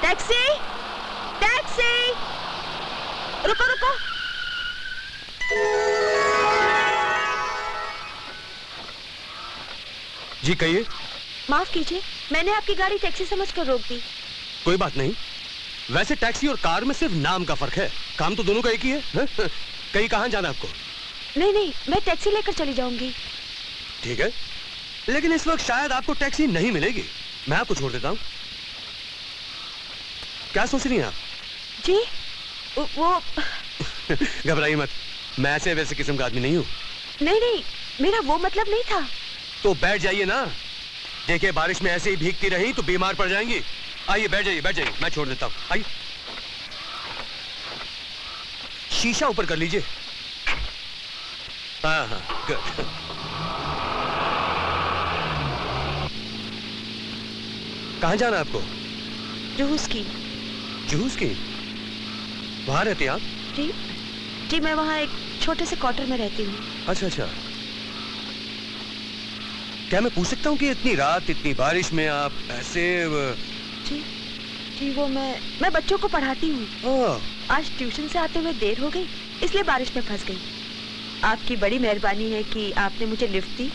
Taxi, taxi, रुको रुको। जी कहिए। माफ कीजिए, मैंने आपकी गाड़ी टैक्सी समझकर रोक दी। कोई बात नहीं, वैसे टैक्सी और कार में सिर्फ नाम का फर्क है, काम तो दोनों का एक ही है। कहीं कहाँ जाना आपको? नहीं नहीं, मैं टैक्सी लेकर चली जाऊंगी। ठीक है, लेकिन इस वक्त शायद आपको टैक्सी नहीं मिलेगी। मैं आपको छोड़ देता हूँ। क्या सोच रही हैं आप? जी वो घबराइए मत, मैं ऐसे वैसे किस्म का आदमी नहीं हूँ। नहीं नहीं, मेरा वो मतलब नहीं था। तो बैठ जाइए ना। देखिए बारिश में ऐसे ही भीगती रही तो बीमार पड़ जाएंगी। आइए बैठ जाइए, बैठ जाइए, मैं छोड़ देता हूँ। आइए, शीशा ऊपर कर लीजिए। हाँ हाँ, गुड। कहाँ जाना आपको? जूस की। जूस की? वहां रहते हैं आप? जी जी, मैं वहाँ एक छोटे से क्वार्टर में रहती हूँ। अच्छा अच्छा, क्या मैं पूछ सकता हूँ कि इतनी रात इतनी बारिश में आप ऐसे? जी जी, वो मैं बच्चों को पढ़ाती हूँ। आज ट्यूशन से आते हुए देर हो गई, इसलिए बारिश में फंस गई। आपकी बड़ी मेहरबानी है कि आपने मुझे लिफ्ट दी।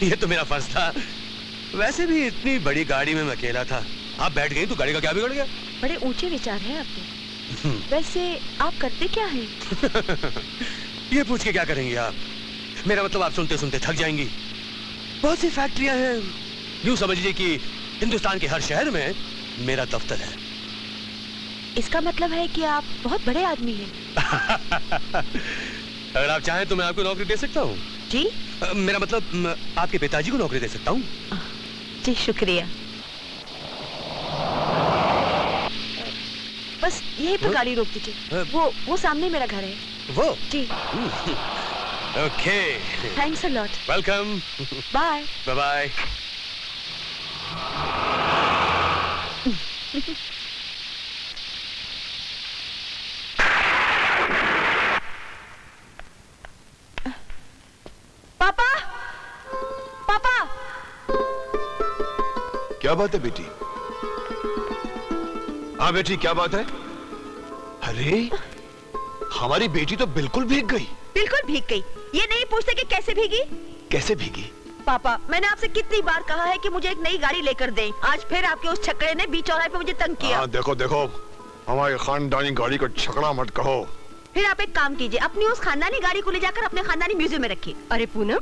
ये तो मेरा फर्ज था। वैसे भी इतनी बड़ी गाड़ी में मैं अकेला था, आप बैठ गई तो गाड़ी का क्या बिगड़ गया? बड़े ऊंचे विचार हैं आपके। वैसे आप करते क्या हैं? ये पूछ के क्या करेंगी आप? मेरा मतलब आप सुनते सुनते थक जाएंगी। बहुत सी फैक्ट्रियां हैं, यूं समझ लीजिए कि हिंदुस्तान के हर शहर में मेरा दफ्तर है। इसका मतलब है कि आप बहुत बड़े आदमी हैं। अगर आप चाहें तो मैं आपको नौकरी दे सकता हूँ। जी? मेरा मतलब आपके पिताजी को नौकरी दे सकता हूँ। जी शुक्रिया। बस यहीं पर गाड़ी रोक दीजिए। वो सामने मेरा घर है। वो? जी। Okay. Thanks a lot. Welcome. Bye. Bye bye. पापा, पापा। क्या बात है बेटी? हाँ बेटी, क्या बात है? अरे हमारी बेटी तो बिल्कुल भीग गई। बिल्कुल भीग गई? ये नहीं पूछते कि कैसे भीगी? कैसे भीगी? पापा, मैंने आपसे कितनी बार कहा है कि मुझे एक नई गाड़ी लेकर दें। आज फिर आपके उस छकड़े ने बीच चौराहे पे मुझे तंग किया। हाँ, देखो देखो, हमारी खानदानी गाड़ी को छकड़ा मत कहो। फिर आप एक काम कीजिए, अपनी उस खानदानी गाड़ी को ले जाकर अपने खानदानी म्यूजियम में रखिए। अरे पूनम,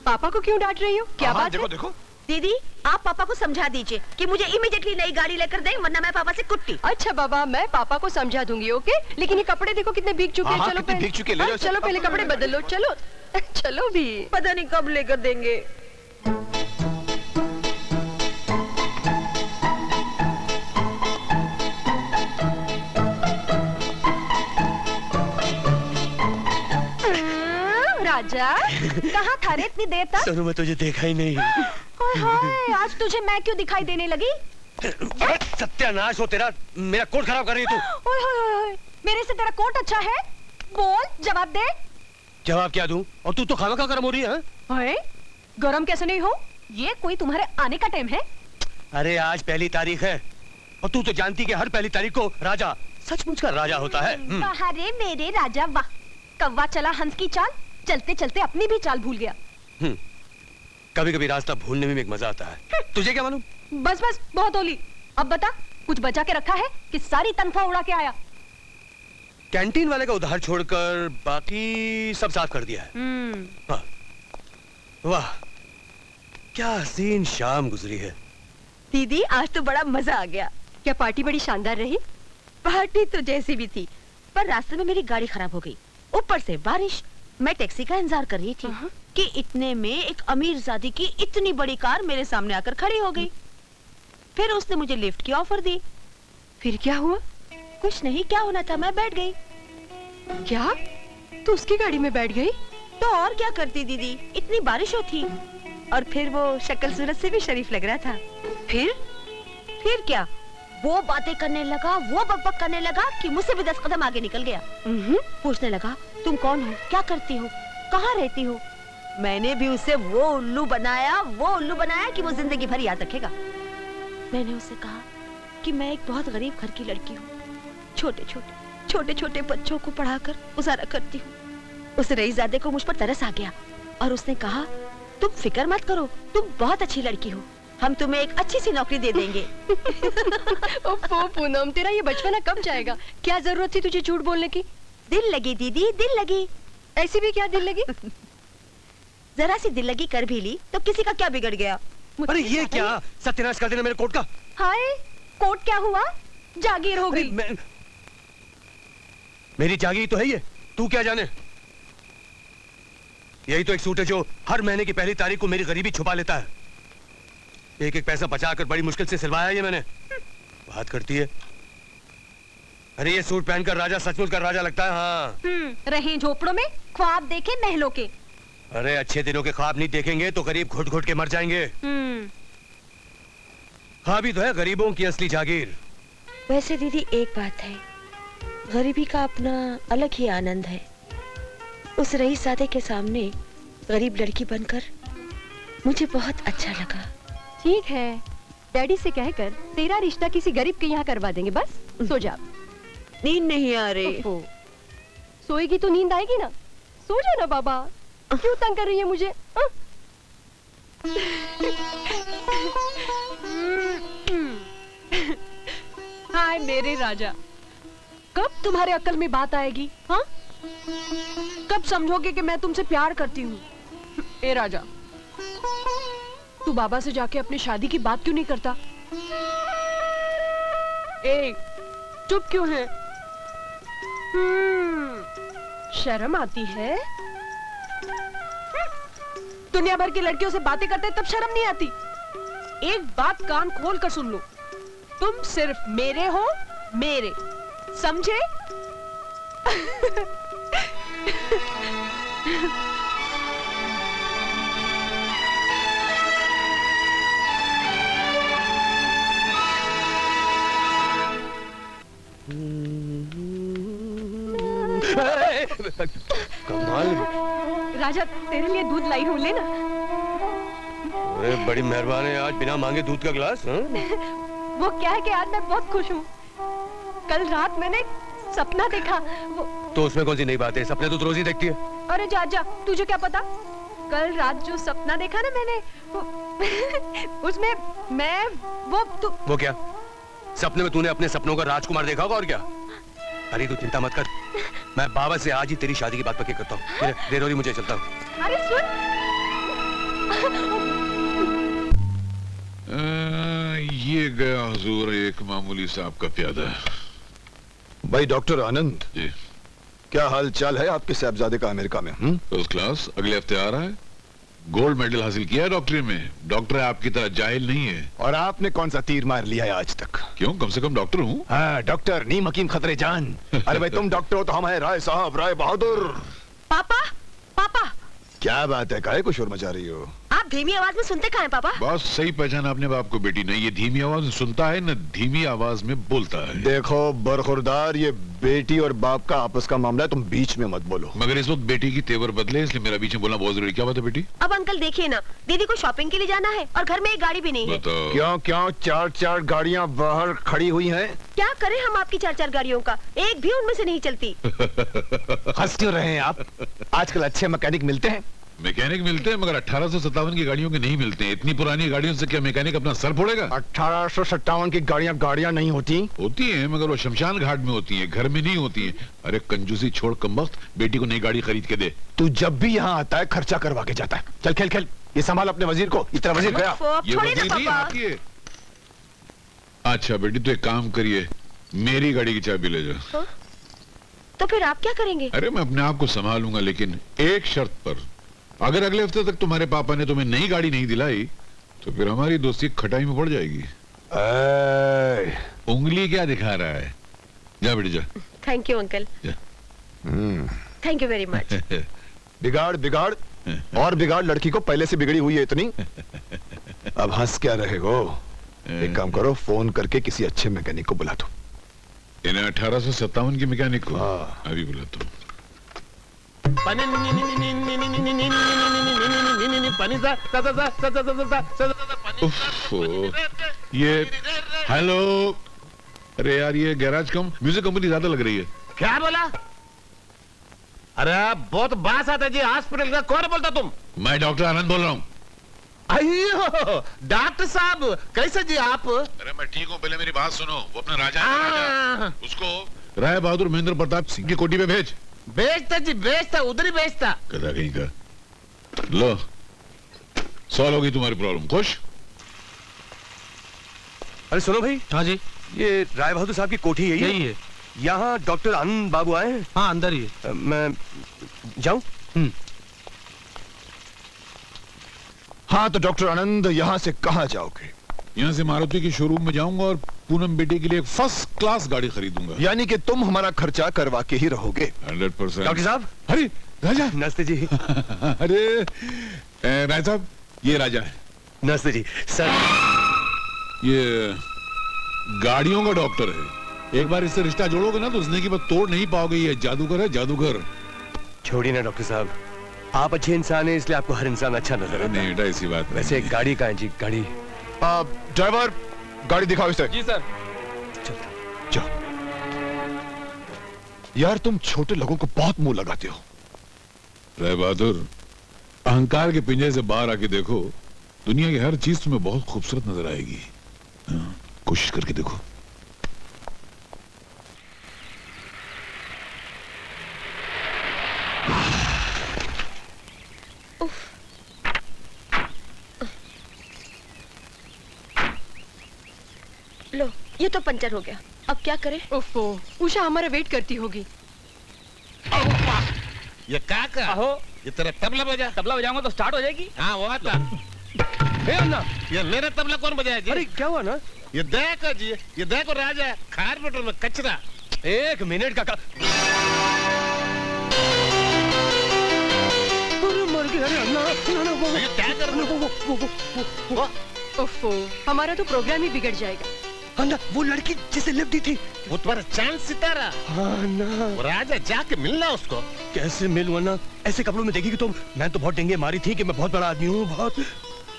पापा को क्यों डांट रही हो? क्या बात देखो है? देखो। दीदी, आप पापा को समझा दीजिए कि मुझे इमीडिएटली नई गाड़ी लेकर दें, वरना मैं पापा से कुट्टी। अच्छा बाबा, मैं पापा को समझा दूंगी। ओके, लेकिन ये कपड़े देखो कितने भीग चुके हैं। चलो कितने भीग चुके हैं, ले लो। चलो पहले कपड़े बदल लो। चलो चलो भी। पता नहीं कब लेकर देंगे। राजा, कहाँ था रे इतनी देर तक? सोनू, मैं तुझे देखा ही नहीं। हाय हाय, आज तुझे मैं क्यों दिखाई देने लगी? सत्यानाश हो तेरा, मेरा कोट खराब कर रही है तू। ओए होए होए, मेरे से तेरा कोट अच्छा है? बोल, जवाब दे। जवाब क्या दूं? और तू तो खामखा गरम हो रही है। हाय, गरम कैसे नहीं हो? ये कोई तुम्हारे आने का टाइम है? अरे आज पहली तारीख है और तू तो जानती कि हर पहली तारीख को राजा सचमुच का राजा होता है। कहा रे मेरे राजा, वाह। कौवा चला हंस की चाल, चलते चलते अपनी भी चाल भूल गया। कभी कभी रास्ता भूलने में भी एक मजा आता है। तुझे क्या मालूम? बस बस, बहुत होली। अब बता, कुछ बचा के रखा है कि सारी तनख्वाह उड़ा के आया? कैंटीन वाले का उधार छोड़कर बाकी सब साफ कर दिया है। हाँ। वाह, क्या हसीन शाम गुजरी है। दीदी, आज तो बड़ा मजा आ गया। क्या पार्टी बड़ी शानदार रही? पार्टी तो जैसी भी थी, पर रास्ते में मेरी गाड़ी खराब हो गई, ऊपर से बारिश। मैं टैक्सी का इंतजार कर रही थी कि इतने में एक अमीरजादी की इतनी बड़ी कार मेरे सामने आकर खड़ी हो गई। फिर उसने मुझे लिफ्ट की ऑफर दी। फिर क्या हुआ? कुछ नहीं, क्या होना था, मैं बैठ गई। क्या तू उसकी गाड़ी में बैठ गई? तो और क्या करती दीदी, इतनी बारिश होती। और फिर वो शक्ल सूरत से भी शरीफ लग रहा था। फिर क्या, वो बातें करने लगा, वो बकबक करने लगा कि मुझसे भी 10 कदम आगे निकल गया। पूछने लगा, तुम कौन हो, क्या करती हो, कहाँ रहती हो। मैंने भी उसे वो उल्लू बनाया कि वो जिंदगी भर याद रखेगा। मैंने उससे कहा कि मैं एक बहुत गरीब घर की लड़की हूँ। छोटे छोटे बच्चों को पढ़ाकर गुजारा करती हूँ। उस रईसजादे को मुझ पर तरस आ गया और उसने कहा, तुम फिक्र मत करो, तुम बहुत अच्छी लड़की हो, हम तुम्हें एक अच्छी सी नौकरी दे देंगे। ओफो पूनम, तेरा ये बचपना कब जाएगा? क्या जरूरत थी तुझे झूठ बोलने की? दिल लगी दीदी, दिल लगी। ऐसी भी क्या दिल लगी? जरा सी दिल लगी कर भी ली तो किसी का क्या बिगड़ गया? अरे ये क्या सत्यानाश कर देना मेरे कोट का। हाय, कोट क्या हुआ? जागीर हो गई। मेरी जागीर तो है ये, तू क्या जाने। यही तो एक सूट है जो हर महीने की पहली तारीख को मेरी गरीबी छुपा लेता है। एक एक पैसा बचाकर बड़ी मुश्किल से सिलवाया ये मैंने। बात करती है। अरे ये सूट पहनकर राजा सचमुच का राजा लगता है। हाँ रहे झोपड़ों में, ख्वाब देखे महलों के। अरे अच्छे दिनों के ख्वाब नहीं देखेंगे तो गरीब घुट घुट के मर जाएंगे। हाँ भी तो है गरीबों की असली जागीर। वैसे दीदी एक बात है, गरीबी का अपना अलग ही आनंद है। उस रईसजादे के सामने गरीब लड़की बनकर मुझे बहुत अच्छा लगा। ठीक है, डैडी से कहकर तेरा रिश्ता किसी गरीब के यहाँ करवा देंगे। बस सो जा। नींद नहीं आ रही। सोएगी तो नींद आएगी ना। सो जा ना बाबा, क्यों तंग कर रही है मुझे? हाय मेरे राजा, कब तुम्हारे अक्ल में बात आएगी? हाँ, कब समझोगे कि मैं तुमसे प्यार करती हूँ? ए राजा, तू बाबा से जाके अपनी शादी की बात क्यों नहीं करता? ए, चुप क्यों है? शर्म आती है? दुनिया भर की लड़कियों से बातें करते तब शर्म नहीं आती? एक बात कान खोल कर सुन लो, तुम सिर्फ मेरे हो, मेरे, समझे? कमाल। राजा, तेरे लिए दूध लाई हूँ, लेना। अरे बड़ी मेहरबान है, आज बिना मांगे दूध का गिलास। वो क्या है कि आज मैं बहुत खुश हूँ। कल रात मैंने सपना देखा। तो उसमें कौन सी नई बात है? सपने तो रोज ही देखती है। अरे जा, तुझे क्या पता? कल रात जो सपना देखा ना मैंने, उसमें मैं वो क्या? सपने में तूने अपने सपनों का राजकुमार देखा होगा और क्या? अरे तू चिंता मत कर, मैं बाबा से आज ही तेरी शादी की बात पक्की करता हूँ। देर हो रही, मुझे चलता हूँ। अरे सुन, ये गया हुजूर एक मामूली सा आपका प्यादा। भाई डॉक्टर आनंद जी, क्या हाल चाल है आपके साहबजादे का अमेरिका में? फर्स्ट क्लास, अगले हफ्ते आ रहा है। गोल्ड मेडल हासिल किया है डॉक्टरी में। डॉक्टर आपकी तरह जाहिल नहीं है। और आपने कौन सा तीर मार लिया है आज तक? क्यों, कम से कम डॉक्टर हूँ। हाँ डॉक्टर नीम हकीम खतरे जान। अरे भाई तुम डॉक्टर हो तो हम हैं राय साहब, राय बहादुर। पापा, पापा, क्या बात है, काहे को शोर मचा रही हो? आप धीमी आवाज में सुनते कहाँ हैं पापा? बस सही पहचाना आपने बाप को बेटी। नहीं ये धीमी आवाज में सुनता है, न धीमी आवाज में बोलता है। देखो बरखुरदार, ये बेटी और बाप का आपस का मामला है, तुम बीच में मत बोलो। मगर इस वक्त बेटी की तेवर बदले, इसलिए मेरा बीच में बोलना बहुत जरूरी। क्या बात है बेटी? अब अंकल देखिए ना, दीदी को शॉपिंग के लिए जाना है और घर में एक गाड़ी भी नहीं है। बताओ। क्यों क्यों चार गाड़ियां बाहर खड़ी हुई हैं? क्या करें हम आपकी 4 गाड़ियों का? एक भी उनमें से नहीं चलती। हंस क्यों रहे हैं आप? आजकल अच्छे मैकेनिक मिलते हैं। मैकेनिक मिलते हैं मगर 1857 की गाड़ियों के नहीं मिलते हैं। इतनी पुरानी गाड़ियों से क्या मैकेनिक अपना सर फोड़ेगा? 1857 की गाड़ियां नहीं होती। होती हैं मगर वो शमशान घाट में होती हैं, घर में नहीं होती हैं। अरे कंजूसी छोड़ कमबख्त, बेटी को नई गाड़ी खरीद के दे। तू जब भी यहाँ आता है खर्चा करवा के जाता है। चल खेल खेल, ये संभाल अपने वजीर को। इतना वजीर गया। अब ये छोड़िए वजीर ना नहीं पापा। आती है। अच्छा बेटी तो एक काम करिए, मेरी गाड़ी की चाबी ले जाओ। तो फिर आप क्या करेंगे? अरे मैं अपने आप को संभालूंगा, लेकिन एक शर्त पर। अगर अगले हफ्ते तक तुम्हारे पापा ने तुम्हें नई गाड़ी नहीं दिलाई तो फिर हमारी दोस्ती खटाई में पड़ जाएगी। उंगली क्या दिखा रहा है? जा बेटी जा। Thank you uncle, thank you very much. बिगाड़ बिगाड़ और बिगाड़, लड़की को पहले से बिगड़ी हुई है इतनी। अब हंस क्या रहे हो? एक काम करो, फोन करके किसी अच्छे मैकेनिक को बुला दो। इन्हें 1857 की मैकेनिक को हाँ। अभी बुलाता हूँ। ये हेलो अरे यार ये गैराज कम म्यूजिक कंपनी ज्यादा लग रही है। क्या बोला? अरे बहुत बास आता जी हॉस्पिटल का। कौन बोलता तुम? मैं डॉक्टर आनंद बोल रहा हूँ। अयो डॉक्टर साहब कैसे जी आप? अरे मैं ठीक हूँ, पहले मेरी बात सुनो। वो अपना राजा है ना, हाँ। राजा, उसको राय बहादुर महेंद्र प्रताप सिंह की कोठी पे भेज। बेचता जी बेचता, उधर ही बेचता। कदा कहीं का। लो सॉल्व होगी तुम्हारी प्रॉब्लम। खुश? अरे सुनो भाई। हाँ जी, ये राय बहादुर साहब की कोठी यही है। यहाँ डॉक्टर आनंद बाबू आए हैं। हाँ अंदर ही है। मैं जाऊं? हाँ तो डॉक्टर आनंद यहाँ से कहाँ जाओगे? यहाँ से मारुति की शोरूम में जाऊंगा और पूनम बेटी के लिए एक फर्स्ट क्लास गाड़ी खरीदूंगा। यानी कि तुम हमारा खर्चा करवा के ही रहोगे। 100%। डॉक्टर साहब। अरे राजा। नमस्ते जी। अरे राय साहब ये राजा है। नमस्ते जी सर। ये गाड़ियों का डॉक्टर है। एक बार इससे रिश्ता जोड़ोगे ना तो उसने की बात तोड़ नहीं पाओगे। ये जादूगर है, जादूगर। छोड़िए ना डॉक्टर साहब, आप अच्छे इंसान हैं इसलिए आपको हर इंसान अच्छा नजर आता है। नहीं बेटा ऐसी बात नहीं। वैसे गाड़ी का है जी? गाड़ी ड्राइवर गाड़ी दिखाओ इसे। जी सर। जाओ। यार तुम छोटे लोगों को बहुत मुंह लगाते हो। राय बहादुर अहंकार के पिंजरे से बाहर आके देखो, दुनिया की हर चीज तुम्हें बहुत खूबसूरत नजर आएगी। हाँ, कोशिश करके देखो। लो ये तो पंचर हो गया, अब क्या करें? ओफो, उषा हमारा वेट करती होगी। ये काका आहो, ये तेरा तबला बजा। तबला बजाऊंगा तो स्टार्ट हो जाएगी। हाँ वो आता। अन्ना। ये मेरा तबला कौन बजाया जी? अरे क्या हुआ ना? ये देखो जी, ये देखो राजा कार्बोरेटर में कचरा। एक मिनट का मर गया। अरे अन्ना, ये क्या कर रहे हो? ओफो, हमारा तो प्रोग्राम ही बिगड़ जाएगा। अन्ना वो लड़की जिसे लिफ्ट दी थी। वो तुम्हारा चांद सितारा। हाँ ना। वो राजा जाके मिलना उसको। कैसे मिलूं अन्ना? ऐसे कपड़ों में देखेगी तो मैं तो बहुत डेंगे मारी थी कि मैं बहुत बड़ा आदमी हूँ बहुत।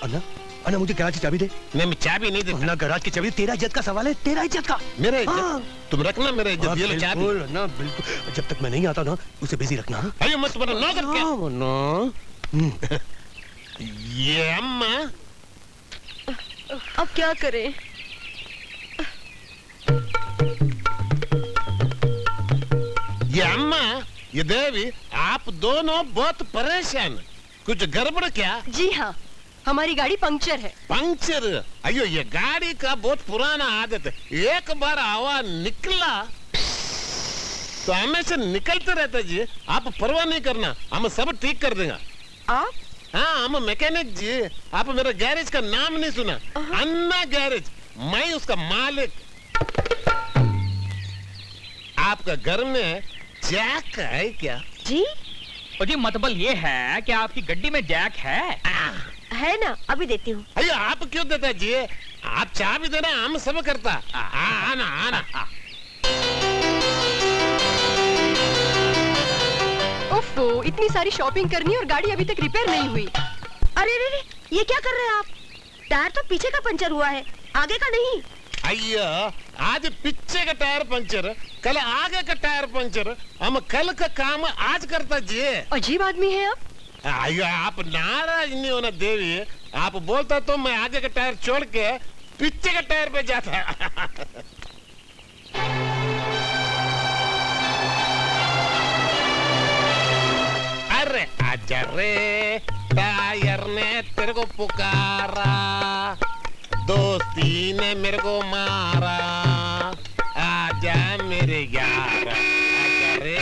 अन्ना अन्ना मुझे गैराज की चाबी दे। नहीं मैं चाबी नहीं देता। अन्ना गैराज की चाबी तेरा इज्जत का सवाल है, तेरा इज्जत का। मेरा इज्जत? हाँ। तुम रखना मेरा इज्जत। ये लो चाबी। बिल्कुल अन्ना बिल्कुल, जब तक मैं नहीं आता ना उसे बिजी रखना। हाँ? अयो मैं तुम्हारा नौकर क्या? हाँ, ना। ये अम्मा अब क्या करें? ये अम्मा ये देवी, आप दोनों बहुत परेशान। कुछ गड़बड़ क्या? जी हाँ, हमारी गाड़ी पंक्चर है। पंक्चर? अयो ये गाड़ी का बहुत पुराना आदत है। एक बार हवा निकला तो हमेशा निकलते रहता जी। आप परवाह नहीं करना, हम सब ठीक कर देंगे। आप? हाँ हम मैकेनिक जी। आप मेरे गैरेज का नाम नहीं सुना? अन्ना गैरेज। मैं उसका मालिक। आपका घर में जैक है क्या? जी जी मतलब ये है कि आपकी गड्डी में जैक है? है ना, अभी देती हूँ। अयो आप क्यों देता जी? आप चाबी देना, हम सब करता। आना आना। ओफो, इतनी सारी शॉपिंग करनी और गाड़ी अभी तक रिपेयर नहीं हुई। अरे रे, ये क्या कर रहे हैं आप? टायर तो पीछे का पंचर हुआ है, आगे का नहीं। अయ్యో आज पीछे का टायर पंचर, कल आगे का टायर पंचर। हम कल का काम आज करता जी। अजीब आदमी है आप। अయ్యో आप नाराज नहीं होना देवी। आप बोलता तो मैं आगे का टायर छोड़ के पीछे का टायर पे जाता। अरे आजा रे टायर ने तेरे को पुकारा, दोस्ती ने मेरे को मारा। आजा मेरे यार, आजा रे।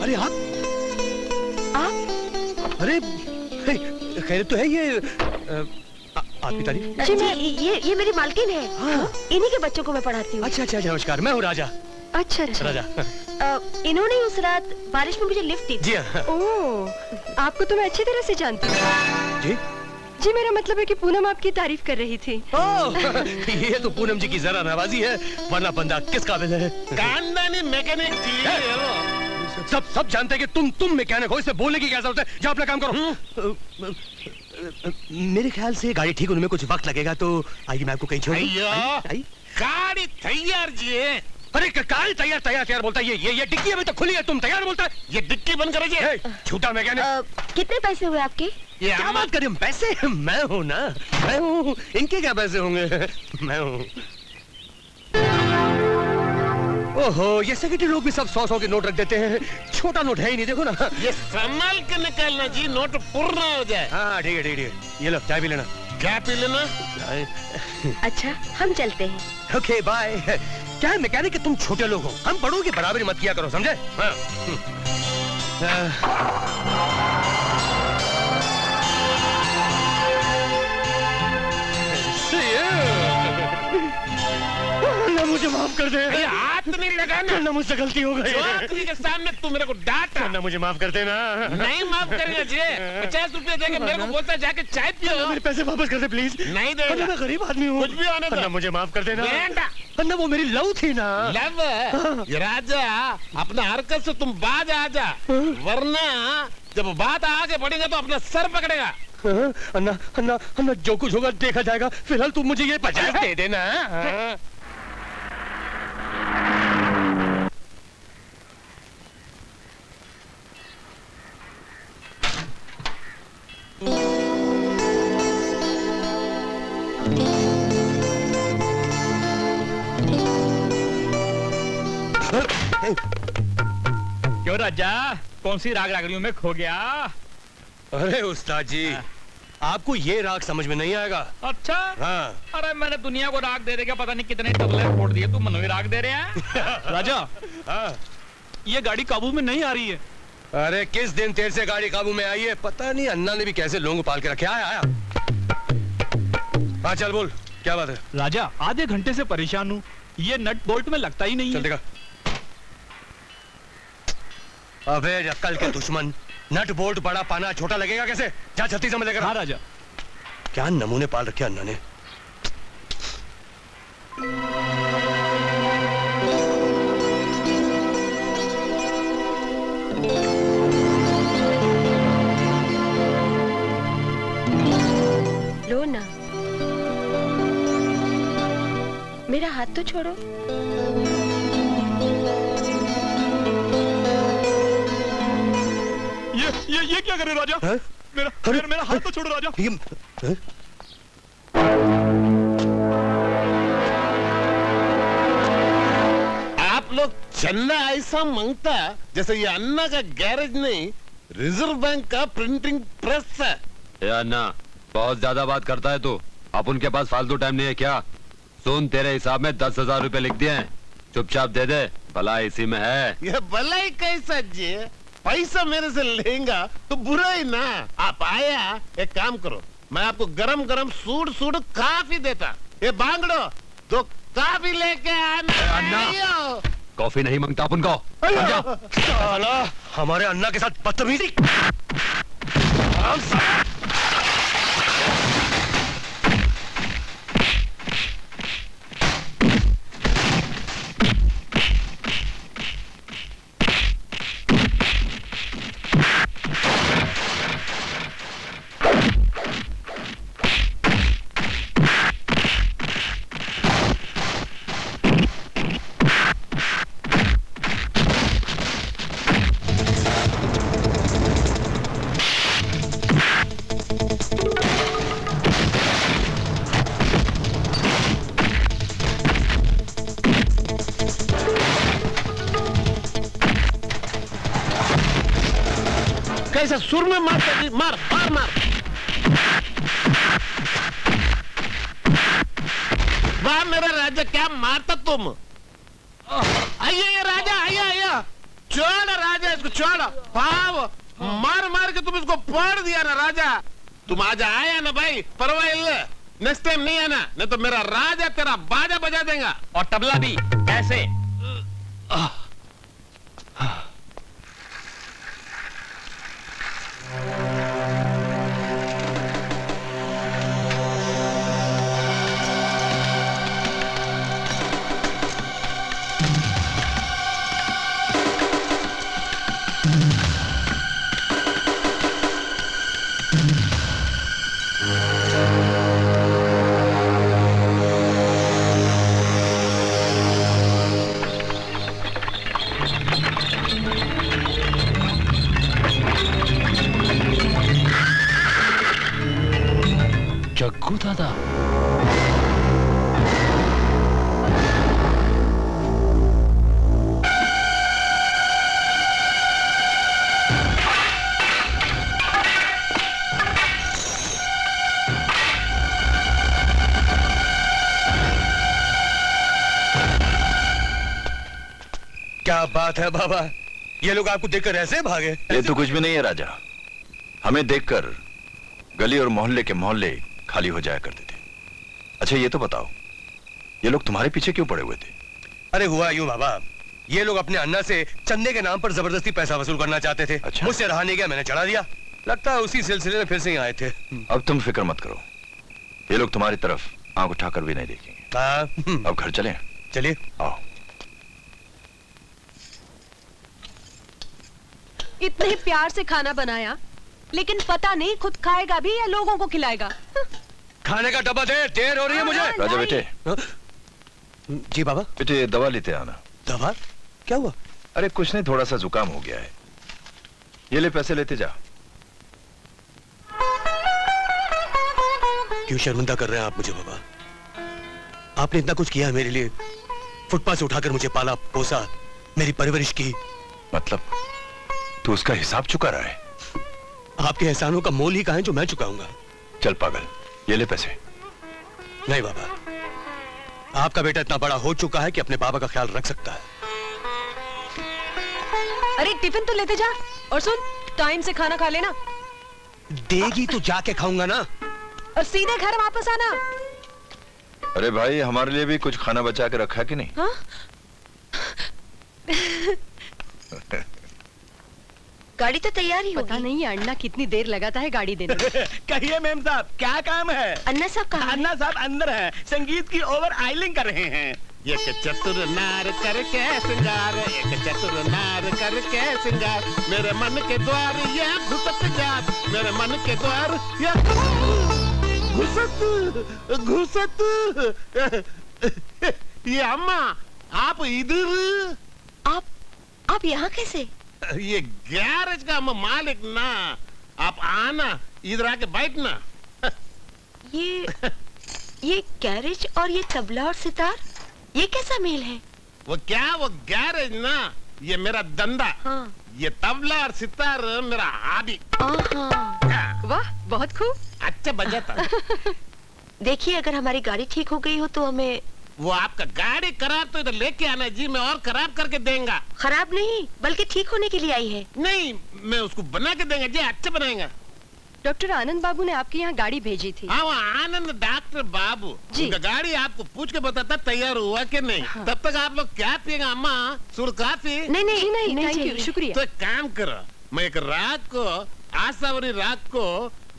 अरे आप अरे खैर तो है ये आपकी तारीफ। जी मैं ये मेरी मालकिन है। हाँ। इन्हीं के बच्चों को मैं पढ़ाती हूँ। अच्छा नमस्कार, मैं हूँ राजा। अच्छा राजा। इन्होंने उस रात बारिश में मुझे लिफ्ट दी थी। जी हाँ। ओह, आपको तो मैं अच्छी तरह से जानती हूँ। जी जी मेरा मतलब है कि पूनम आपकी तारीफ कर रही थी। ये तो पूनम जी की जरा नवाजी है, वरना बंदा किस काबिल है। खानदानी मैकेनिक जी। सब जानते हैं कि तुम मैकेनिक हो, इससे बोलने की क्या जरूरत है? जाओ अपना काम करो। मेरे ख्याल से गाड़ी ठीक होने में कुछ वक्त लगेगा, तो आइए मैं आपको कहीं छोड़ दूं। अయ్యో गाड़ी तैयार जी। अरे गाड़ी तैयार बोलता है। ये डिक्की अभी तक खुली है, तुम तैयार बोलता है? ये डिक्की बंद करो जी। झूठा मैकेनिक। कितने पैसे हुए आपके? ये क्या बात करें? पैसे मैं हूँ ना, मैं हूँ। इनके क्या पैसे होंगे? मैं हूँ। ओहो, ये सेक्रेटरी लोग भी सब 100-100 के नोट रख देते हैं। छोटा नोट है ही नहीं, देखो ना। ये संभाल के निकालना जी, नोट पूर्ण हो जाए। हाँ ठीक है। ये लो चाय भी लेना। क्या पी लेना? अच्छा हम चलते हैं। Okay bye. क्या है मैकेनिक कि तुम छोटे लोग हो, हम बड़ों की बराबरी मत किया करो, समझे? हाँ। अल्लाह मुझे माफ कर दे। ये हाथ नहीं लगाना। अल्लाह मुझसे गलती हो गई। आदमी के सामने तू मेरे को डांटा। अल्लाह मुझे माफ कर देना। नहीं माफ करेगा जी। 50 रुपए देके मेरे को बोलता है जाके चाय पियो। मेरे पैसे वापस कर दे प्लीज। नहीं देगा। अल्लाह मैं गरीब आदमी हूँ। कुछ भी होने दो। अल्लाह मुझे माफ कर देना। बेटा। अल्लाह वो मेरी लव थी ना। लव ये राजा, अपना हरकत से तुम बाज आ जा, वरना जब बात आगे बढ़ेगा तो अपना सर पकड़ेगा। अन्ना जो कुछ होगा देखा जाएगा। फिलहाल तुम मुझे ये 50 दे देना। क्यों राजा, कौन सी राग रागड़ियों में खो गया? अरे उस्ताद जी, आपको ये राग समझ में नहीं आएगा। अच्छा। हाँ। अरे मैंने दुनिया को राग दे देगा पता नहीं कितने तबले फोड़ दिए, तू मनोई राग दे रहे हैं। राजा हाँ। ये गाड़ी काबू में नहीं आ रही है। अरे किस दिन तेरे से गाड़ी काबू में आई है? पता नहीं अन्ना ने भी कैसे लोगों को पाल के रखे। आया। हाँ चल बोल, क्या बात है? राजा आधे घंटे से परेशान हूँ, ये नट बोल्ट में लगता ही नहीं चल है। देखा। अबे अक्ल के दुश्मन, नट बोल्ट बड़ा पाना छोटा लगेगा कैसे? जा छत्तीस में लेकर। हाँ राजा। क्या नमूने पाल रखे अन्ना ने। लो ना, मेरा हाथ तो छोड़ो। ये क्या करे राजा? है? मेरा हाथ तो छोड़ो राजा। है? आप लोग चंदा ऐसा मांगता जैसे ये अन्ना का गैरेज नहीं, रिजर्व बैंक का प्रिंटिंग प्रेस है। ए अन्ना, बहुत ज्यादा बात करता है तू। अब उनके पास फालतू टाइम नहीं है क्या? सुन, तेरे हिसाब में 10,000 रुपए लिख दिए हैं, चुपचाप दे दे, भला इसी में है। ये भलाई कैसा जी? पैसा मेरे से लेगा तो बुरा ही ना। आप आया, एक काम करो, मैं आपको गरम गरम सूड काफी देता। ये बांगड़ो 2 काफी लेके आना। कॉफी नहीं मांगता अपन को। साला हमारे अन्ना के साथ बदतमीजी। कैसा सुर में मारता जी? मार मार मार। वाह मेरा राजा, क्या मारता तुम। आइए ये राजा, आइए। छोड़ राजा इसको, छोड़। पाव मार मार के तुम इसको फाड़ दिया ना राजा। तुम आज आया ना भाई, परवाह नेक्स्ट टाइम नहीं आना, नहीं तो मेरा राजा तेरा बाजा बजा देगा। और तबला भी कैसे? जग्गू दादा, क्या बात है बाबा, ये लोग आपको देखकर ऐसे भागे? ये तो कुछ भी नहीं है राजा, हमें देखकर गली और मोहल्ले के मोहल्ले खाली हो जाया करते थे। अच्छा ये तो बताओ, ये लोग तुम्हारे पीछे क्यों पड़े हुए थे? अरे हुआ यूं बाबा, ये लोग अपने अन्ना से चंदे के नाम पर जबरदस्ती पैसा वसूल करना चाहते थे। अच्छा। मुझसे रहा नहीं गया, मैंने चढ़ा दिया। लगता है उसी सिलसिले में फिर से ही आए थे। अब तुम फिक्र मत करो, ये लोग तुम्हारी तरफ आंख उठाकर भी नहीं देखेंगे। अब घर चलें? चलिए। आओ। इतने ही प्यार से खाना बनाया, लेकिन पता नहीं खुद खाएगा भी या लोगों को खिलाएगा। खाने का डब्बा दे, देर हो रही है मुझे। राजा बेटे। जी बाबा। बेटे दवा लेते आना। दवा? क्या हुआ? अरे कुछ नहीं, थोड़ा सा जुकाम हो गया है। ये ले पैसे लेते जा। क्यों शर्मिंदा कर रहे हैं आप मुझे बाबा? आपने इतना कुछ किया है मेरे लिए, फुटपाथ से उठाकर मुझे पाला पोसा, मेरी परवरिश की। मतलब तू उसका हिसाब चुका रहा है? आपके एहसानों का मोल ही कहां है जो मैं चुकाऊंगा? चल पागल, ये ले पैसे। नहीं बाबा, आपका बेटा इतना बड़ा हो चुका है कि अपने बाबा का ख्याल रख सकता है। अरे टिफिन तो लेते जा, और सुन टाइम से खाना खा लेना। देगी तो जाके खाऊंगा ना। और सीधे घर वापस आना। अरे भाई हमारे लिए भी कुछ खाना बचा के रखा कि नहीं? हाँ? गाड़ी तो तैयार ही पता होगी। नहीं अन्ना कितनी देर लगाता है गाड़ी देने में। कहिए मैम साहब, क्या काम है? अन्ना साहब कहाँ हैं? अन्ना साहब अंदर है, संगीत की ओवर आइलिंग कर रहे हैं। एक चतुर नार करके सिंगार, एक चतुर नार करके सिंगार, मेरे मन के द्वार ये घुसत जात, मेरे मन के द्वार ये घुसत। ये अम्मा आप इधर? आप यहाँ कैसे? ये गैरेज का मालिक ना, आप आना, इधर आके बैठना। ये गैरेज और ये तबला और सितार, ये कैसा मेल है? वो गैरेज ना, ये मेरा धंधा। हाँ। ये तबला और सितार मेरा हॉबी। वाह बहुत खूब। अच्छा बजाता। देखिए अगर हमारी गाड़ी ठीक हो गई हो तो हमें। वो आपका गाड़ी खराब तो इधर लेके आना जी, मैं और खराब करके देंगा। खराब नहीं बल्कि ठीक होने के लिए आई है। नहीं, मैं उसको बना के देंगे जी, अच्छा बनाएगा। डॉक्टर आनंद बाबू ने आपके यहाँ गाड़ी भेजी थी। हाँ वो आनंद डॉक्टर बाबू जी। उनका गाड़ी आपको पूछ के बताता तैयार हुआ कि नहीं। हाँ। तब तक आप लोग क्या पिएगा अम्मा? सुर काफी? नहीं तो चाहिए। शुक्रिया। एक काम करो, मैं एक राग को, आशावरी राग को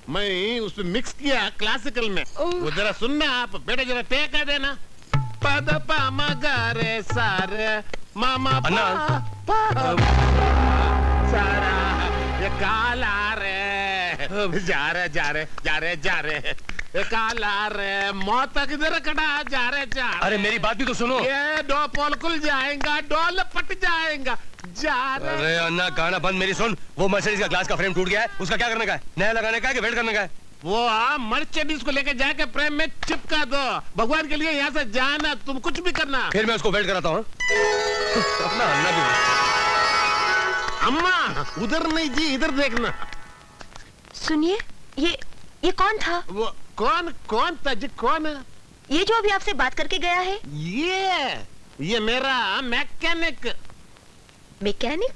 मैं उसमें मिक्स किया क्लासिकल में। वो जरा सुनना आप, बेटा जरा टेका देना। पद पा मा गा रे सा रे मा मा अन्ना। पा सारा ये काला रे जा रे ये काला रे मौत किधर कटा जा रे। अरे मेरी बात भी तो सुनो। ये दो पोल खुल जाएगा, डोल पट जाएगा, जा रे। अरे अन्ना गाना बंद, मेरी सुन। वो मर्सिडीज का ग्लास का फ्रेम टूट गया है, उसका क्या करने का है? नया लगाने का है कि वेल्ड करने का है? वो मर्सिडीज को लेके जाके प्रेम में चिपका दो। भगवान के लिए यहाँ से जाना, तुम कुछ भी करना। फिर मैं उसको वेल्ड कराता हूँ। अपना अन्ना भी। अम्मा उधर नहीं जी, इधर देखना। सुनिए ये कौन था? वो कौन था जी? कौन है ये जो अभी आपसे बात करके गया है? ये मेरा मैकेनिक। मैकेनिक?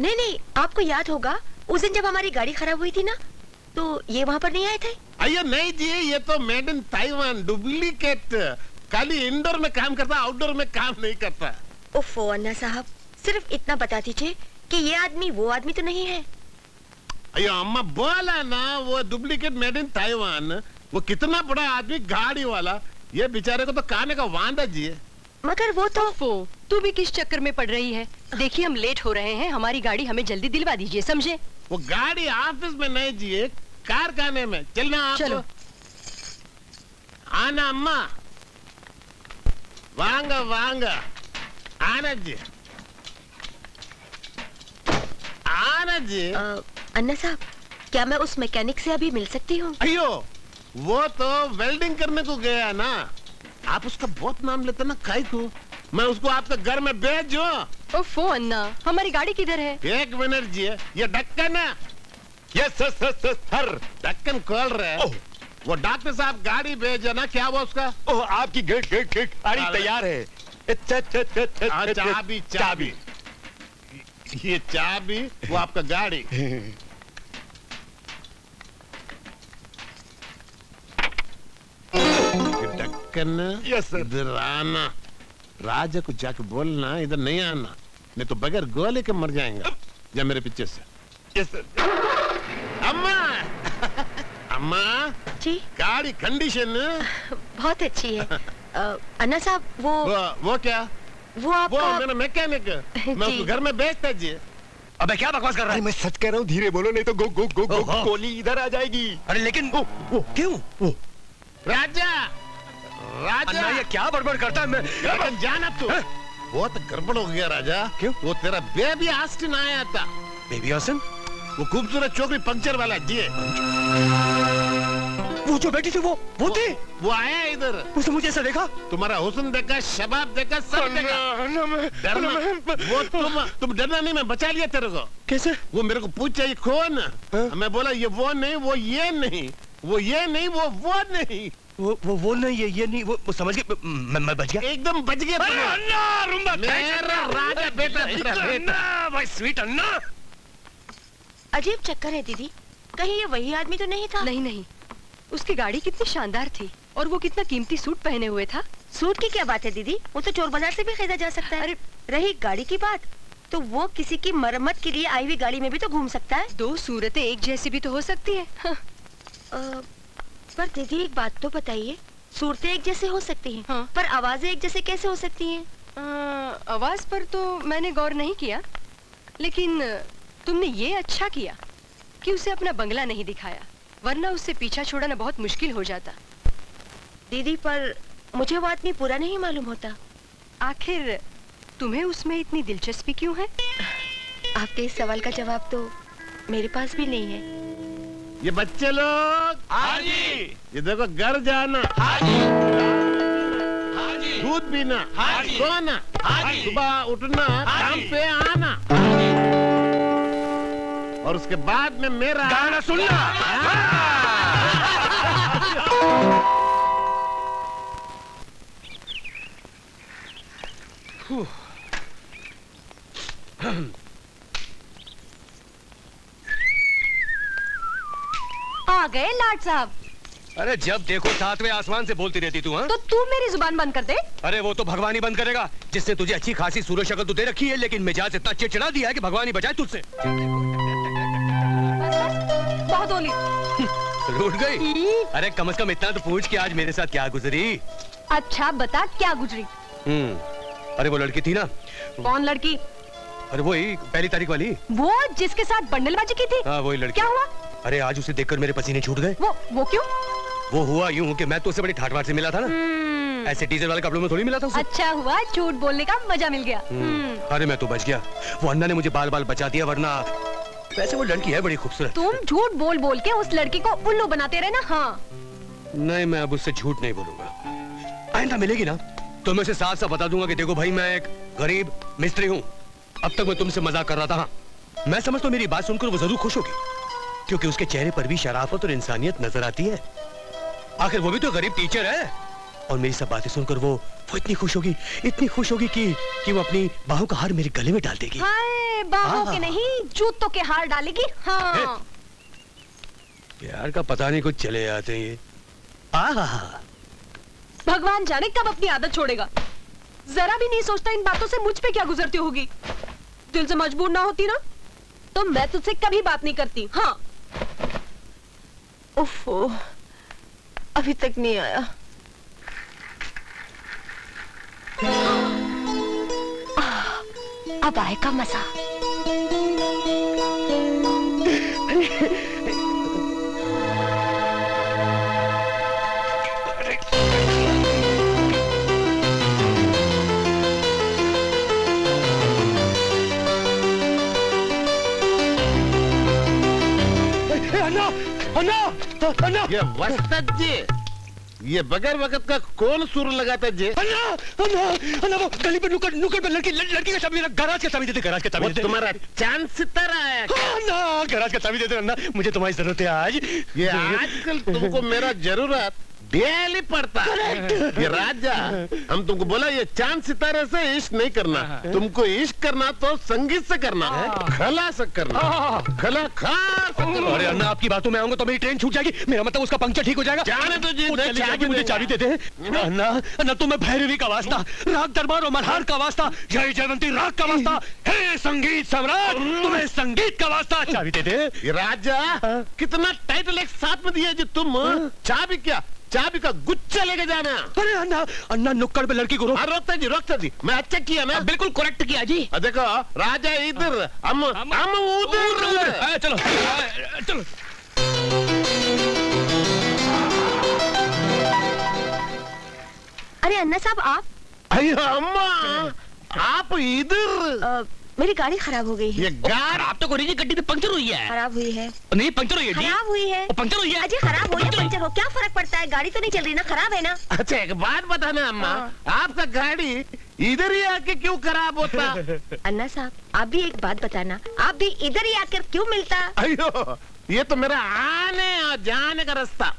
नहीं आपको याद होगा उस दिन जब हमारी गाड़ी खराब हुई थी ना, तो ये वहाँ पर नहीं आए थे? अयो नहीं जी, ये तो मेड इन ताइवान डुप्लीकेट। खाली इंडोर में काम करता, आउटडोर में काम नहीं करता। ओफो अन्ना साहब, सिर्फ इतना बता दीजिए कि ये आदमी वो आदमी तो नहीं है। अयो अम्मा बोला ना, वो डुप्लीकेट मेड इन ताइवान। वो कितना बड़ा आदमी, गाड़ी वाला। ये बेचारे को तो खाने का वांदा जी है। मगर वो तो। तू तू भी किस चक्कर में पड़ रही है? देखिए हम लेट हो रहे हैं, हमारी गाड़ी हमें जल्दी दिलवा दीजिए, समझे? वो गाड़ी ऑफिस में नहीं जी, कारखाने में। चलना आप। चलो। आना अम्मा, वांग वांग, आना जी, आना जी। अन्ना साहब, क्या मैं उस मैकेनिक से अभी मिल सकती हूँ? अयो, वो तो वेल्डिंग करने को गया ना। आप उसका बहुत नाम लेते ना, काई को मैं उसको आपके घर में भेजो। ओफो अन्ना, हमारी गाड़ी किधर है? एक मिनट जी, ये ढक्कन है। यस सर, ढक्कन खोल रहे। वो डॉक्टर साहब गाड़ी भेजे ना, क्या हुआ उसका? ओह, आपकी गाड़ी तैयार है। चाबी चाबी, ये चाबी, वो आपका गाड़ी। ढक्कन इधर आना। राजा को जाके बोलना इधर नहीं आना, नहीं तो बगैर गोले के मर जाएंगे। जा मेरे पीछे से। Yes sir. अम्मा, अम्मा जी, गाड़ी कंडीशन बहुत अच्छी है। अन्ना साहब, वो क्या? वो वो आपका मेरा मैकेनिक, मैं जी। उसको घर में भेजता जी। अबे क्या बकवास कर रहा है? मैं सच कह रहा हूँ, धीरे बोलो नहीं तो गोली इधर आ जाएगी। अरे लेकिन वो क्यों? राजा, अन्ना, राजा, ये क्या बड़बड़ करता है? मैं लेकिन जाना तू, बहुत गड़बड़ हो गया राजा। क्यों? वो तेरा बेबी आस्टिन आया था। बेबी हसन? वो खूबसूरत छोकरी पंक्चर वाला जी, वो जो बैठी थी वो थी? वो आया इधर। उसने मुझे ऐसा देखा? तुम्हारा हुस्न देखा, शबाब देखा, सब देखा। डरना, वो तुम डरना नहीं, मैं बचा लिया तेरे को। कैसे? वो मेरे को पूछा ये कौन? मैं बोला ये वो नहीं, वो ये नहीं, वो ये नहीं, वो नहीं। वो नहीं, ये नहीं, वो समझ गए। मैं बच गया, एकदम बच गया तुम। अन्ना, रुम्बा, मेरा राजा बेटा, मेरा बेटा। अन्ना, भाई स्वीट अन्ना। अजीब चक्कर है दीदी, कहीं ये वही आदमी तो नहीं था? नहीं नहीं, उसकी गाड़ी कितनी शानदार थी और वो कितना कीमती सूट पहने हुए था। सूट की क्या बात है दीदी, वो तो चोर बाजार से भी खरीदा जा सकता है। अरे, रही गाड़ी की बात, तो वो किसी की मरम्मत के लिए आई हुई गाड़ी में भी तो घूम सकता है। दो सूरतें एक जैसी भी तो हो सकती है। हाँ। पर दीदी एक बात तो बताइए, सूरतें एक जैसे हो सकती हैं, हाँ। पर आवाजें एक जैसे कैसे हो सकती हैं? आवाज पर तो मैंने गौर नहीं किया, लेकिन तुमने ये अच्छा किया कि उसे अपना बंगला नहीं दिखाया, वरना उससे पीछा छोड़ना बहुत मुश्किल हो जाता। दीदी, पर मुझे वो आदमी पूरा नहीं मालूम होता। आखिर तुम्हें उसमें इतनी दिलचस्पी क्यों है? आपके इस सवाल का जवाब तो मेरे पास भी नहीं है। ये बच्चे लोग, हाँ जी, ये देखो घर जाना, हाँ जी, हाँ जी, दूध पीना, हाँ जी, सोना, हाँ जी, सुबह उठना, हाँ काम जी, पे आना, और उसके बाद में मेरा गाना सुनना। आ गए लाट साहब। अरे जब देखो सातवें आसमान से बोलती रहती तू। हाँ, तो तू मेरी जुबान बंद कर दे। अरे वो तो भगवान ही बंद करेगा, जिसने तुझे अच्छी खासी सूरत शक्ल तो दे रखी है, लेकिन मिजाज इतना चिड़चिड़ा दिया है कि भगवान ही बचाए तुझसे। बहुत होली। रूठ गई? अरे कम से कम इतना तो पूछ कि आज मेरे साथ क्या गुजरी। अच्छा बता, क्या गुजरी? अरे वो लड़की थी ना। कौन लड़की? अरे वही पहली तारीख वाली, वो जिसके साथ बंडलबाजी की थी। हाँ वही लड़की। क्या हुआ? अरे आज उसे देखकर मेरे पसीने छूट गए। वो क्यों? वो हुआ यूं कि मैं तो उससे बड़ी ठाट-बाट से मिला था ना, ऐसे डीजल वाले कपड़ों में थोड़ी मिला था उसे। अच्छा हुआ झूठ बोलने का मजा मिल गया। अरे मैं तो बच गया, वो अन्ना ने मुझे बाल बाल बचा दिया, वरना वैसे वो लड़की है बड़ी खूबसूरत। तुम झूठ बोल बोल के उस लड़की को उल्लू बनाते रहे ना। हाँ नहीं, मैं अब उससे झूठ नहीं बोलूंगा। आइंदा मिलेगी ना तो मैं उसे साफ साफ बता दूंगा कि देखो भाई, मैं एक गरीब मिस्त्री हूँ। अब तक मैं तुमसे मजाक कर रहा था। हाँ, मैं समझता हूँ मेरी बात सुनकर वो जरूर खुश होगी, क्योंकि उसके चेहरे पर भी शराफत और इंसानियत नजर आती है। आखिर वो भी तो गरीब टीचर है, और मेरी सब बातें सुनकर वो इतनी खुश होगी, इतनी खुश होगी कि वो अपनी बाहों का हार मेरे गले में डाल देगी। हाय, बाहों के नहीं जूतों के हार डालेगी। हाँ प्यार का पता नहीं कुछ चले आते हैं ये। भगवान जाने कब अपनी आदत छोड़ेगा। जरा भी नहीं सोचता इन बातों से मुझ पे क्या गुजरती होगी। दिल से मजबूर ना होती ना तो मैं तुझसे कभी बात नहीं करती। हाँ उफ़ो, अभी तक नहीं आया। अब आएगा मजा। अन्ना, अन्ना, अन्ना, ये वस्ताद जी, ये बगैर वक्त का कौन सुर लगाता जी? अन्ना, अन्ना, अन्ना, वो गली पे नुक्कड़ नुक्कड़ पे लड़की का चाबी, गराज का चाबी देते, गराज का चाबी वो देते। तुम्हारा चांद सितारा है। अन्ना, गराज का चाबी देते अन्ना, मुझे तुम्हारी जरूरत है आज। ये आजकल तुमको मेरा जरूरत डेली पड़ता है। ये राजा, हम तुमको बोला ये चांद सितारे से इश्क नहीं करना, तुमको इश्क करना तो संगीत से करना, खला से करना, खला खास से करना। अरे अन्ना, आपकी बातों में आऊंगा तो मेरी ट्रेन छूट जाएगी, मेरा मतलब उसका पंक्चर ठीक हो जाएगा। जाने दो जी, वो चली जाएगी, मुझे चाबी देते हैं। अन्ना, अन्ना, तुम्हें भैरवी का वास्ता, राग दरबार और मल्हार का वास्ता, जय जयवंती राग का वास्ता, हे संगीत सम्राट, तुम्हें संगीत का वास्ता, चाबी देते हैं। ये राजा कितना टाइटल एक साथ में दिया जी तुम। चाबी क्या, चाबी का गुच्छा लेके जाना। अरे अन्ना, अन्ना नुक्कड़ पे लड़की को रोक। रोकता जी, मैं अच्छा किया ना, बिल्कुल करेक्ट किया जी। देखो राजा इधर, हम उधर। चलो चलो। अरे अन्ना साहब आप, अयो अम्मा, आप इधर। मेरी गाड़ी खराब हो गई है। ये गाड़ी आप तो कोई गड्डी तो पंक्चर हुई है। खराब हुई है। नहीं पंक्चर हुई है जी। खराब हुई है। वो पंक्चर हुई है। अजी खराब हो या पंचर हो क्या फर्क पड़ता है, गाड़ी तो नहीं चल रही ना, खराब है ना। अच्छा एक बात बताना अम्मा, आपका गाड़ी इधर ही आके क्यों खराब होता? अन्ना साहब आप भी एक बात बताना, आप भी इधर ही आकर क्यों मिलता? अयो ये तो मेरा आने और जाने का रास्ता।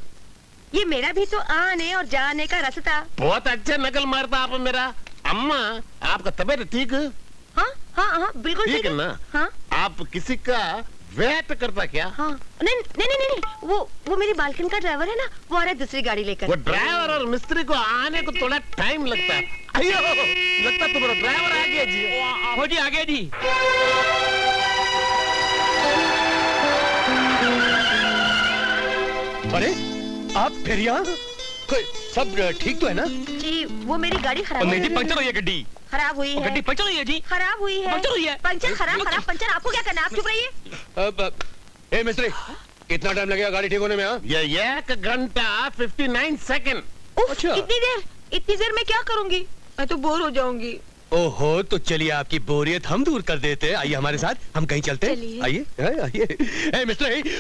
ये मेरा भी तो आने और जाने का रास्ता। बहुत अच्छा नकल मारता आप मेरा। अम्मा आपका तबीयत ठीक? हाँ हाँ हाँ बिल्कुल ठीक है ना? हाँ आप किसी का वेट करता क्या? हाँ नहीं नहीं नहीं नहीं, वो मेरी बालकनी का ड्राइवर है ना, वो आ रहा है दूसरी गाड़ी लेकर। वो ड्राइवर और मिस्त्री को आने को थोड़ा टाइम लगता है। अयो लगता तुम्हारा ड्राइवर आ गया जी। हो जी, आ गया जी। अरे आप फिर यहाँ? सब ठीक तो है ना? जी वो मेरी गाड़ी खराब मेरी पंक्चर हुई है गड्डी। खराब हुई है। गड्डी पंक्चर हुई है जी। खराब हुई है। पंक्चर हुई है। पंचर खराब पंचर, आपको क्या करना है, आप चुप रहिए। ए मिस्त्री, कितना टाइम लगेगा गाड़ी ठीक होने में? हाँ ये 1 घंटा 59 सेकंड। अच्छा। इतनी देर में क्या करूंगी, मैं तो बोर हो जाऊंगी। ओहो, तो चलिए आपकी बोरियत हम दूर कर देते हैं, आइए हमारे साथ, हम कहीं चलते हैं। आइए आइए। ए मिस्त्री,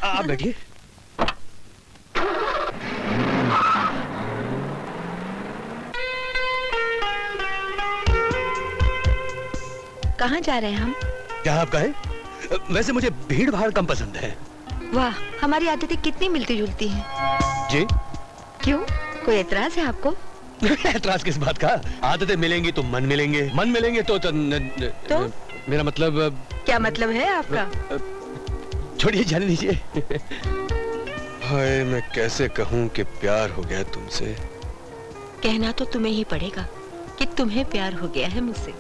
आप बैठिए। कहाँ जा रहे हैं हम? जहाँ आप कहें। वैसे मुझे भीड़ भाड़ कम पसंद है। वाह, हमारी आदतें कितनी मिलती जुलती हैं। जी? क्यों, कोई एतराज है आपको? एतराज किस बात का? आदतें मिलेंगी तो मन मिलेंगे, मन मिलेंगे तो मेरा मतलब। क्या मतलब है आपका? छोड़िए, जाने दीजिए। हाय, मैं कैसे कहूँ कि प्यार हो गया तुमसे। कहना तो तुम्हें ही पड़ेगा कि तुम्हें प्यार हो गया है मुझसे।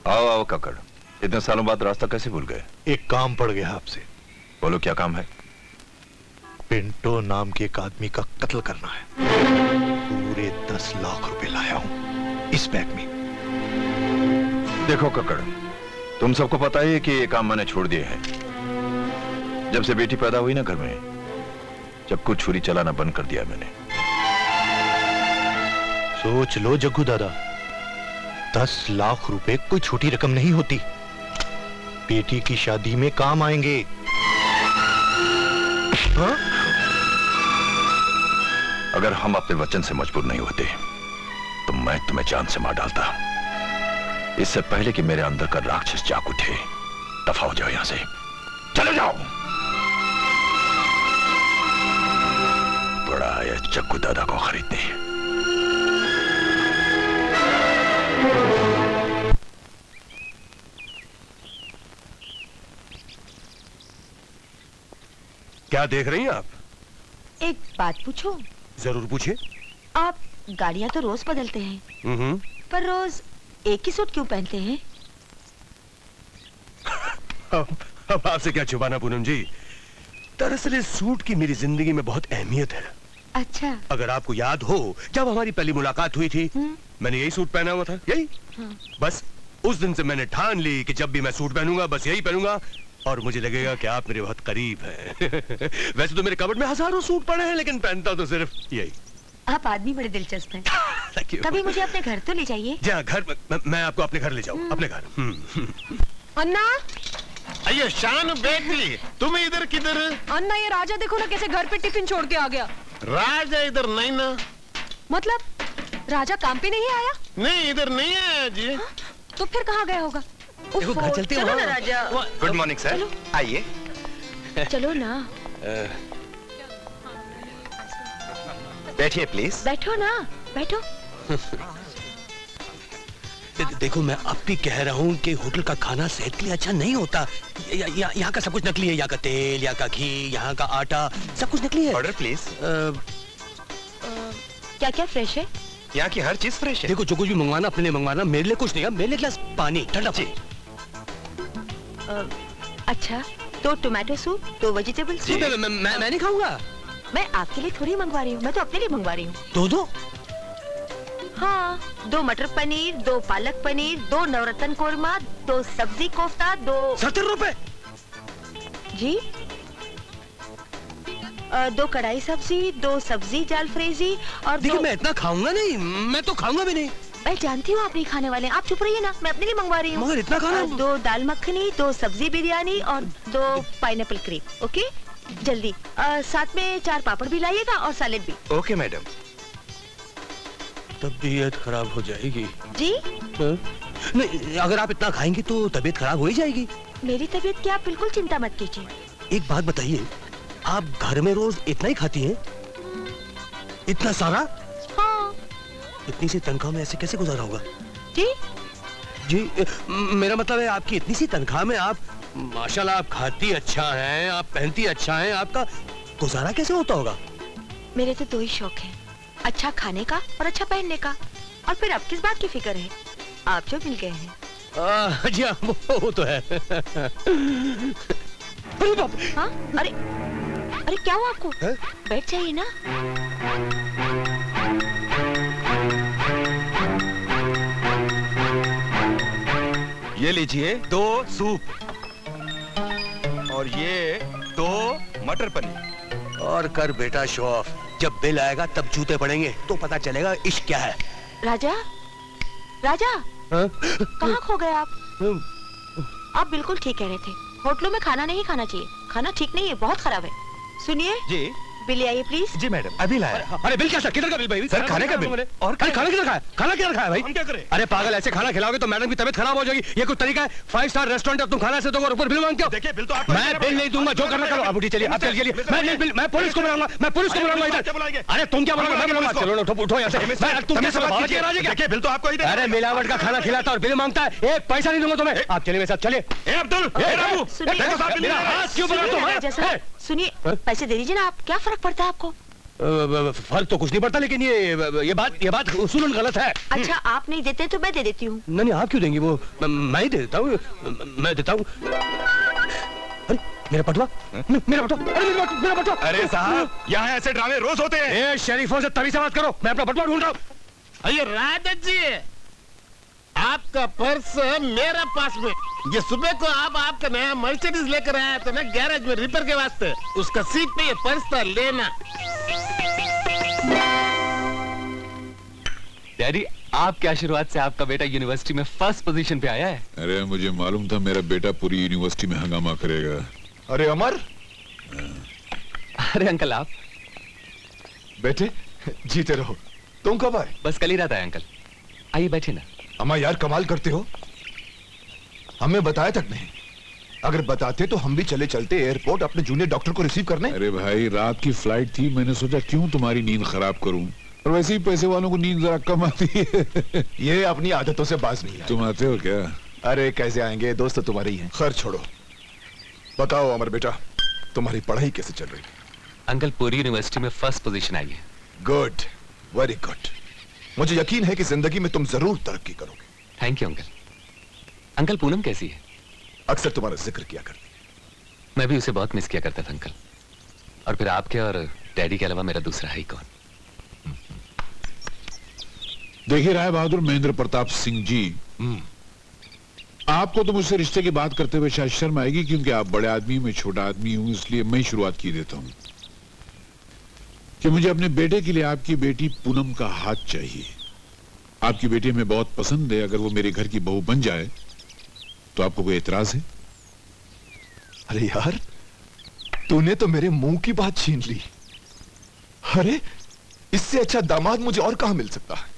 आओ आओ कक्कड़, इतने सालों बाद रास्ता कैसे भूल गए? एक काम पड़ गया आपसे। बोलो क्या काम है? पिंटो नाम के एक आदमी का कत्ल करना है। पूरे 10 लाख रुपए लाया हूं इस बैग में। देखो कक्कड़, तुम सबको पता ही है कि ये काम मैंने छोड़ दिए हैं। जब से बेटी पैदा हुई ना घर में, जब कुछ छुरी चलाना बंद कर दिया मैंने। सोच लो जग्गू दादा, 10 लाख रुपए कोई छोटी रकम नहीं होती। बेटी की शादी में काम आएंगे। हाँ? अगर हम अपने वचन से मजबूर नहीं होते तो मैं तुम्हें जान से मार डालता, इससे पहले कि मेरे अंदर का राक्षस जाग उठे। दफा हो जाओ यहां से, चले जाओ। बड़ा आया जग्गू दादा को खरीदने। क्या देख रही हैं आप? एक बात पूछो? जरूर पूछिए। आप गाड़ियाँ तो रोज बदलते हैं, पर रोज एक ही सूट क्यों पहनते हैं? अब आपसे क्या छुपाना पूनम जी, दरअसल इस सूट की मेरी जिंदगी में बहुत अहमियत है। अच्छा। अगर आपको याद हो, जब हमारी पहली मुलाकात हुई थी, मैंने यही सूट पहना हुआ था, यही। बस उस दिन से मैंने ठान ली कि जब भी मैं सूट पहनूंगा बस यही पहनूंगा, और मुझे लगेगा कि आप मेरे बहुत करीब हैं। वैसे तो मेरे कबर्ड में हजारों सूट पड़े हैं, लेकिन पहनता तो सिर्फ यही। आप आदमी बड़े दिलचस्प हैं। कभी मुझे अपने घर तो ले जाइए। जी हाँ, घर मैं आपको अपने घर ले जाऊँ, अपने घर। अन्ना, अयो शान बेटी, तुम इधर किधर? अन्ना ये राजा देखो ना कैसे घर पे टिफिन छोड़ के आ गया। राजा इधर नहीं ना। मतलब राजा काम पे नहीं आया? नहीं, इधर नहीं आया जी। तो फिर कहाँ गया होगा? देखो घर चलते हैं। चलो ना राजा। गुड मॉर्निंग सर, आइए। चलो ना। बैठिए प्लीज। बैठो ना, बैठो। देखो मैं अब भी कह रहा हूँ कि होटल का खाना सेहत के लिए अच्छा नहीं होता। यहाँ का सब कुछ नकली है, यहाँ का तेल, यहाँ का घी, यहाँ का आटा, सब कुछ नकली है। Order please. क्या क्या फ्रेश है? यहाँ की हर चीज फ्रेश है। देखो जो कुछ भी मंगवाना अपने लिए मंगवाना, मेरे लिए कुछ नहीं है, मेरे लिए गिलास पानी ठंडा। अच्छा, तो टोमेटो सूप, तो वेजिटेबल सूप। मैं नहीं खाऊंगा। मैं आपके लिए थोड़ी मंगवा रही हूँ, मैं तो अपने लिए मंगवा रही हूँ। दो हाँ, 2 मटर पनीर, 2 पालक पनीर, 2 नवरत्न कोरमा, 2 सब्जी कोफ्ता, 2। 70 रुपए जी। 2 कढ़ाई सब्जी, 2 सब्जी जाल फ्रेजी और देखिए मैं इतना खाऊंगा नहीं, मैं तो खाऊंगा भी नहीं। मैं जानती हूँ आप नहीं खाने वाले हैं, आप चुप रहिए ना, मैं अपने लिए मंगवा रही हूँ। मगर इतना खाना? 2 दाल मखनी, 2 सब्जी बिरयानी और 2 पाइनएप्पल क्रीम। ओके, जल्दी। साथ में 4 पापड़ भी लाइएगा और सैलेड भी। Okay madam. तबीयत खराब हो जाएगी जी। नहीं, अगर आप इतना खाएंगी तो तबीयत खराब हो ही जाएगी। मेरी तबीयत की आप बिल्कुल चिंता मत कीजिए। एक बात बताइए, आप घर में रोज इतना ही खाती हैं? इतना सारा? हाँ। इतनी सी तनख्वाह में ऐसे कैसे गुजारा होगा? जी जी, मेरा मतलब है आपकी इतनी सी तनख्वाह में आप माशाल्लाह, आप खाती अच्छा हैं, आप पहनती अच्छा हैं, आपका गुजारा कैसे होता होगा? मेरे तो 2 ही शौक हैं, अच्छा खाने का और अच्छा पहनने का। और फिर अब किस बात की फिक्र है, आप जो मिल गए हैं। जी हाँ, वो तो है। अरे बाप! हाँ? अरे अरे क्या हुआ आपको? बैठ जाइए ना। ये लीजिए 2 सूप और ये 2 मटर पनीर। और कर बेटा शो ऑफ, जब बिल आएगा तब जूते पड़ेंगे तो पता चलेगा इश्क क्या है। राजा, राजा, कहाँ खो गए आप? आप बिल्कुल ठीक कह रहे थे, होटलों में खाना नहीं खाना चाहिए, खाना ठीक नहीं है, बहुत खराब है। सुनिए जी बिल आइए प्लीज। जी मैडम, अभी लाया। अरे बिल क्या सर, किधर का बिल भाई? सर खाने का बिल। और खाना किधर खाया? खाना किधर खाया भाई? हम क्या करें? अरे पागल, ऐसे खाना खिलाओगे तो मैडम की तबीयत खराब हो जाएगी। ये कोई तरीका है? 5 स्टार रेस्टोरेंट है, तुम खाना ऐसे दोगे ऊपर बिल मांगते हो? देखिए बिल तो आपको मैं बिल नहीं दूंगा, जो करना करो। अब उठी चलिए, अब चलिए। मैं पुलिस को बुलाऊंगा, मैं पुलिस को बुलाऊंगा इधर। अरे तुम क्या बुलाओगे? मैं बुलाऊंगा। चलो उठो, उठो यहाँ से। तुम कैसे बात कीजिए राजे क्या? देखिए बिल तो आपको ही देना। अरे मिलावट का खाना खिलाता और बिल मांगता है, एक पैसा नहीं दूंगा तुम्हें। आप चलिए मेरे साथ, चलिए। ए अब्दुल, ए रामू, देखो साहब बिल मेरा हाथ क्यों पकड़ा तुम? जैसा सुनिए, पैसे दे दीजिए ना आप, क्या फर्क पड़ता है आपको? फर्क तो कुछ नहीं पड़ता, लेकिन ये बात उसूलन गलत है। अच्छा आप नहीं देते तो मैं दे देती हूँ। नहीं आप क्यों देंगी? वो मैं ही दे देता हूँ, मैं देता हूँ। अरे मेरा पटवा, मेरा पटवा, अरे मेरा पटवा। अरे साहब, यहाँ ऐसे ड्रामे रोज होते हैं। ए शरीफों से तभी से बात करो, मैं अपना पटवा ढूंढ रहा हूँ। अरे राजा जी, आपका पर्स मेरा पास में। ये सुबह को आप आपका नया मर्सिडीज लेकर आया था ना गैरेज में रिपेयर के वास्ते, उसका सीट पे ये पर्स था, लेना। डैडी, आपके आशीर्वाद से आपका बेटा यूनिवर्सिटी में फर्स्ट पोजीशन पे आया है। अरे मुझे मालूम था मेरा बेटा पूरी यूनिवर्सिटी में हंगामा करेगा। अरे अमर, अरे अंकल आप बेटे जीते रहो। तुम कब आए? बस कल ही रात आए अंकल। आइए बैठिए ना। अम्मा यार कमाल करते हो, हमें बताया तक नहीं। अगर बताते तो हम भी चले चलते एयरपोर्ट अपने जूनियर डॉक्टर को रिसीव करने। अरे भाई रात की फ्लाइट थी, मैंने सोचा क्यों तुम्हारी नींद खराब करूं। और वैसे ही पैसे वालों को नींद जरा कम आती है। ये अपनी आदतों से बाज नहीं है। तुम आते हो क्या? अरे कैसे आएंगे, दोस्त तो तुम्हारे ही हैं। खैर छोड़ो, बताओ अमर बेटा, तुम्हारी पढ़ाई कैसे चल रही है? अंकल पूरी यूनिवर्सिटी में फर्स्ट पोजीशन आई है। Good, very good. मुझे यकीन है कि जिंदगी में तुम जरूर तरक्की करोगे। Thank you uncle. Uncle Poonam कैसी है? अक्सर तुम्हारा जिक्र किया करती है। मैं भी उसे बहुत मिस किया करता था अंकल। और फिर आपके और डैडी के अलावा मेरा दूसरा है कौन? देखिए राय बहादुर महेंद्र प्रताप सिंह जी, आपको तो मुझसे रिश्ते की बात करते हुए शायद शर्म आएगी, क्योंकि आप बड़े आदमी, मैं छोटा आदमी हूं, इसलिए मैं शुरुआत की देता हूं कि मुझे अपने बेटे के लिए आपकी बेटी पूनम का हाथ चाहिए। आपकी बेटी हमें बहुत पसंद है। अगर वो मेरे घर की बहू बन जाए तो आपको कोई एतराज है? अरे यार, तूने तो मेरे मुंह की बात छीन ली। अरे इससे अच्छा दामाद मुझे और कहां मिल सकता है।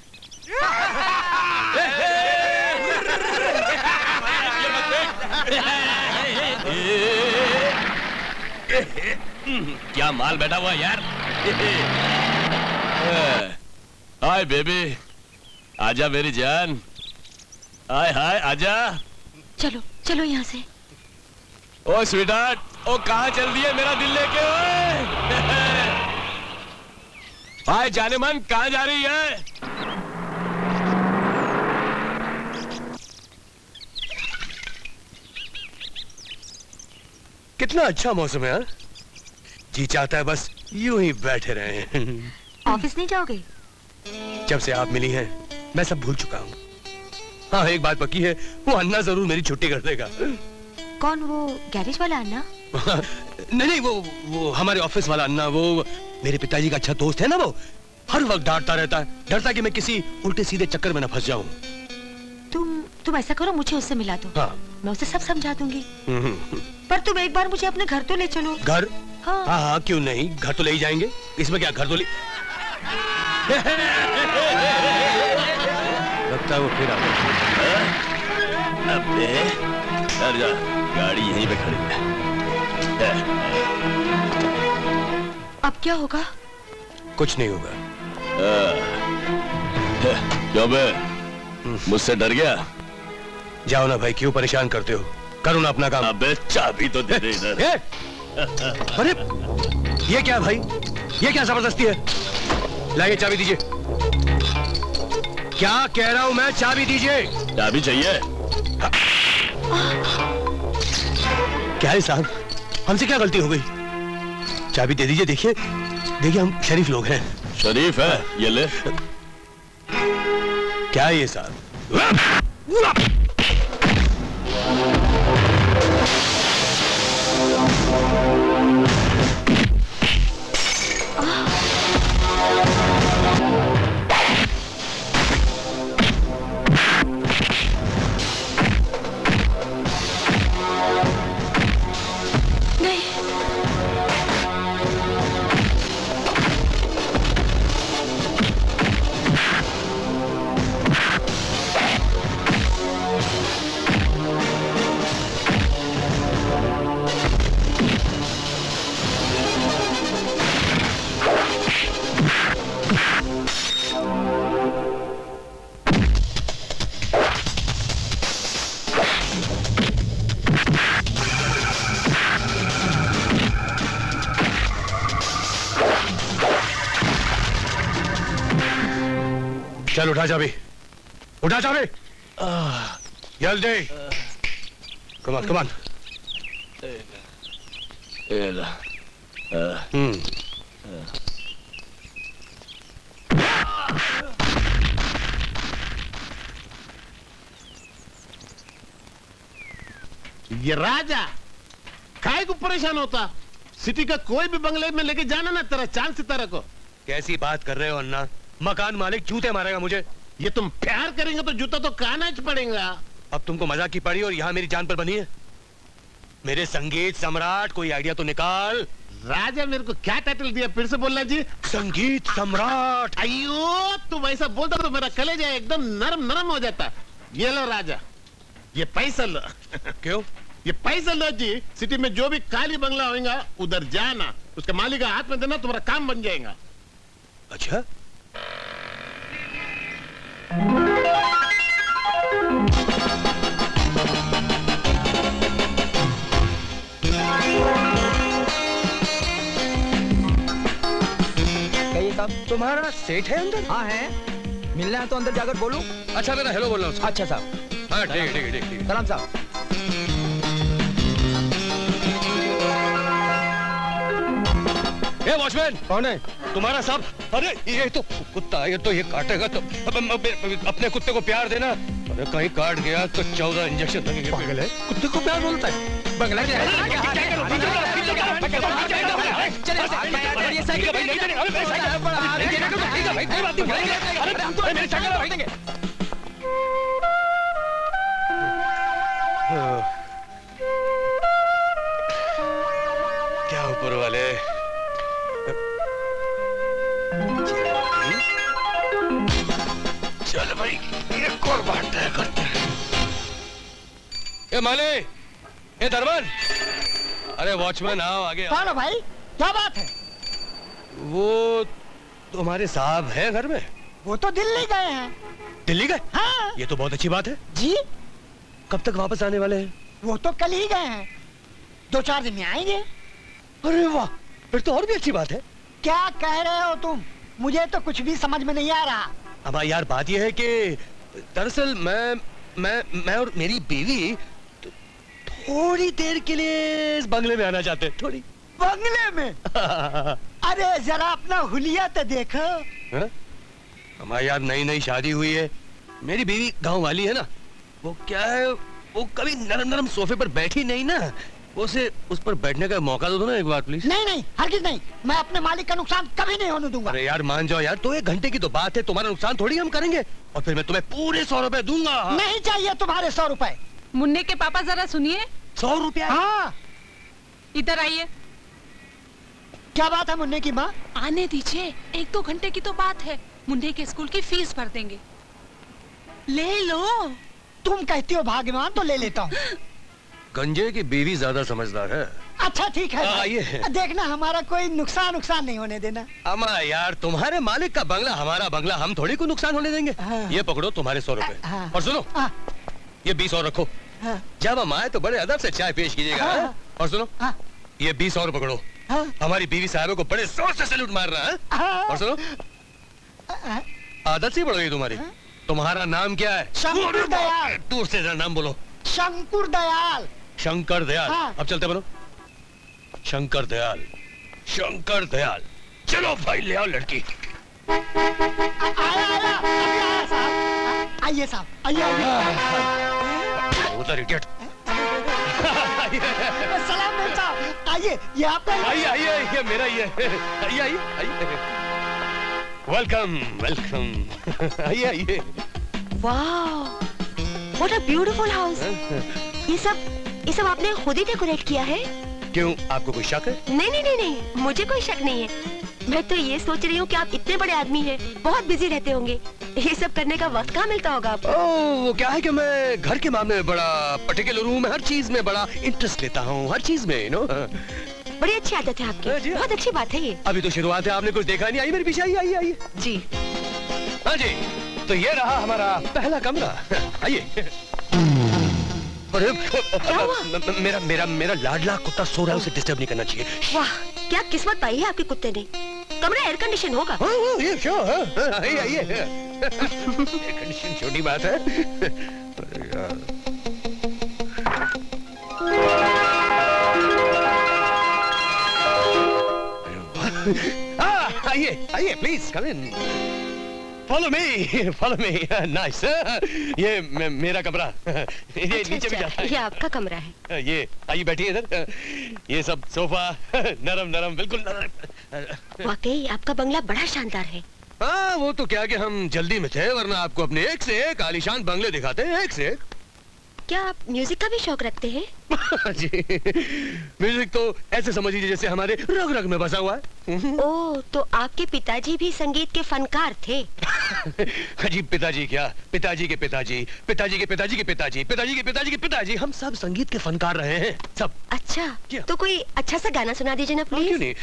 क्या माल बैठा हुआ यार। हाय बेबी, आजा मेरी जान। हाय हाय आजा। चलो चलो यहाँ से। ओ स्वीटहार्ट, ओ कहाँ चल दिए मेरा दिल लेके? ओए हाय जाने मन, कहाँ जा रही है? कितना अच्छा मौसम है। हाँ? जी चाहता है बस यूं ही बैठे रहे। ऑफिस नहीं जाओगे? जब से आप मिली हैं मैं सब भूल चुका हूँ। हाँ एक बात पक्की है, वो अन्ना जरूर मेरी छुट्टी कर देगा। कौन, वो गैरेज वाला अन्ना? नहीं नहीं, वो हमारे ऑफिस वाला अन्ना, वो मेरे पिताजी का अच्छा दोस्त है ना। वो हर वक्त डांटता रहता है, डरता कि मैं किसी उल्टे सीधे चक्कर में न फंस जाऊं। तुम ऐसा करो, मुझे उससे मिला दो। हाँ। मैं उसे सब समझा दूंगी। पर तुम एक बार मुझे अपने घर तो ले चलो। घर? हाँ हाँ हाँ क्यों नहीं, घर तो ले ही जाएंगे। इसमें क्या, घर तो ले। लगता है वो फिर आ गया। डर जा, गाड़ी यहीं पे खड़ी है। अब क्या होगा? कुछ नहीं होगा। क्यों बे, मुझसे डर गया? जाओ ना भाई, क्यों परेशान करते हो, करो ना अपना काम। अबे चाबी तो दे दे इधर। अरे ये क्या भाई, ये क्या जबरदस्ती है? लाइए चाबी दीजिए। क्या कह रहा हूं मैं, चाबी दीजिए। चाबी चाहिए? क्या है साहब, हमसे क्या गलती हो गई? चाबी दे दीजिए। देखिए देखिए, हम शरीफ लोग हैं। शरीफ है, ये ले। क्या है ये साहब? चल उठा चाबी, उठा चाबी। जल्दी, कमान कमान। ये राजा काहे को परेशान होता? सिटी का कोई भी बंगले में लेके जाना ना तेरा चांद सितारा को। कैसी बात कर रहे हो अन्ना, मकान मालिक जूते मारेगा मुझे। ये तुम प्यार करेंगे तो जूता तो खाना ही पड़ेगा। अब तुमको मजाक की पड़ी और यहाँ मेरी जान पर बनी है। मेरे संगीत सम्राट, कोई आइडिया तो निकाल। राजा मेरे को क्या टाइटल दिया, फिर से बोलना जी। संगीत सम्राट। अयो तुम ऐसा बोलता तो मेरा कलेजा एकदम नरम नरम हो जाता। ये लो राजा, ये पैसा लो। क्यों? ये पैसा लो जी, सिटी में जो भी खाली बंगला होगा उधर जाना, उसके मालिक का हाथ में देना, तुम्हारा काम बन जाएगा। अच्छा, तुम्हारा सेठ है अंदर? हाँ है। मिलना है तो अंदर जाकर बोलूं? अच्छा मेरा हेलो बोलना उसको। अच्छा साहब। हाँ ठीक है ठीक है ठीक है। सलाम साहब। ए वॉचमैन, कौन है? तुम्हारा साहब। अरे ये तो कुत्ता, ये काटेगा तो अपने कुत्ते को प्यार देना। अरे कहीं काट गया तो 14 इंजेक्शन लगेंगे। पागल है, कुत्ते को प्यार बोलता है। बंगला क्या क्या ऊपर वाले। चल भाई एक और बात तय करते हैं। ए माले, ए दरबान, अरे वॉचमैन आओ आगे आओ। कौन है भाई? क्या बात है? वो तुम्हारे साहब हैं घर में? वो तो दिल्ली गए हैं। दिल्ली गए? हाँ। ये तो बहुत अच्छी बात है। जी? कब तक वापस आने वाले हैं? वो तो कल ही गए हैं, 2-4 दिन में आएंगे। अरे वाह, फिर तो और भी अच्छी बात है। क्या कह रहे हो तुम? मुझे तो कुछ भी समझ में नहीं आ रहा। अब यार बात यह है कि दरअसल मैं और मेरी बीवी तो थोड़ी देर के लिए इस बंगले में आना चाहते हैं। थोड़ी बंगले में? अरे जरा अपना हुलिया तो देखो। हमारी यार नई नई शादी हुई है, मेरी बीवी गांव वाली है ना, वो क्या है, वो कभी नरम नरम सोफे पर बैठी नहीं ना, उसे उस पर बैठने का मौका दो ना एक बार प्लीज। नहीं नहीं, हरगिज नहीं, मैं अपने मालिक का नुकसान कभी नहीं होने दूंगा। अरे यार मान जाओ यार, तो 1 घंटे की तो बात है, तुम्हारा नुकसान थोड़ी हम करेंगे, और फिर मैं तुम्हें पूरे 100 रुपए दूंगा। नहीं चाहिए तुम्हारे 100 रुपए। मुन्ने के पापा जरा सुनिए। 100 रुपया? हाँ। इधर आइए। क्या बात है मुन्ने की माँ? आने दीजिए, 1-2 घंटे की तो बात है। मुन्ने के स्कूल की फीस भर देंगे। ले लो। तुम कहती हो भाग्यवान तो ले लेता हूँ। गंजे की बीवी ज्यादा समझदार है। अच्छा ठीक है, आइए। देखना हमारा कोई नुकसान नहीं होने देना। अमा यार, तुम्हारे मालिक का बंगला हमारा बंगला, हम थोड़ी को नुकसान होने देंगे। हाँ। ये पकड़ो तुम्हारे 100 रुपए। हाँ। और सुनो, हाँ। ये 20 और रखो। हाँ। जब हम आए तो बड़े अदब से चाय पेश कीजिएगा। हाँ। हाँ? और सुनो, हाँ। ये 20 और पकड़ो। हाँ। हमारी बीवी साहबों को बड़े जोर से सैल्यूट मार रहा है। हाँ। और सुनो, हाँ। आदत सी बढ़ोगी तुम्हारी। तुम्हारा नाम क्या है? शंकर दयाल। दूर से जरा नाम बोलो। शंकर दयाल। शंकर दयाल। हाँ। अब चलते बोलो, शंकर दयाल, शंकर दयाल। चलो भाई ले आओ लड़की। आया साहब। आइए साहब, आइए। उधर इडियट। सलाम मेम साहब, आइए, ये आपका। आइए आइए आइए, मेरा ही है। आइए आइए आइए। Welcome welcome. आइए आइए। वाह, व्हाट अ ब्यूटीफुल हाउस। ये सब आपने खुद ही डेकोरेट किया है? क्यों, आपको कोई शक है? नहीं नहीं नहीं नहीं, मुझे कोई शक नहीं है। मैं तो ये सोच रही हूँ कि आप इतने बड़े आदमी हैं, बहुत बिजी रहते होंगे, ये सब करने का वक्त कहाँ मिलता होगा आपको? वो क्या है कि मैं घर के मामले में बड़ा पर्टिकुलर हूँ, मैं हर चीज में बड़ा इंटरेस्ट लेता हूँ, हर चीज में, नो। बड़ी अच्छी आदत है आपकी, बहुत अच्छी बात है ये। अभी तो शुरुआत है, आपने कुछ देखा नहीं। आई मेरे पीछे, आइए आइए आइए। जी हाँ जी, तो ये रहा हमारा पहला कमरा। आइए। अरे मेरा लाडला कुत्ता सो रहा है, उसे डिस्टर्ब नहीं करना चाहिए। वाह, क्या किस्मत पाई है आपके कुत्ते ने। कमरा एयर कंडीशन होगा? ये श्योर। आइए आइए। एयर कंडीशन छोटी बात है। अरे यार, आइए आइए please come in. Follow me. Nice. ये मेरा कमरा। ये नीचे भी जाता है। ये आपका कमरा है। ये आइए बैठिए इधर। ये सब सोफा नरम नरम, बिल्कुल नरम। वाकई आपका बंगला बड़ा शानदार है। हाँ, वो तो क्या कि हम जल्दी में थे, वरना आपको अपने एक से एक आलीशान बंगले दिखाते हैं, एक से एक। क्या आप म्यूजिक का भी शौक रखते हैं? जी, म्यूजिक तो ऐसे समझ लीजिए जैसे हमारे रग रग में बसा हुआ है। ओह, तो आपके पिताजी भी संगीत के फनकार थे? अजी पिताजी क्या, पिताजी के पिताजी, पिताजी के पिताजी के पिताजी, पिताजी के पिताजी के पिताजी, हम सब संगीत के फनकार रहे हैं, सब। अच्छा, तो कोई अच्छा सा गाना सुना दीजिए ना प्लीज। क्यों नहीं?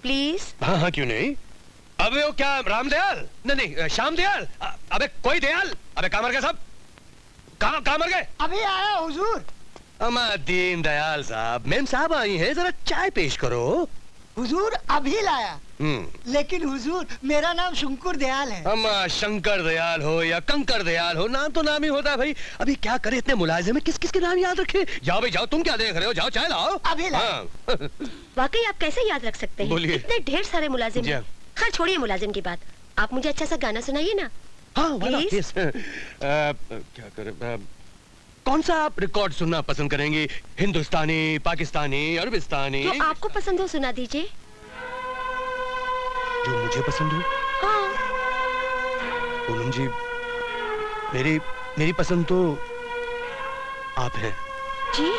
प्लीज। हाँ क्यों नहीं। अबे वो क्या रामदयाल, नहीं श्याम दयाल, अबे कोई दयाल, अबे कहाँ मर गए सब, कहाँ मर गए? अभी आया हुजूर। अमा दीन दयाल साहब, मैम साहब आई हैं, जरा चाय पेश करो। हुजूर अभी लाया। लेकिन हुजूर मेरा नाम शंकर दयाल है। हम शंकर दयाल हो या कंकर दयाल हो, नाम तो नाम ही होता है भाई। अभी क्या करे, इतने मुलाजिम है, किस किस के नाम याद रखे। जाओ भाई जाओ, तुम क्या देख रहे हो, जाओ चाय लाओ। अभी लाया। हाँ। वाकई आप कैसे याद रख सकते हैं? बोलिए। इतने ढेर सारे मुलाजिम जी हैं। हाँ छोड़िए मुलाजिम की बात, आप मुझे अच्छा सा गाना सुनाइए ना। हाँ वाला Please? yes. क्या करें, कौन सा आप रिकॉर्ड सुनना पसंद करेंगे? हिंदुस्तानी, पाकिस्तानी, अरबिस्तानी? जो आपको पसंद हो सुना दीजिए। जो मुझे पसंद हो। हाँ। पूनम जी, मेरी पसंद तो आप हैं। जी?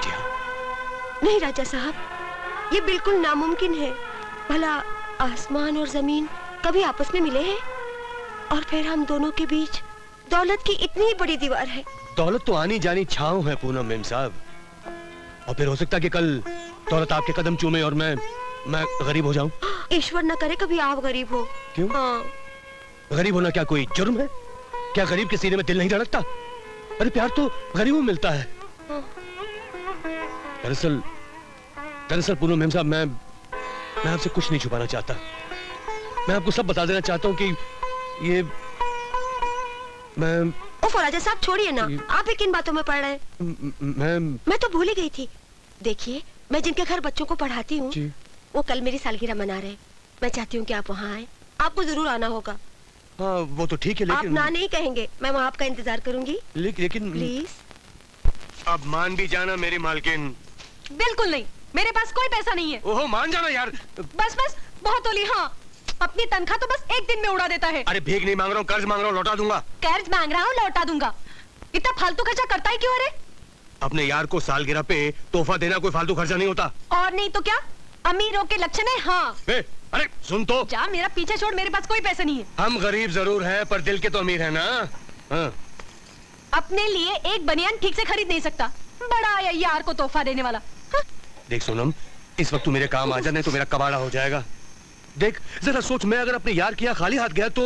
जी हाँ। नहीं राजा साहब, ये बिल्कुल नामुमकिन है। भला आसमान और जमीन कभी आपस में मिले हैं? और फिर हम दोनों के बीच दौलत की इतनी बड़ी दीवार है। दौलत तो आनी जानी छांव है पूनम मेम साहब। और फिर हो सकता है कि कल दौलत आपके कदम चूमे और मैं गरीब हो जाऊं। ईश्वर न करे कभी आप गरीब हो। क्यों? हाँ। गरीब होना क्या कोई जुर्म है? क्या गरीब के सीने में दिल नहीं धड़कता? अरे प्यार तो गरीबों में मिलता है। दरअसल पूनम मेम साहब, मैं आपसे कुछ नहीं छुपाना चाहता। मैं आपको सब बता देना चाहता हूँ कि ये मैं राजा साहब छोड़िए ना, आप ही किन बातों में पड़ रहे हैं? मैं तो भूल ही गई थी। देखिए, मैं जिनके घर बच्चों को पढ़ाती हूँ वो कल मेरी सालगिरह मना रहे। मैं चाहती हूँ कि आप वहाँ आए। आपको जरूर आना होगा। हाँ वो तो ठीक है, लेकिन आप ना नहीं कहेंगे, मैं वहाँ आपका इंतजार करूंगी। लेकिन प्लीज। अब मान भी जाना मेरी मालकिन। बिल्कुल नहीं, मेरे पास कोई पैसा नहीं है। ओहो मान जाना यार। बस बहुत होली। हाँ, अपनी तनख्वाह तो बस एक दिन में उड़ा देता है। अरे भीख नहीं मांग रहा हूँ, कर्ज मांग रहा हूँ, लौटा दूंगा। कर्ज मांग रहा हूँ, लौटा दूंगा। इतना फालतू खर्चा करता है क्यों? अरे अपने यार को सालगिरह पे तोहफा देना कोई फालतू खर्चा नहीं होता। और नहीं तो क्या, अमीरों के लक्षण है। हाँ। अरे सुन तो, जा मेरा पीछे छोड़, मेरे पास कोई पैसे नहीं है। हम गरीब जरूर हैं पर दिल के तो अमीर है ना। हाँ। अपने लिए एक बनियान ठीक से खरीद नहीं सकता, बड़ा आया यार को तोहफा देने वाला। हाँ? देख सोनम, इस वक्त तू मेरे काम आ जा, नहीं तो मेरा कबाड़ा हो जाएगा। देख जरा सोच, मैं अगर अपने यार के यहाँ खाली हाथ गया तो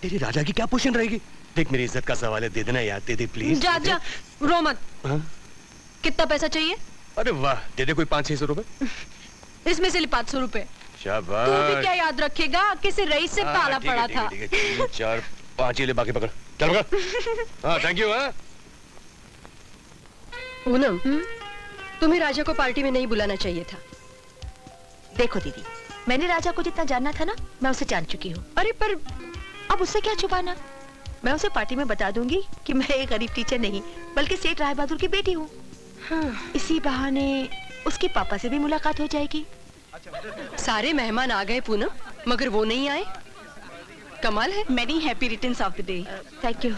तेरी राजा की क्या पोजीशन रहेगी? देख मेरी इज्जत का सवाल है, दे देना यार, दे दे प्लीज। जा जा, रो मत। हाँ? कितना पैसा चाहिए? अरे वाह, दे दे कोई 500-600 रुपए। इसमें से 500 रुपए। शाबाश। तू भी क्या याद रखेगा, किसी रईस से पाला पड़ा था। 3, 4, 5 ही ले, बाकी पकड़। चल पकड़। हाँ थैंक यू। हाँ पूनम, तुम्हें राजा को पार्टी में नहीं बुलाना चाहिए था। देखो दीदी, मैंने राजा को जितना जानना था ना, मैं उसे जान चुकी हूँ। अरे पर अब उससे क्या छुपाना? मैं उसे पार्टी में बता दूंगी कि मैं एक गरीब टीचर नहीं बल्कि सेठ राय बहादुर की बेटी हूँ। हाँ, इसी बहाने उसके पापा से भी मुलाकात हो जाएगी। सारे मेहमान आ गए पूनम, मगर वो नहीं आए। कमाल है। Many happy returns of the day. Thank you.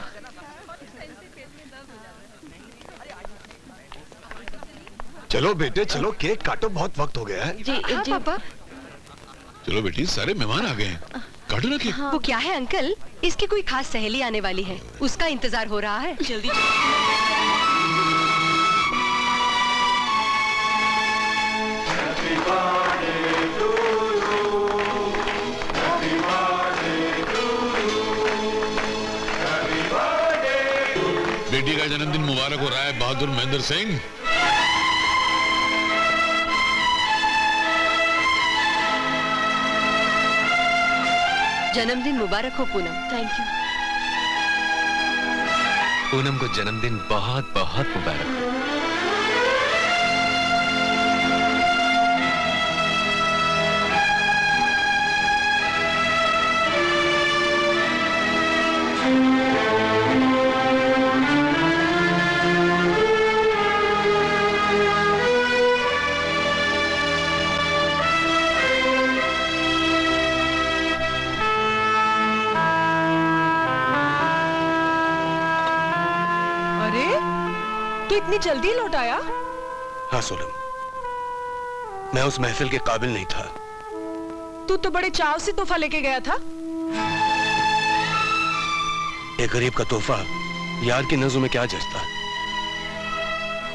चलो बेटे चलो, केक काटो, बहुत वक्त हो गया है। जी हाँ, जी पापा। चलो बेटी, सारे मेहमान आ गए हैं, काटो ना केक। वो क्या है अंकल, इसकी कोई खास सहेली आने वाली है, उसका इंतजार हो रहा है। जल्दी बेटी का जन्मदिन मुबारक हो रहा है बहादुर महेंद्र सिंह। जन्मदिन मुबारक हो पूनम। Thank you. पूनम को जन्मदिन बहुत बहुत मुबारक हो। तू इतनी जल्दी लौट आया? हाँ सोनम, मैं उस महफिल के काबिल नहीं था। तू तो बड़े चाव से तोहफा लेके गया था। एक गरीब का तोहफा यार की नजरों में क्या जचता?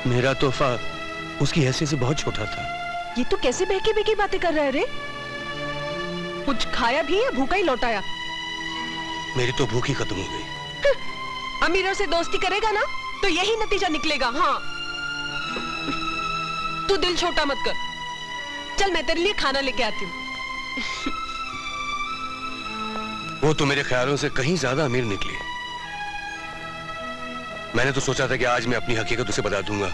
मेरा तोहफा उसकी हैसियत से बहुत छोटा था। ये तो कैसे बहकी बहकी बातें कर रहे रे? कुछ खाया भी या भूखा ही लौटाया? मेरी तो भूख ही खत्म हो गई। अमीरों से दोस्ती करेगा ना तो यही नतीजा निकलेगा। हाँ, तू दिल छोटा मत कर। चल मैं तेरे लिए खाना लेके आती हूँ। वो तो मेरे ख्यालों से कहीं ज्यादा अमीर निकली। मैंने तो सोचा था कि आज मैं अपनी हकीकत उसे बता दूंगा,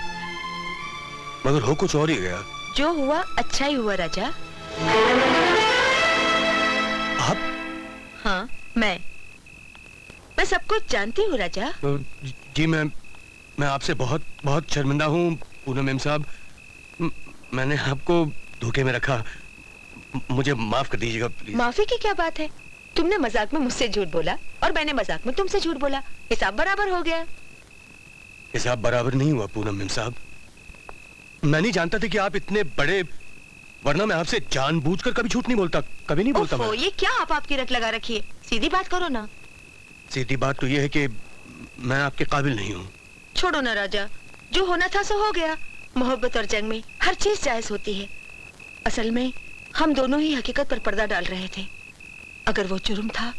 मगर हो कुछ और ही गया। जो हुआ अच्छा ही हुआ राजा। आप? हाँ, मैं सब कुछ जानती हूँ राजा। जी मैं आपसे बहुत बहुत शर्मिंदा हूँ पूनम मेम साहब। मैंने आपको धोखे में रखा, मुझे माफ कर दीजिएगा प्लीज। माफी की क्या बात है? तुमने मजाक में मुझसे झूठ बोला और मैंने मजाक में तुमसे झूठ बोला, हिसाब बराबर हो गया। हिसाब बराबर नहीं हुआ पूनम मेम साहब। मैं नहीं जानता था कि आप इतने बड़े, वरना मैं आपसे जानबूझकर कभी झूठ नहीं बोलता, कभी नहीं बोलता। ये क्या आप आपकी रट लगा रखी है? सीधी बात करो ना। सीधी बात तो ये है कि मैं आपके काबिल नहीं हूँ। छोड़ो ना राजा, जो होना था सो हो गया। मोहब्बत और जंग में हर चीज जायज होती है। असल में हम दोनों ही हकीकत पर पर्दा डाल रहे थे। अगर वो जुर्म था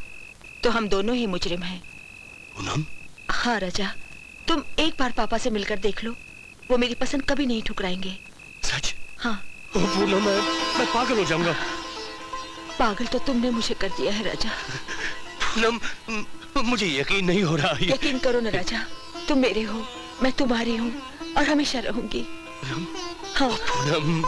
तो हम दोनों ही मुजरिम हैं। पूनम? हाँ राजा, तुम एक बार पापा से मिलकर देख लो, वो मेरी पसंद कभी नहीं ठुकराएंगे। सच? हाँ। पूनम, मैं पागल हो जाऊंगा। पागल तो तुमने मुझे कर दिया है राजा। पूनम, मुझे यकीन नहीं हो रहा। यकीन करो ना राजा, तुम मेरे हो, मैं तुम्हारी हूँ और हमेशा रहूंगी। हाँ पूनम।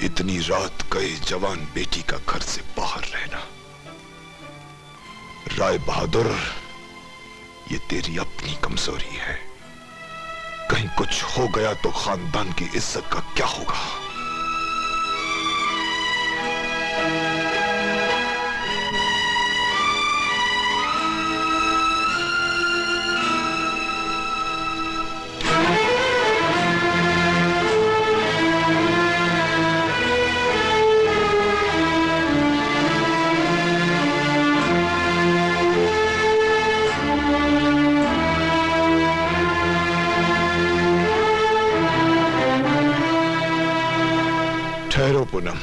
इतनी रात गए जवान बेटी का घर से बाहर रहना, राय बहादुर, ये तेरी अपनी कमजोरी है। कहीं कुछ हो गया तो खानदान की इज्जत का क्या होगा? ठहरो पूनम,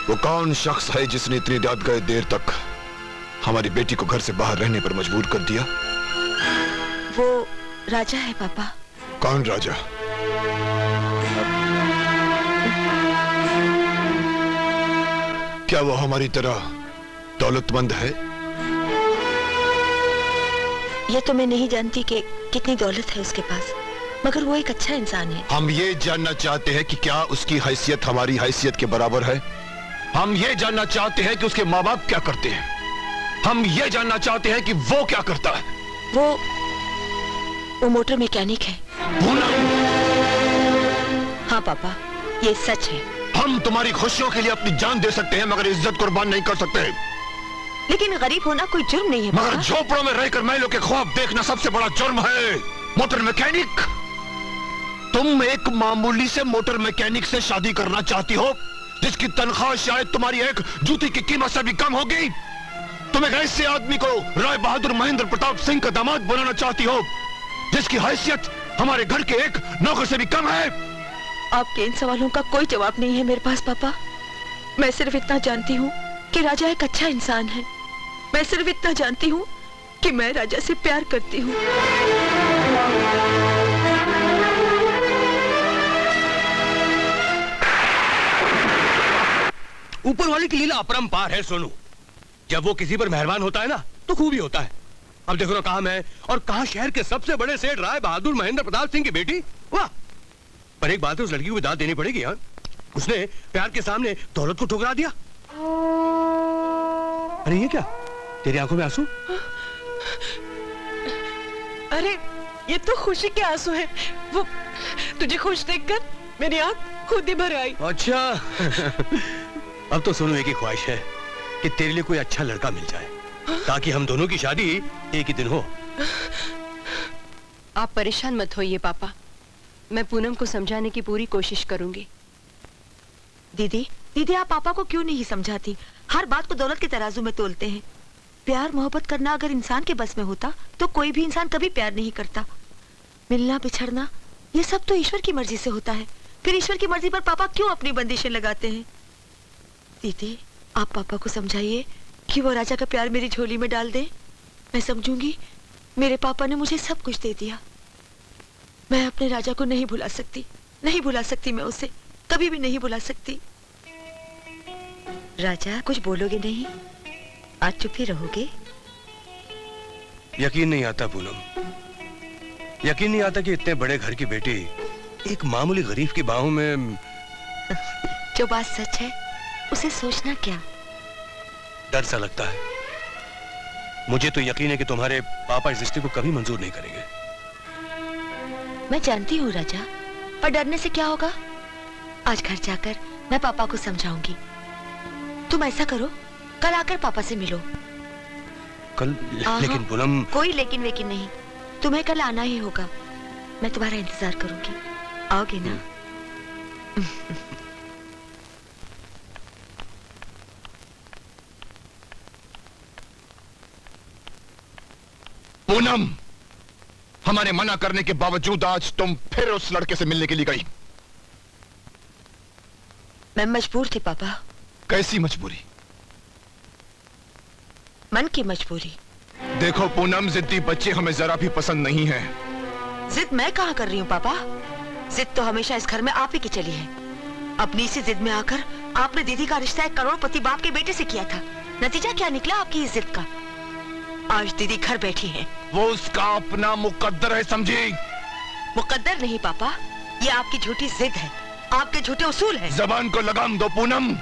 वो कौन शख्स है जिसने इतनी रात गए देर तक हमारी बेटी को घर से बाहर रहने पर मजबूर कर दिया? वो राजा है पापा। कौन राजा? क्या वो हमारी तरह दौलतमंद है? ये तो मैं नहीं जानती कि कितनी दौलत है उसके पास, मगर वो एक अच्छा इंसान है। हम ये जानना चाहते हैं कि क्या उसकी हैसियत हमारी हैसियत के बराबर है? हम ये जानना चाहते हैं कि उसके माँ बाप क्या करते हैं? हम ये जानना चाहते हैं कि वो क्या करता है? वो मोटर मैकेनिक है। हाँ पापा, ये सच है। हम तुम्हारी खुशियों के लिए अपनी जान दे सकते हैं, मगर इज्जत कुर्बान नहीं कर सकते। लेकिन गरीब होना कोई जुर्म नहीं है पापा। मगर झोपड़ों में रहकर महलों के ख्वाब देखना सबसे बड़ा जुर्म है। मोटर मैकेनिक, तुम एक मामूली से मोटर मैकेनिक से शादी करना चाहती हो जिसकी तनख्वाह शायद तुम्हारी एक जूती की कीमत से भी कम होगी। तुम एक ऐसे आदमी को राय बहादुर महेंद्र प्रताप सिंह का दामाद बनाना चाहती हो जिसकी हैसियत हमारे घर के एक नौकर से भी कम है। आपके इन सवालों का कोई जवाब नहीं है मेरे पास पापा। मैं सिर्फ इतना जानती हूँ कि राजा एक अच्छा इंसान है। मैं सिर्फ इतना जानती हूँ कि मैं राजा से प्यार करती हूँ। ऊपर वाले की लीला अपरंपार है सोनू। जब वो किसी पर मेहरबान होता है ना तो खूब ही होता है। अब देखो ना, कहा मैं और कहा शहर के सबसे बड़े सेठ राय बहादुर महेंद्र प्रताप सिंह की बेटी। वाह! पर एक बात है, उस लड़की को भी दाद देनी पड़ेगी यार। उसने प्यार के सामने दौलत को ठुकरा दिया। अरे ये क्या, तेरी आंखों में आंसू? अरे ये तो खुशी के आंसू हैं। वो तुझे खुश देखकर मेरी आंख खुद ही भर आई। अच्छा अब तो सोनू एक ही ख्वाहिश है कि तेरे लिए कोई अच्छा लड़का मिल जाए ताकि हम दोनों की शादी एक ही दिन हो। आप परेशान मत होइए पापा, मैं पूनम को समझाने की पूरी कोशिश करूंगी। दीदी, दीदी आप पापा को क्यों नहीं समझाती? हर बात को दौलत के तराजू में तोलते हैं। प्यार मोहब्बत करना अगर इंसान के बस में होता तो कोई भी इंसान कभी प्यार नहीं करता। मिलना बिछड़ना ये सब तो ईश्वर की मर्जी से होता है। फिर ईश्वर की मर्जी पर पापा क्यों अपनी बंदिशें लगाते हैं? दीदी आप पापा को समझाइए कि वो राजा का प्यार मेरी झोली में डाल दे। मैं समझूंगी मेरे पापा ने मुझे सब कुछ दे दिया। मैं अपने राजा को नहीं भुला सकती, नहीं भुला सकती, मैं उसे कभी भी नहीं भुला सकती। राजा कुछ बोलोगे नहीं? आज चुप ही रहोगे? यकीन नहीं आता पूनम, यकीन नहीं आता कि इतने बड़े घर की बेटी एक मामूली गरीब की बाहों में। जो बात सच है उसे सोचना क्या? डर सा लगता है। मुझे तो यकीन है कि तुम्हारे पापा इस रिश्ते को कभी मंजूर नहीं करेंगे। मैं जानती हूँ राजा, पर डरने से क्या होगा? आज घर जाकर मैं पापा को समझाऊंगी। तुम ऐसा करो, कल आकर पापा से मिलो। कल? लेकिन पूनम। कोई लेकिन वेकिन नहीं, तुम्हें कल आना ही होगा। मैं तुम्हारा इंतजार करूंगी। आओगे ना? पूनम, हमारे मना करने के बावजूद आज तुम फिर उस लड़के से मिलने के लिए गई। मैं मजबूर थी पापा। कैसी मजबूरी? मन की मजबूरी। देखो पूनम, जिद्दी बच्चे हमें जरा भी पसंद नहीं है। जिद मैं कहाँ कर रही हूँ पापा? जिद तो हमेशा इस घर में आप ही की चली है। अपनी इसी जिद में आकर आपने दीदी का रिश्ता एक करोड़पति बाप के बेटे से किया था। नतीजा क्या निकला आपकी इस जिद का? आज दीदी घर बैठी है। वो उसका अपना मुकद्दर है, समझी? मुकद्दर नहीं पापा, ये आपकी झूठी जिद है, आपके झूठे उसूल हैं। जबान को लगाम दो पूनम।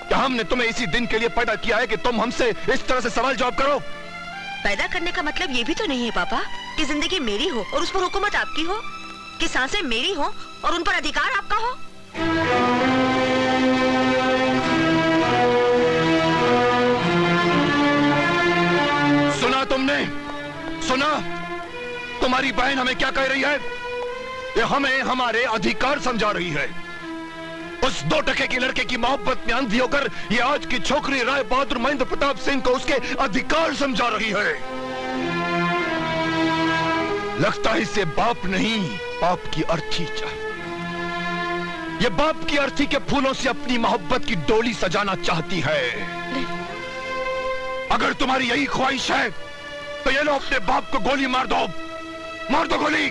क्या हमने तुम्हें इसी दिन के लिए पैदा किया है कि तुम हमसे इस तरह से सवाल जवाब करो? पैदा करने का मतलब ये भी तो नहीं है पापा कि जिंदगी मेरी हो और उस पर हुकूमत आपकी हो, कि सांसें मेरी हो और उन पर अधिकार आपका हो। सुना तुमने? सुना? तुम्हारी बहन हमें क्या कह रही है? ये हमें हमारे अधिकार समझा रही है। उस 2 टके की लड़के की मोहब्बत में अंधी होकर ये आज की छोकरी राय बहादुर महेंद्र प्रताप सिंह को उसके अधिकार समझा रही है। लगता है इसे बाप नहीं, बाप की अर्थी चाहिए। ये बाप की अर्थी के फूलों से अपनी मोहब्बत की डोली सजाना चाहती है। अगर तुम्हारी यही ख्वाहिश है तो ये लो, अपने बाप को गोली मार दो, मार दो गोली।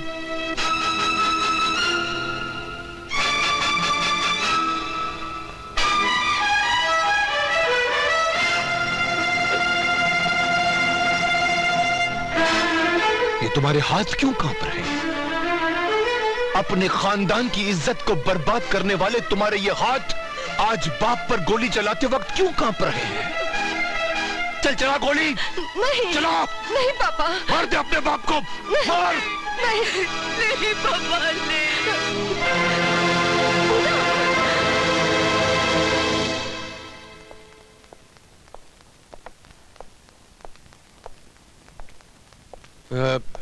ये तुम्हारे हाथ क्यों कांप रहे हैं? अपने खानदान की इज्जत को बर्बाद करने वाले तुम्हारे ये हाथ आज बाप पर गोली चलाते वक्त क्यों कांप रहे हैं? चल चला गोली। नहीं, चला। नहीं पापा। मार दे अपने बाप को, मार। नहीं, नहीं पापा, नहीं।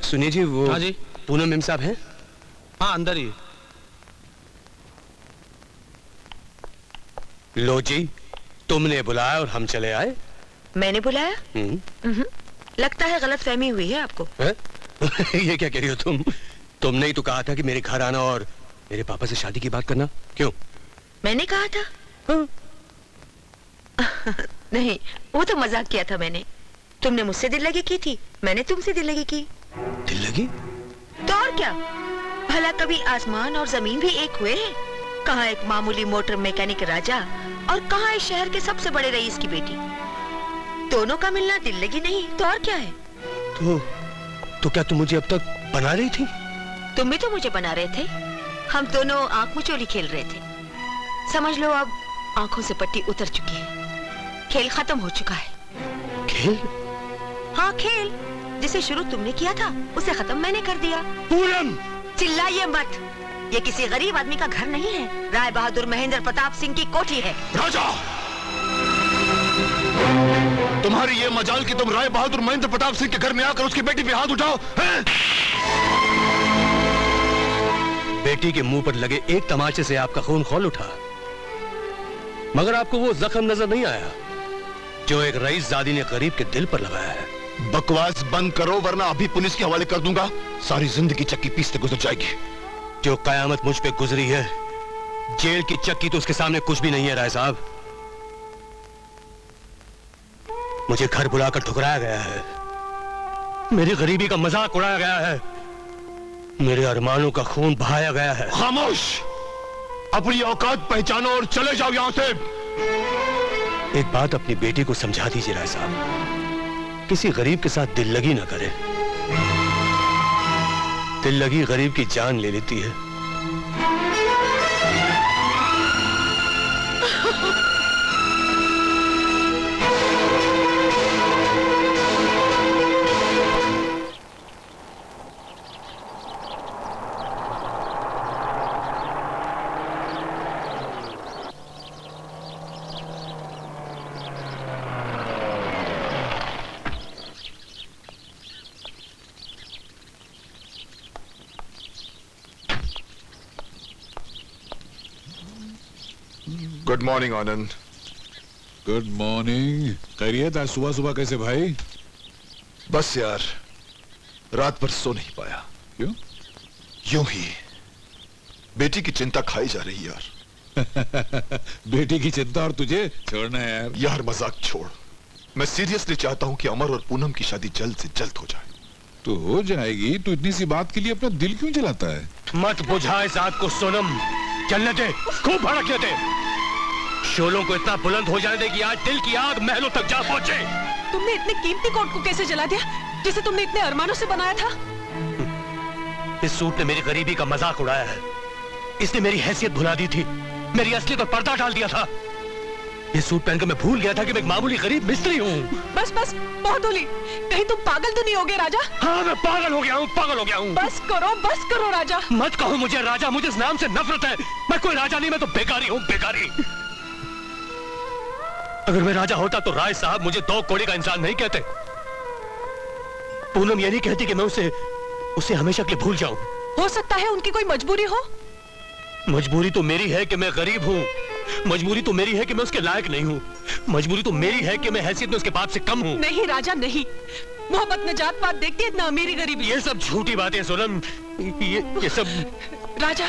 सुनिए जी, वो हाँ जी। पूनम मेम साहब हैं? हाँ, अंदर ही। लो जी, तुमने बुलाया और हम चले आए। मैंने बुलाया? लगता है गलतफहमी हुई है आपको। ये क्या कह रही हो तुम? तुमने ही तो कहा था कि मेरे घर आना और मेरे पापा से शादी की बात करना। क्यों? मैंने कहा था? नहीं, वो तो मजाक किया था मैंने। तुमने मुझसे दिल लगी की थी, मैंने तुमसे दिल लगी की। दिल लगी? तो और क्या? भला कभी आसमान और जमीन भी एक हुए हैं? कहाँ एक मामूली मोटर मैकेनिक राजा और कहाँ इस शहर के सबसे बड़े रईस की बेटी। दोनों का मिलना दिल लगी नहीं तो और क्या है? तो क्या तुम मुझे अब तक बना रही थी? तुम भी तो मुझे बना रहे थे। हम दोनों आंख मिचोली खेल रहे थे। समझ लो अब आंखों से पट्टी उतर चुकी है, खेल खत्म हो चुका है। खेल? हाँ खेल, जिसे शुरू तुमने किया था उसे खत्म मैंने कर दिया। पूनम! चिल्लाइए मत, ये किसी गरीब आदमी का घर नहीं है, राय बहादुर महेंद्र प्रताप सिंह की कोठी है। राजा! तुम्हारी ये मजाल कि तुम राय बहादुर महेंद्र प्रताप सिंह के घर में आकर उसकी बेटी पे हाथ उठाओ हैं? बेटी के मुंह पर लगे एक तमाचे से आपका खून खौल उठा, मगर आपको वो जख्म नजर नहीं आया जो एक रईसजादी ने गरीब के दिल पर लगाया है। बकवास बंद करो वरना अभी पुलिस के हवाले कर दूंगा। सारी जिंदगी चक्की पीसते गुजर जाएगी। जो कयामत मुझ पे गुजरी है, जेल की चक्की तो उसके सामने कुछ भी नहीं है। राय साहब, मुझे घर बुलाकर ठुकराया गया है, मेरी गरीबी का मजाक उड़ाया गया है, मेरे अरमानों का खून बहाया गया है। खामोश, अपनी औकात पहचानो और चले जाओ यहां से। एक बात अपनी बेटी को समझा दीजिए राय साहब, किसी गरीब के साथ दिल लगी ना करे। दिल लगी गरीब की जान ले लेती है। Good morning Anand. Good morning. खैरियत? आज सुबह सुबह कैसे भाई? बस यार, रात भर सो नहीं पाया। क्यों? यूं ही बेटी की चिंता खाई जा रही यार। बेटी की चिंता और तुझे छोड़ना है यार। यार मजाक छोड़, मैं सीरियसली चाहता हूं कि अमर और पूनम की शादी जल्द से जल्द हो जाए। तो हो जाएगी, तो इतनी सी बात के लिए अपना दिल क्यों जलाता है? मत बुझा इस आग को सोनम, चलने दे, खूब भड़कने दे। शोलों को इतना बुलंद हो जाने दे कि आज दिल की आग महलों तक जा पहुंचे। तुमने इतने कीमती कोट को कैसे जला दिया जिसे तुमने इतने अरमानों से बनाया था? इस सूट ने मेरी गरीबी का मजाक उड़ाया है, इसने मेरी हैसियत भुला दी थी, मेरी असलियत पर पर्दा डाल दिया था। ये सूट पहनकर मैं भूल गया था कि मैं एक मामूली गरीब मिस्त्री हूँ। बस बस, बहुत होली। कहीं तुम पागल तो नहीं हो गए राजा? हाँ, मैं पागल हो गया हूँ, पागल हो गया हूँ। बस करो राजा। मत कहो मुझे राजा, मुझे इस नाम से नफरत है। मैं कोई राजा नहीं, मैं तो बेकारी हूँ, बेकारी। अगर मैं राजा होता तो राय साहब मुझे 2 कौड़ी का इंसान नहीं कहते। पूनम ये नहीं कहती कि मैं उसे हमेशा के लिए भूल जाऊं। हो सकता है उनकी कोई मजबूरी हो। मजबूरी तो मेरी है कि मैं गरीब हूँ, मजबूरी तो मेरी है कि मैं उसके लायक नहीं हूँ, मजबूरी तो मेरी है कि मैं हैसियत में उसके बाप से कम हूँ। नहीं राजा नहीं, मोहब्बत में जात पात देखती है, इतना अमीरी गरीबी। ये सब झूठी बातें सोनम, ये सब। राजा,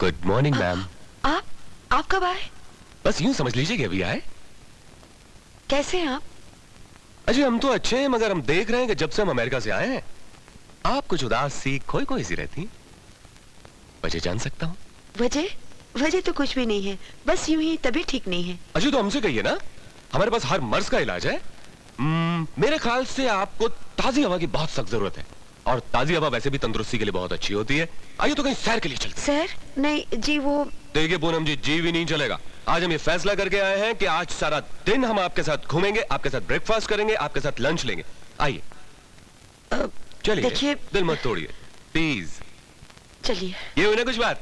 गुड मॉर्निंग मैम। आप कब आए? बस यूं समझ लीजिए कि अभी आए। कैसे हैं आप? अजय हम तो अच्छे हैं, मगर हम देख रहे हैं कि जब से हम अमेरिका से आए हैं आप कुछ उदास सी खोई सी रहती। वजह जान सकता हूँ? वजह तो कुछ भी नहीं है, बस यूं ही तबीयत ठीक नहीं है। अजय तो हमसे कहिए ना, हमारे पास हर मर्ज का इलाज है। मेरे ख्याल से आपको ताजी हवा की बहुत सख्त जरूरत है, और ताजी हवा वैसे भी तंदुरुस्ती के लिए बहुत अच्छी होती है। आइए तो कहीं सैर के लिए चलते। सर नहीं जी, वो देखिए पूनम जी भी नहीं चलेगा। आज हम ये फैसला करके आए हैं कि आज सारा दिन हम आपके साथ घूमेंगे, आपके साथ ब्रेकफास्ट करेंगे, आपके साथ लंच लेंगे। आइए चलिए, देखिए, दिल मत तोड़िए प्लीज। चलिए। ये हुई ना कुछ बात।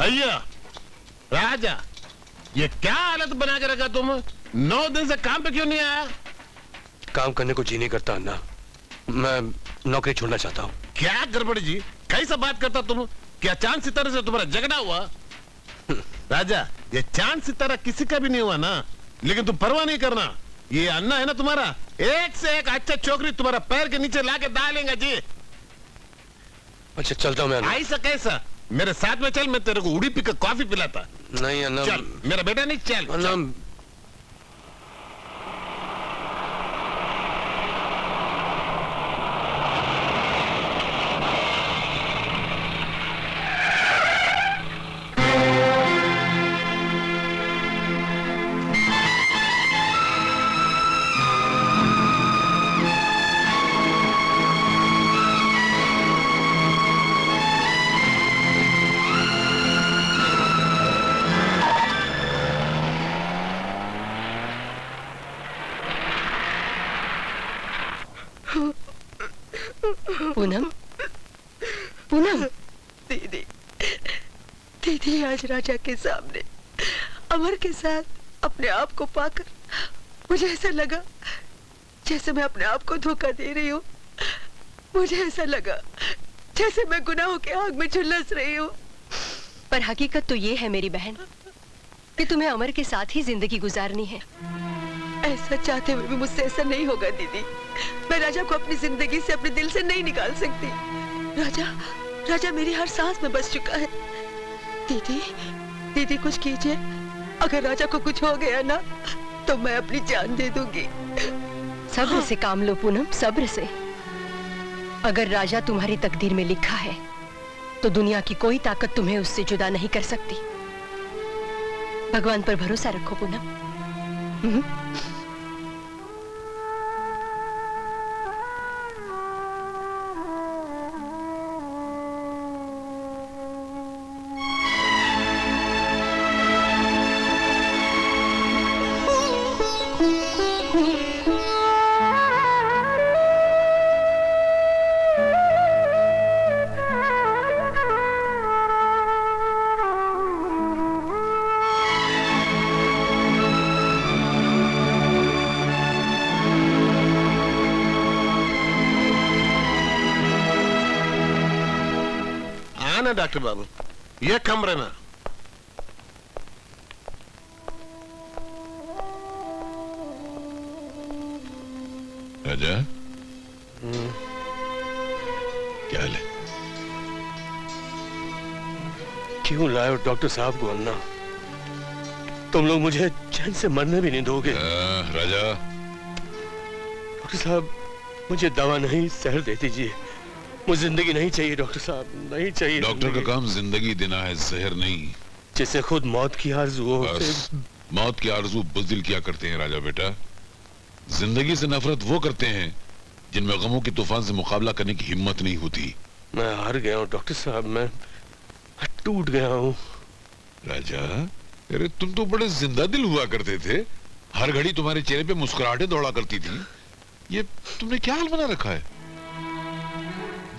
अय्या राजा, ये क्या हालत बना के रखा तुम? 9 दिन से काम पे क्यों नहीं आया? काम करने को जी नहीं करता अन्ना, मैं नौकरी छोड़ना चाहता हूँ। क्या गड़बड़ जी, कैसा बात करता तुम? क्या चांद सितारे से तुम्हारा झगड़ा हुआ? राजा, ये चांद सितारा किसी का भी नहीं हुआ ना, लेकिन तुम परवाह नहीं करना। ये अन्ना है ना तुम्हारा, एक से एक अच्छा छोकरी तुम्हारा पैर के नीचे लाके डालेगा जी। अच्छा चलता हूँ मैं अन्ना। ऐसा कैसा? मेरे साथ में चल, मैं तेरे को उड़ी पी कर कॉफी पिलाता। नहीं अन्ना, चल मेरा बेटा, नहीं चल अन्ना। पूनम, पूनम। दीदी, दीदी आज राजा के सामने अमर के साथ अपने आप को पाकर मुझे ऐसा लगा जैसे मैं अपने आप को धोखा दे रही हूँ। मुझे ऐसा लगा जैसे मैं गुनाहों के आग में झुलस रही हूँ। पर हकीकत तो ये है मेरी बहन कि तुम्हें अमर के साथ ही जिंदगी गुजारनी है। ऐसा चाहते हुए भी मुझसे ऐसा नहीं होगा दीदी। मैं राजा को अपनी जिंदगी से, अपने दिल से नहीं निकाल सकती। राजा मेरी हर सांस में बस चुका है। दीदी कुछ कीजिए। अगर राजा को कुछ हो गया ना तो मैं अपनी जान दे दूंगी। सब्र से काम लो पूनम, सब्र से। अगर राजा तुम्हारी तकदीर में लिखा है तो दुनिया की कोई ताकत तुम्हें उससे जुदा नहीं कर सकती। भगवान पर भरोसा रखो पूनम। आना डॉक्टर बाबू, ये कमरे में। राजा, क्या हाल है? क्यों लाए हो डॉक्टर साहब को अन्ना? तुम लोग मुझे चैन से मरने भी नहीं दोगे। राजा, डॉक्टर साहब मुझे दवा नहीं, जहर दे दीजिए। मुझे जिंदगी नहीं चाहिए डॉक्टर साहब, नहीं चाहिए। डॉक्टर का काम जिंदगी देना है, जहर नहीं। जिसे खुद मौत की आरज़ू हो। मौत की आरज़ू बुज़दिल क्या करते हैं राजा बेटा? जिंदगी से नफरत वो करते हैं जिनमें गमों के तूफान से मुकाबला करने की हिम्मत नहीं होती। मैं हार गया हूँ डॉक्टर साहब, मैं टूट गया हूँ। राजा, अरे तुम तो बड़े जिंदा दिल हुआ करते थे। हर घड़ी तुम्हारे चेहरे पे मुस्कुराहटें दौड़ा करती थी। ये तुमने क्या हाल बना रखा है?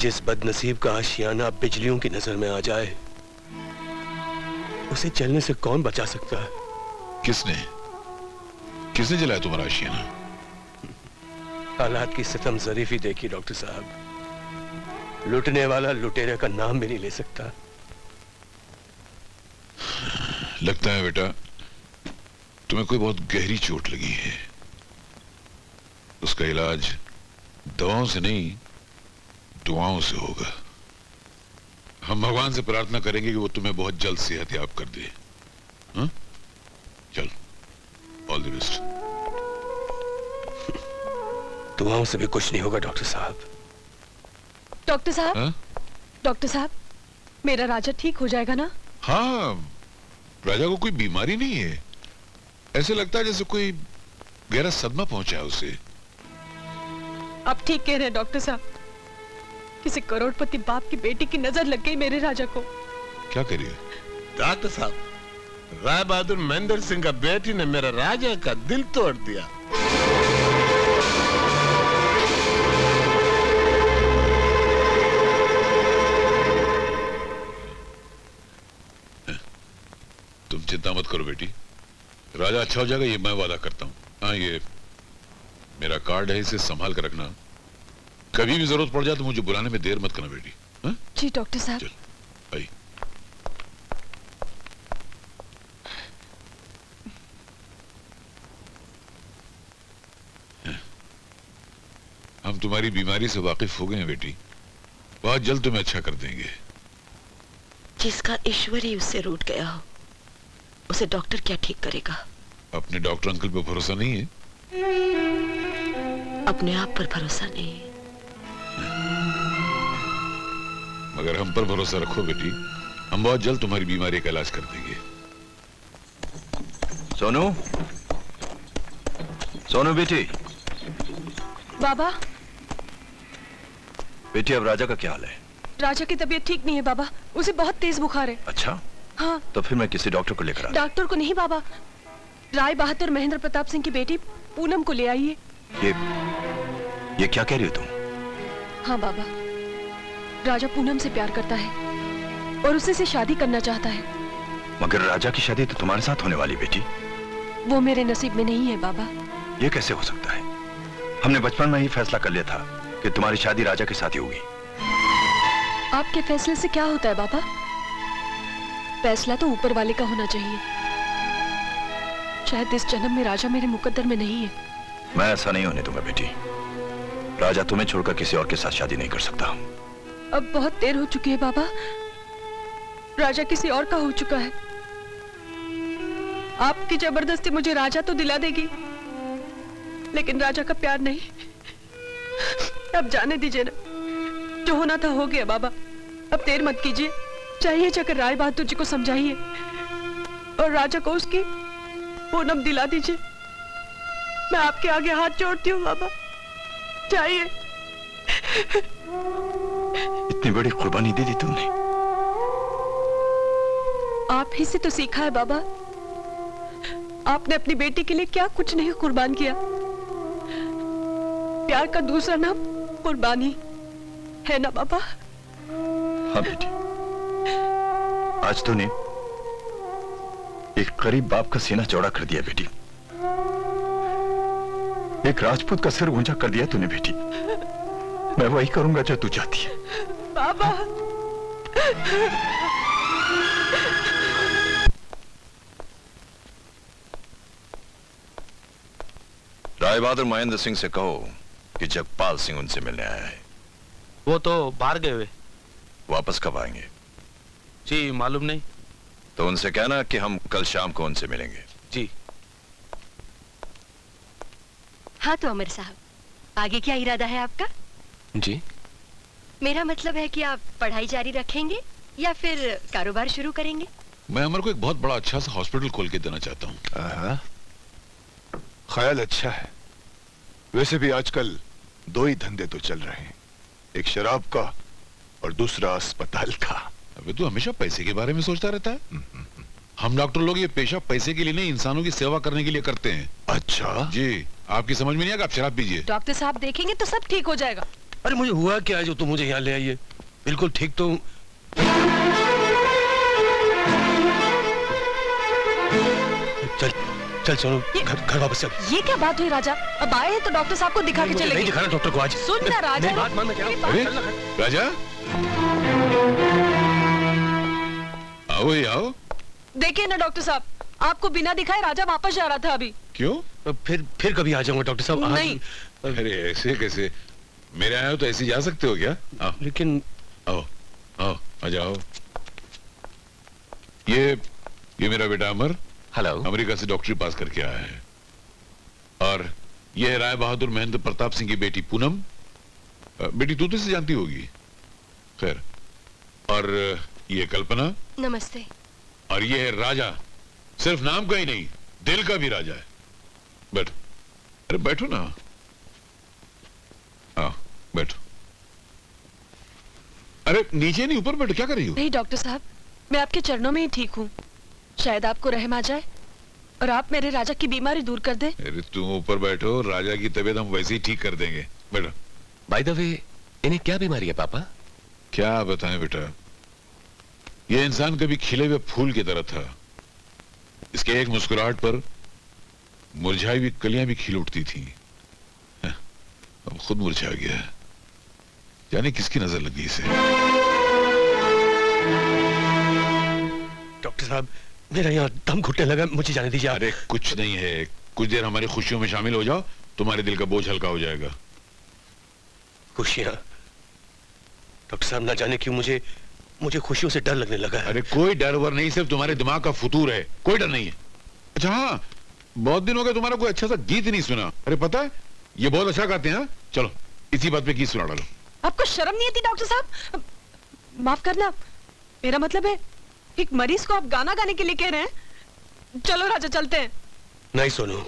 जिस बदनसीब का आशियाना बिजलियों की नजर में आ जाए उसे चलने से कौन बचा सकता है? किसने जलाया तुम्हारा आशियाना? हालात की सितम जरीफी देखी डॉक्टर साहब। लुटने वाला लुटेरे का नाम भी नहीं ले सकता। लगता है बेटा तुम्हें कोई बहुत गहरी चोट लगी है। उसका इलाज दवाओं से नहीं, दुआओं से होगा। हम भगवान से प्रार्थना करेंगे कि वो तुम्हें बहुत जल्द सेहत याब कर दे। हाँ? चल, ऑल द बेस्ट। दुआओं से भी कुछ नहीं होगा डॉक्टर साहब। डॉक्टर साहब, हाँ? डॉक्टर साहब, मेरा राजा ठीक हो जाएगा ना? हाँ, राजा को कोई बीमारी नहीं है। ऐसे लगता है जैसे कोई गहरा सदमा पहुंचा है उसे। आप ठीक कह रहे हैं डॉक्टर साहब। किसी करोड़पति बाप की बेटी की नजर लग गई मेरे राजा को। क्या करिए डॉक्टर साहब, राय बहादुर महेंद्र सिंह का बेटी ने मेरे राजा का दिल तोड़ दिया। तुम चिंता मत करो बेटी, राजा अच्छा हो जाएगा, ये मैं वादा करता हूँ। हाँ, ये मेरा कार्ड है, इसे संभाल कर रखना। कभी भी जरूरत पड़ जाए तो मुझे बुलाने में देर मत करना बेटी। हाँ? जी डॉक्टर साहब। चल आई। हम तुम्हारी बीमारी से वाकिफ हो गए हैं बेटी। बहुत जल्द तुम्हें अच्छा कर देंगे। जिसका ईश्वर ही उससे रूठ गया हो उसे डॉक्टर क्या ठीक करेगा? अपने डॉक्टर अंकल पे भरोसा नहीं है? अपने आप पर भरोसा नहीं है। मगर हम पर भरोसा रखो बेटी, हम बहुत जल्द तुम्हारी बीमारी का इलाज कर देंगे। सोनू, सोनू बेटी। बाबा। बेटी, अब राजा का क्या हाल है? राजा की तबीयत ठीक नहीं है बाबा, उसे बहुत तेज बुखार है। अच्छा, हाँ। तो फिर मैं किसी डॉक्टर को लेकर आता। डॉक्टर को नहीं बाबा, राय बहादुर महेंद्र प्रताप सिंह की बेटी पूनम को ले आइए। ये क्या कह रही हो तुम? हाँ बाबा, राजा पूनम से प्यार करता है और उसी से शादी करना चाहता है। मगर राजा की शादी तो तुम्हारे साथ होने वाली बेटी। वो मेरे नसीब में नहीं है बाबा। ये कैसे हो सकता है? हमने बचपन में ही फैसला कर लिया था कि तुम्हारी शादी राजा के साथ ही होगी। आपके फैसले से क्या होता है बाबा? फैसला तो ऊपर वाले का होना चाहिए। शायद इस जन्म में राजा मेरे मुकद्दर में नहीं है। मैं ऐसा नहीं होने दूंगा बेटी। राजा तुम्हें छोड़कर किसी और के साथ शादी नहीं कर सकता। अब बहुत देर हो चुकी है बाबा। राजा किसी और का हो चुका है। आपकी जबरदस्ती मुझे राजा तो दिला देगी, लेकिन राजा का प्यार नहीं। अब जाने दीजिए ना, जो होना था हो गया बाबा। अब देर मत कीजिए, चाहिए जाकर राय बहादुर जी को समझाइए और राजा को उसकी पूनम दिला दीजिए। मैं आपके आगे हाथ जोड़ती हूँ बाबा, चाहिए। इतनी बड़ी कुर्बानी दे दी तुमने। आप ही से तो सीखा है बाबा। आपने अपनी बेटी के लिए क्या कुछ नहीं कुर्बान किया। प्यार का दूसरा नाम कुर्बानी है ना बाबा? हाँ बेटी, आज तूने एक गरीब बाप का सीना चौड़ा कर दिया बेटी। एक राजपूत का सिर ऊंचा कर दिया तूने बेटी। मैं वही करूंगा जो तू चाहती है। बाबा, राय बहादुर महेंद्र सिंह से कहो कि जगपाल सिंह उनसे मिलने आया है। वो तो बाहर गए हुए। वापस कब आएंगे? जी मालूम नहीं। तो उनसे कहना कि हम कल शाम को उनसे मिलेंगे। जी। हाँ तो अमर साहब, आगे क्या इरादा है आपका? जी, मेरा मतलब है कि आप पढ़ाई जारी रखेंगे या फिर कारोबार शुरू करेंगे? मैं अमर को एक बहुत बड़ा अच्छा सा हॉस्पिटल खोल के देना चाहता हूँ। ख्याल अच्छा है। वैसे भी आजकल दो ही धंधे तो चल रहे हैं, एक शराब का और दूसरा अस्पताल का। अबे तू हमेशा पैसे के बारे में सोचता रहता है। हम डॉक्टर लोग ये पेशा पैसे के लिए नहीं, इंसानों की सेवा करने के लिए करते हैं। अच्छा जी, आपकी समझ में नहीं आएगा, आप शराब पीजिए। डॉक्टर साहब देखेंगे तो सब ठीक हो जाएगा। अरे मुझे हुआ क्या है जो तुम मुझे यहाँ ले आई है? बिल्कुल ठीक तो चल चल सोनू, घर वापस चल। ये क्या बात हुई राजा? अब आए हैं तो डॉक्टर साहब को दिखा के चलेंगे। नहीं दिखाना डॉक्टर को आज। सुन ना राजा, मेरी बात मान, मैं कह रहा हूं। अरे राजा, आओ ये आओ। देखिए ना डॉक्टर साहब, आपको बिना दिखाए राजा वापस जा रहा था अभी। क्यों? फिर कभी आ जाऊंगा डॉक्टर साहब। नहीं। अरे ऐसे कैसे? मेरे आए हो तो ऐसे जा सकते हो क्या? आओ। लेकिन आओ आओ, आ जाओ। ये मेरा बेटा अमर, हेलो, अमेरिका से डॉक्टरी पास करके आया है। और ये है राय बहादुर महेंद्र प्रताप सिंह की बेटी पूनम। बेटी तू तो इसे जानती होगी। खैर, और ये कल्पना। नमस्ते। और ये है राजा, सिर्फ नाम का ही नहीं, दिल का भी राजा है। बैठो, अरे बैठो ना। हाँ बैठो। अरे नीचे नहीं, ऊपर बैठो, क्या कर रही हो? नहीं डॉक्टर साहब, मैं आपके चरणों में ही ठीक हूँ। शायद आपको रहम आ जाए और आप मेरे राजा की बीमारी दूर कर दे। अरे तुम ऊपर बैठो, राजा की तबीयत हम वैसे ही ठीक कर देंगे। बैठो। बाय द वे, इन्हें क्या बीमारी है पापा? क्या बताएं बेटा, ये इंसान कभी खिले हुए फूल की तरह था। इसके एक मुस्कुराहट पर मुरझाई हुई कलियां भी खिल उठती थी। अब खुद मुरझा गया, जाने किसकी नजर लगी इसे। डॉक्टर साहब, मेरा यहाँ दम घुटने लगा, मुझे जाने दीजिए। अरे कुछ नहीं है, कुछ देर हमारी खुशियों में शामिल हो जाओ, तुम्हारे दिल का बोझ हल्का हो जाएगा। खुशियाँ? डॉक्टर साहब ना जाने क्यों मुझे खुशियों से डर लगने लगा है। अरे कोई डर वर नहीं, सिर्फ तुम्हारे दिमाग का फुतूर है, कोई डर नहीं है। अच्छा हाँ, बहुत दिन हो गए तुम्हारा कोई अच्छा सा गीत नहीं सुना। अरे पता है, ये बहुत अच्छा गाते हैं। चलो इसी बात पे गीत सुना डालो। आपको शर्म नहीं आती डॉक्टर साहब? माफ करना, मेरा मतलब है एक मरीज को आप गाना गाने के लिए कह रहे हैं। चलो राजा चलते हैं। नहीं सोनू,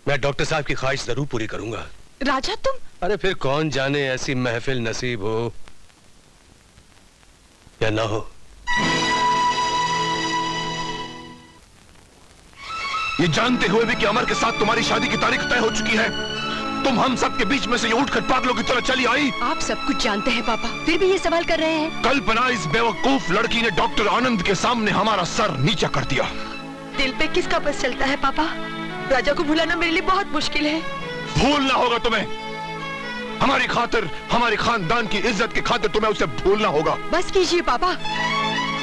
मैं डॉक्टर साहब की ख्वाहिश जरूर पूरी करूंगा। राजा तुम? अरे फिर कौन जाने ऐसी महफिल नसीब हो या ना हो। ये जानते हुए भी कि अमर के साथ तुम्हारी शादी की तारीख तय हो चुकी है, तुम हम सब के बीच में से ये उठकर पागलों की तरह चली आई। आप सब कुछ जानते हैं पापा, फिर भी ये सवाल कर रहे हैं। कल्पना, इस बेवकूफ लड़की ने डॉक्टर आनंद के सामने हमारा सर नीचा कर दिया। दिल पे किसका बस चलता है पापा? राजा को भुलाना मेरे लिए बहुत मुश्किल है। भूलना होगा तुम्हें। हमारी खातिर, हमारे खानदान की इज्जत की खातिर तुम्हें उसे भूलना होगा। बस कीजिए पापा,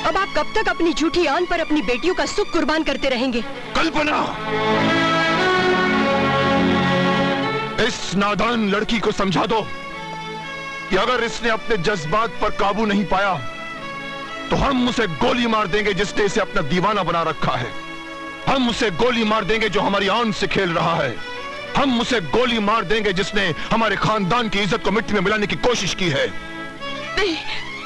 अब आप कब तक अपनी झूठी आन पर अपनी बेटियों का सुख कुर्बान करते रहेंगे? कल्पना, इस नादान लड़की को समझा दो कि अगर इसने अपने जज्बात पर काबू नहीं पाया तो हम उसे गोली मार देंगे जिसने इसे अपना दीवाना बना रखा है। हम उसे गोली मार देंगे जो हमारी आन से खेल रहा है। हम उसे गोली मार देंगे जिसने हमारे खानदान की इज्जत को मिट्टी में मिलाने की कोशिश की है। नहीं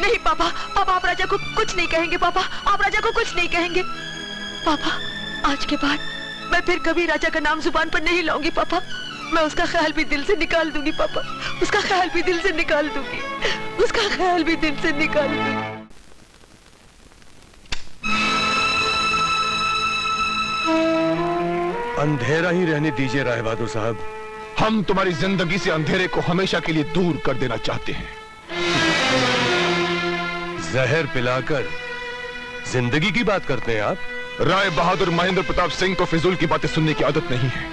नहीं पापा, पापा आप राजा को कुछ नहीं कहेंगे। पापा आप राजा को कुछ नहीं कहेंगे। पापा आज के बाद मैं फिर कभी राजा का नाम जुबान पर नहीं लाऊंगी। पापा मैं उसका ख्याल भी दिल से निकाल दूंगी। पापा उसका ख्याल भी दिल से निकाल दूंगी। उसका ख्याल भी दिल से निकाल दूंगी। अंधेरा ही रहने दीजिए राय बहादुर साहब। हम तुम्हारी जिंदगी से अंधेरे को हमेशा के लिए दूर कर देना चाहते हैं। जहर पिलाकर जिंदगी की बात करते हैं आप? राय बहादुर महेंद्र प्रताप सिंह को फिजूल की बातें सुनने की आदत नहीं है।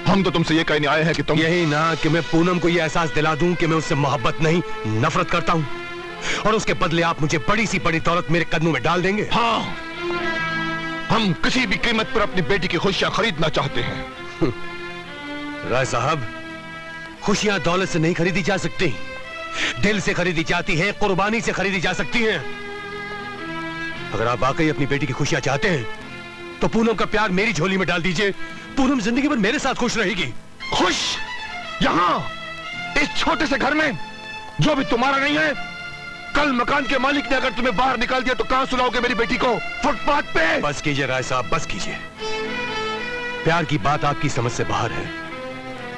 हम तो तुमसे ये कहने आए हैं कि तुम यही ना कि मैं पूनम को ये एहसास दिला दूं कि मैं उससे मोहब्बत नहीं नफरत करता हूं, और उसके बदले आप मुझे बड़ी सी बड़ी दौलत मेरे कदमों में डाल देंगे। हाँ, हम किसी भी कीमत पर अपनी बेटी की खुशियां खरीदना चाहते हैं। राय साहब, खुशियां दौलत से नहीं खरीदी जा सकती, दिल से खरीदी जाती है, कुर्बानी से खरीदी जा सकती हैं। अगर आप वाकई अपनी बेटी की खुशियां चाहते हैं तो पूनम का प्यार मेरी झोली में डाल दीजिए। पूनम जिंदगी भर मेरे साथ खुश रहेगी। खुश? यहां इस छोटे से घर में जो भी तुम्हारा नहीं है। कल मकान के मालिक ने अगर तुम्हें बाहर निकाल दिया तो कहां सुलाओगे मेरी बेटी को? फुटपाथ पे? बस कीजिए राय साहब, बस कीजिए। प्यार की बात आपकी समझ से बाहर है।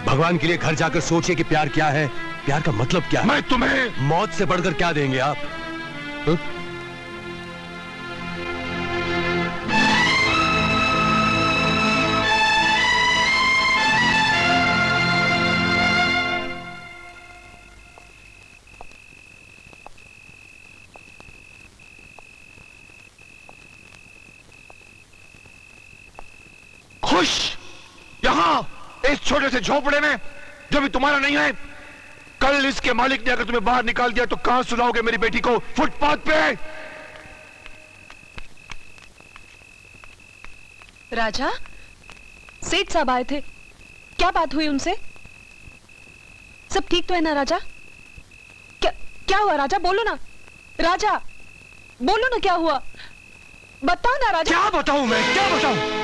भगवान के लिए घर जाकर सोचिए कि प्यार क्या है, प्यार का मतलब क्या है। मैं तुम्हें मौत से बढ़कर क्या देंगे आप? हुँ? खुश? यहां इस छोटे से झोपड़े में जो भी तुम्हारा नहीं है। कल इसके मालिक ने अगर तुम्हें बाहर निकाल दिया तो कहां सुलाओगे मेरी बेटी को? फुटपाथ पे? राजा, सेठ साहब आए थे, क्या बात हुई उनसे? सब ठीक तो है ना राजा? क्या हुआ राजा? बोलो ना राजा, बोलो ना क्या हुआ, बताओ ना राजा। क्या बताऊं मैं, क्या बताऊं?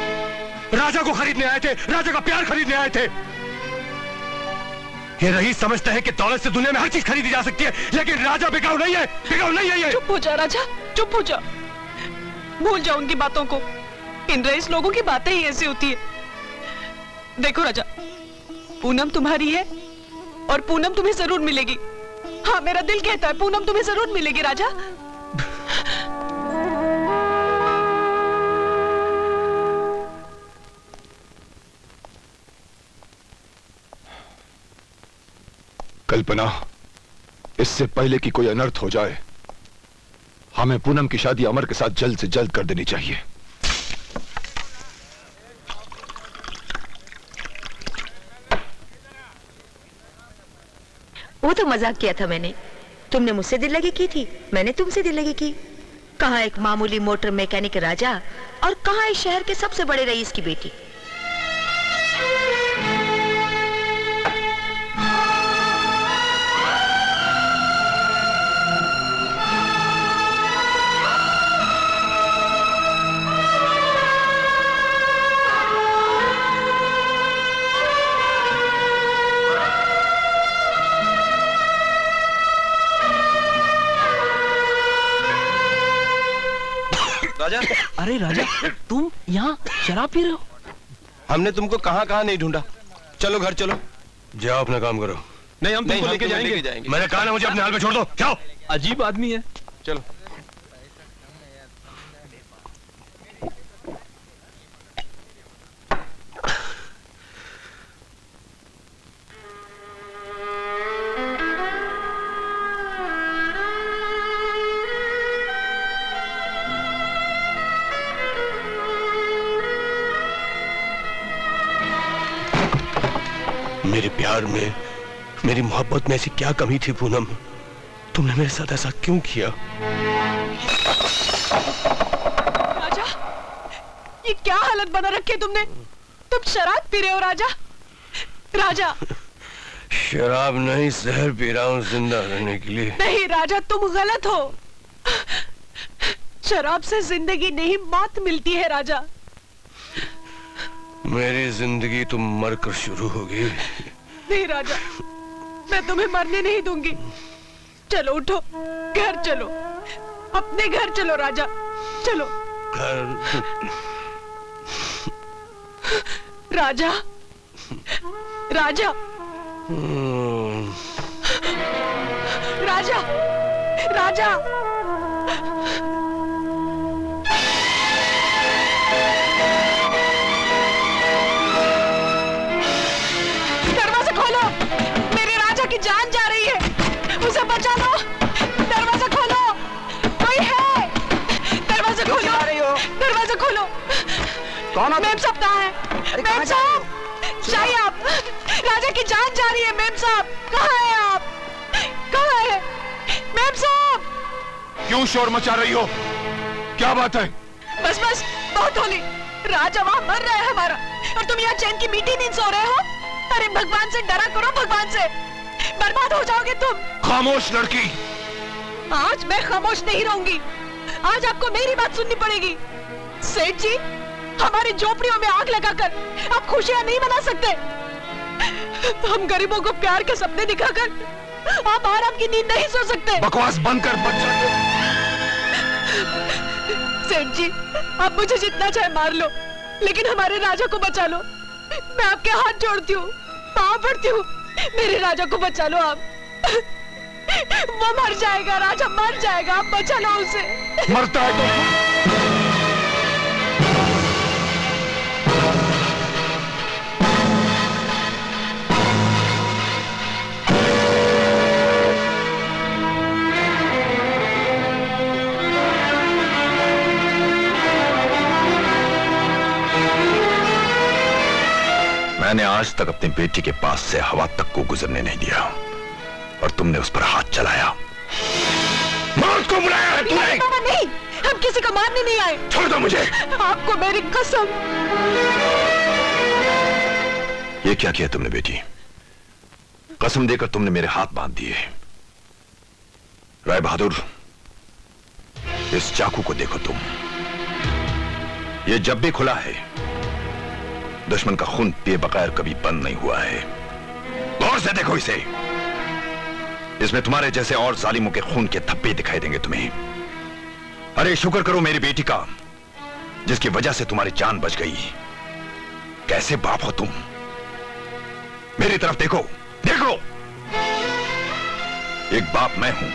राजा को खरीदने आए थे, राजा का प्यार खरीदने आए थे। ये रईस समझते हैं कि दौलत से दुनिया में हर चीज खरीदी जा सकती है, लेकिन राजा बिकाऊ नहीं है, बिकाऊ नहीं है ये। चुप हो जा राजा, चुप हो जा, भूल जाओ उनकी बातों को। इन रईस लोगों की बातें ही ऐसी होती है। देखो राजा, पूनम तुम्हारी है और पूनम तुम्हें जरूर मिलेगी। हाँ, मेरा दिल कहता है पूनम तुम्हें जरूर मिलेगी राजा। कल्पना, इससे पहले कि कोई अनर्थ हो जाए हमें पूनम की शादी अमर के साथ जल्द से जल्द कर देनी चाहिए। वो तो मजाक किया था मैंने। तुमने मुझसे दिल लगी की थी, मैंने तुमसे दिल लगी की। कहाँ एक मामूली मोटर मैकेनिक राजा और कहाँ इस शहर के सबसे बड़े रईस की बेटी। राजा, अरे राजा, तुम यहाँ शराब पी रहे हो? हमने तुमको कहाँ कहाँ नहीं ढूंढा। चलो घर चलो। जाओ अपना काम करो। नहीं, हम तुमको लेके जाएंगे। मैंने कहा ना मुझे अपने हाल में छोड़ दो, जाओ। अजीब आदमी है। चलो। मेरे प्यार में, मेरी मोहब्बत में ऐसी क्या कमी थी पूनम? तुमने मेरे साथ ऐसा क्यों किया? राजा, ये क्या हालत बना रखी है तुमने? तुम शराब पी रहे हो राजा? राजा, शराब नहीं, जहर पी रहा हूँ जिंदा रहने के लिए। नहीं राजा, तुम गलत हो। शराब से जिंदगी नहीं, मौत मिलती है राजा। मेरी जिंदगी तो मरकर शुरू होगी। नहीं राजा, मैं तुम्हें मरने नहीं दूंगी। चलो उठो, घर चलो, अपने घर चलो राजा, चलो। घर? राजा, राजा, राजा, राजा। दरवाजा खोलो, मेरे राजा की जान जा रही है, उसे बचा लो। दरवाजा खोलो, कोई है? दरवाजा खोलो, दरवाजा खोलो। कौन हो? मेम साहब कहाँ है? मेम साहब, चाहिए आप? राजा की जान जा रही है। मेम साहब कहाँ है आप? कहाँ है मेम साहब? क्यों शोर मचा रही हो? क्या बात है? बस बस, बहुत होली। राजा वहाँ मर रहा है हमारा, और तुम यहाँ चैन की मीठी नींद सो रहे हो। अरे भगवान से डरा करो, भगवान से, बर्बाद हो जाओगे तुम। खामोश लड़की। आज मैं खामोश नहीं रहूंगी। आज आपको मेरी बात सुननी पड़ेगी। सेठ जी, हमारी झोपड़ियों में आग लगाकर आप खुशियां नहीं मना सकते। हम गरीबों को प्यार के सपने दिखाकर आप आराम की नींद नहीं सो सकते। बकवास बंद कर बच्चा। सेठ जी, आप मुझे जितना चाहे मार लो, लेकिन हमारे राजा को बचा लो। मैं आपके हाथ जोड़ती हूँ, पाँव पड़ती हूँ, मेरे राजा को बचा लो आप। वो मर जाएगा, राजा मर जाएगा, आप बचा लो उसे। मरता है तो मैंने आज तक अपनी बेटी के पास से हवा तक को गुजरने नहीं दिया, और तुमने उस पर हाथ चलाया। मौत को बुलाया है तूने? नहीं, हम किसी को मारने नहीं आए। छोड़ दो मुझे। आपको मेरी कसम। ये क्या किया तुमने बेटी? कसम देकर तुमने मेरे हाथ बांध दिए। राय बहादुर, इस चाकू को देखो तुम। ये जब भी खुला है, दुश्मन का खून पिए बगैर कभी बंद नहीं हुआ है। गौर से देखो इसे। इसमें तुम्हारे जैसे और जालिमों के खून के धब्बे दिखाई देंगे तुम्हें। अरे शुक्र करो मेरी बेटी का, जिसकी वजह से तुम्हारी जान बच गई। कैसे बाप हो तुम? मेरी तरफ देखो, देखो। एक बाप मैं हूं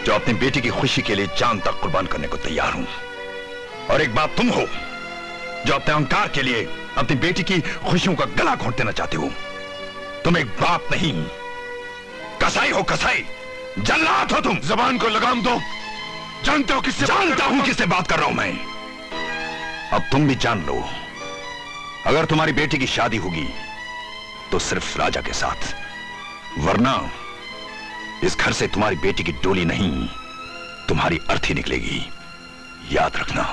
जो अपनी बेटी की खुशी के लिए जान तक कुर्बान करने को तैयार हूं, और एक बाप तुम हो जो अपने अहंकार के लिए अपनी बेटी की खुशियों का गला घोंट देना चाहते हो। तुम एक बाप नहीं, कसाई हो, कसाई, जल्लाद हो तुम। जबान को लगाम दो। जानते हो किससे? जानता हूं किससे बात कर रहा हूं मैं। अब तुम भी जान लो, अगर तुम्हारी बेटी की शादी होगी तो सिर्फ राजा के साथ, वरना इस घर से तुम्हारी बेटी की डोली नहीं, तुम्हारी अर्थी निकलेगी। याद रखना।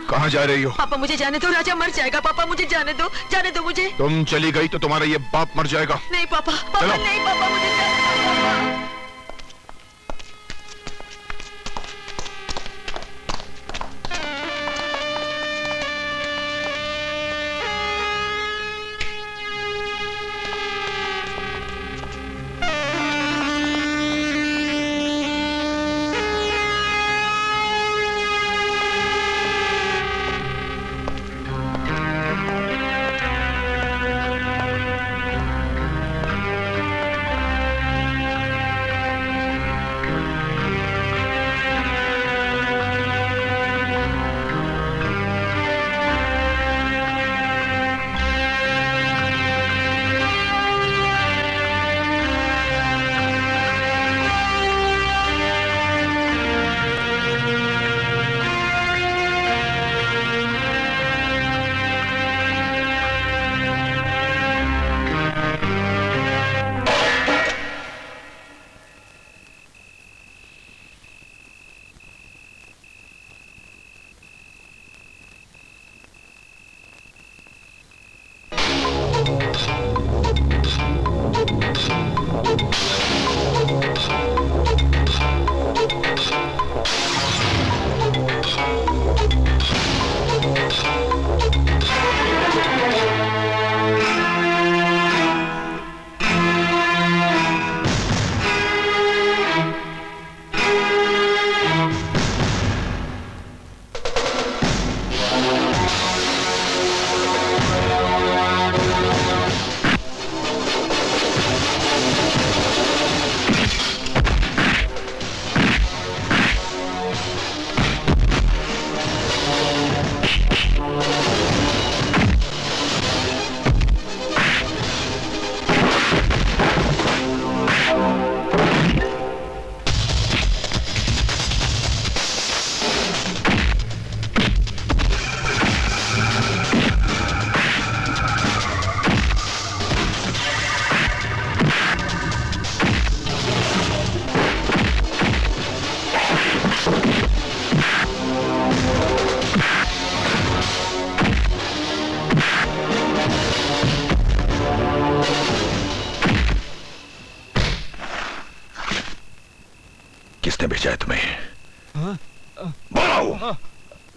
कहां जा रही हो? पापा मुझे जाने दो, राजा मर जाएगा। पापा मुझे जाने दो, जाने दो मुझे। तुम चली गई तो तुम्हारा ये बाप मर जाएगा। नहीं पापा, पापा नहीं, पापा मुझे जाने दो।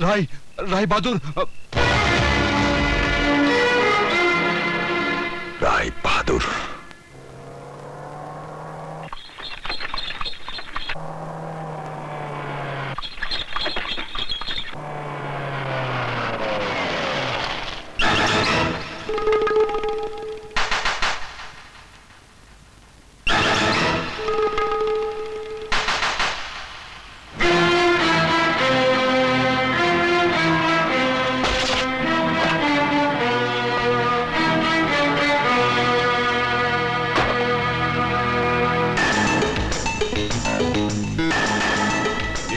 राय बहादुर। राय बहादुर,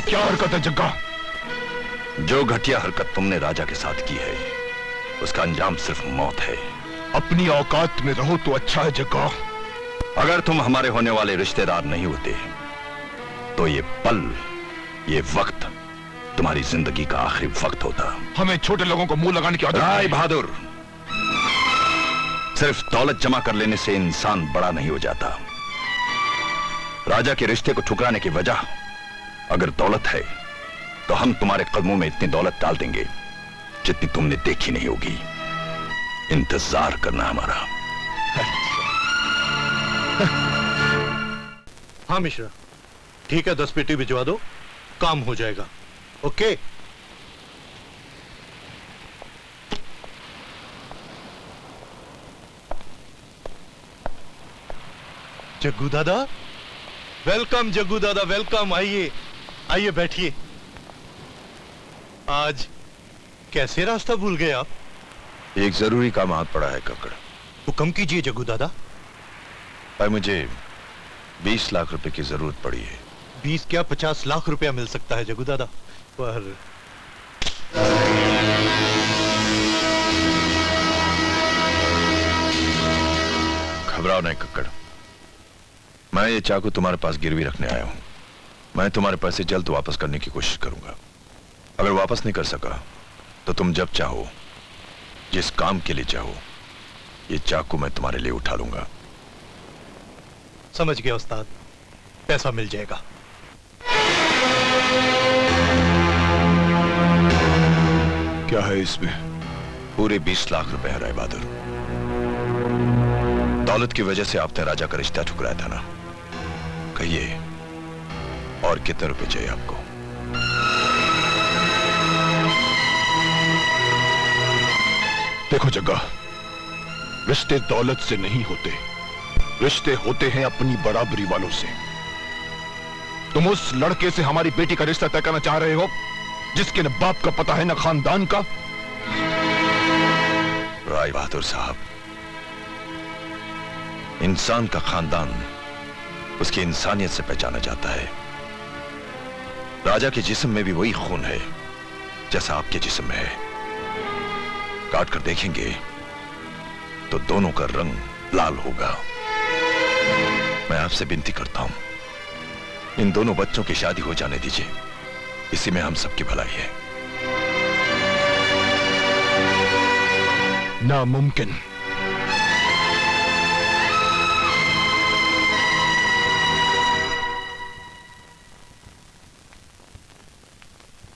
क्या हरकत है जग्गा? जो घटिया हरकत तुमने राजा के साथ की है उसका अंजाम सिर्फ मौत है। अपनी औकात में रहो तो अच्छा है जग्गा। अगर तुम हमारे होने वाले रिश्तेदार नहीं होते तो ये पल, ये वक्त तुम्हारी जिंदगी का आखिरी वक्त होता। हमें छोटे लोगों को मुंह लगाने की आदत राय बहादुर, सिर्फ दौलत जमा कर लेने से इंसान बड़ा नहीं हो जाता। राजा के रिश्ते को ठुकराने की वजह अगर दौलत है तो हम तुम्हारे कदमों में इतनी दौलत डाल देंगे जितनी तुमने देखी नहीं होगी। इंतजार करना हमारा। हाँ मिश्रा, ठीक है, 10 पेटी भिजवा दो, काम हो जाएगा। ओके। जग्गू दादा, वेलकम। जग्गू दादा वेलकम। आइए आइए, बैठिए। आज कैसे रास्ता भूल गए आप? एक जरूरी काम हाथ पड़ा है कक्कड़। हुक्म कीजिए जग्गू दादा। भाई, मुझे 20 लाख रुपए की जरूरत पड़ी है। 20 क्या 50 लाख रुपया मिल सकता है जग्गू दादा, पर घबराओ नहीं कक्कड़, मैं ये चाकू तुम्हारे पास गिरवी रखने आया हूं। मैं तुम्हारे पैसे जल्द वापस करने की कोशिश करूंगा। अगर वापस नहीं कर सका तो तुम जब चाहो, जिस काम के लिए चाहो, ये चाकू मैं तुम्हारे लिए उठा लूंगा। समझ गया उस्ताद, पैसा मिल जाएगा। क्या है इसमें? पूरे 20 लाख रुपए है राय बहादुर। दौलत की वजह से आपने राजा का रिश्ता ठुकराया था ना? कहिए, और कितने रुपए चाहिए आपको? देखो जग्गा, रिश्ते दौलत से नहीं होते, रिश्ते होते हैं अपनी बराबरी वालों से। तुम उस लड़के से हमारी बेटी का रिश्ता तय करना चाह रहे हो जिसके न बाप का पता है न खानदान का? राय बहादुर साहब, इंसान का खानदान उसकी इंसानियत से पहचाना जाता है। राजा के जिस्म में भी वही खून है जैसा आपके जिस्म में है। काट कर देखेंगे तो दोनों का रंग लाल होगा। मैं आपसे विनती करता हूं, इन दोनों बच्चों की शादी हो जाने दीजिए, इसी में हम सबकी भलाई है। नामुमकिन।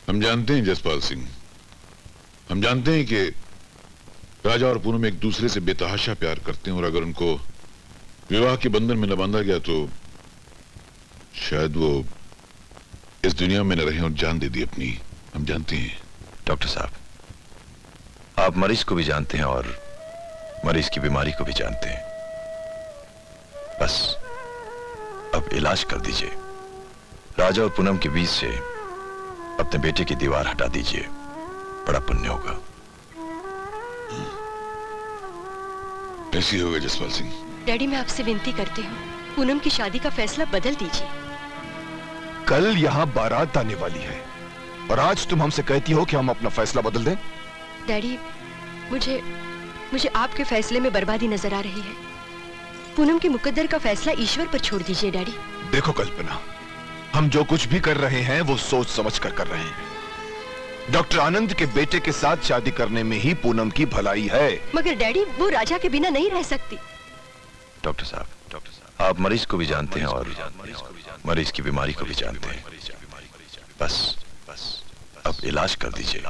हम जानते हैं जसपाल सिंह, हम जानते हैं कि राजा और पूनम एक दूसरे से बेतहाशा प्यार करते हैं, और अगर उनको विवाह के बंधन में न बांधा गया तो शायद वो इस दुनिया में न रहे और जान दे दी अपनी। हम जानते हैं। डॉक्टर साहब, आप मरीज को भी जानते हैं और मरीज की बीमारी को भी जानते हैं। बस अब इलाज कर दीजिए। राजा और पूनम के बीच से अपने बेटे की दीवार हटा दीजिए, बड़ा पुण्य होगा। ऐसी होगा जसपाल सिंह। डैडी, मैं आपसे विनती करती हूँ, पूनम की शादी का फैसला बदल दीजिए। कल यहाँ बारात आने वाली है और आज तुम हमसे कहती हो कि हम अपना फैसला बदल दें? डैडी, मुझे आपके फैसले में बर्बादी नजर आ रही है। पूनम के मुकद्दर का फैसला ईश्वर पर छोड़ दीजिए डैडी। देखो कल्पना, हम जो कुछ भी कर रहे हैं वो सोच समझ कर रहे हैं। डॉक्टर आनंद के बेटे के साथ शादी करने में ही पूनम की भलाई है। मगर डैडी, वो राजा के बिना नहीं रह सकती। डॉक्टर साहब, आप मरीज को भी जानते हैं और मरीज की बीमारी को भी जानते हैं। बस अब इलाज कर दीजिए।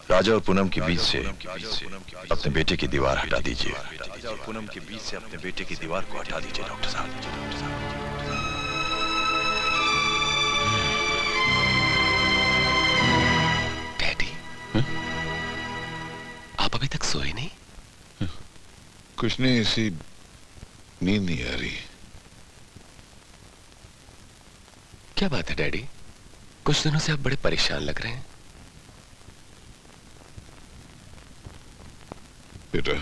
राजा और पूनम के बीच से अपने बेटे की दीवार हटा दीजिए। राजा और पूनम के बीच से अपने बेटे की दीवार को हटा दीजिए डॉक्टर साहब। डैडी, आप अभी तक सोए नहीं? कुछ नहीं, ऐसी नींद नहीं आ रही। क्या बात है डैडी, कुछ दिनों से आप बड़े परेशान लग रहे हैं। बेटा,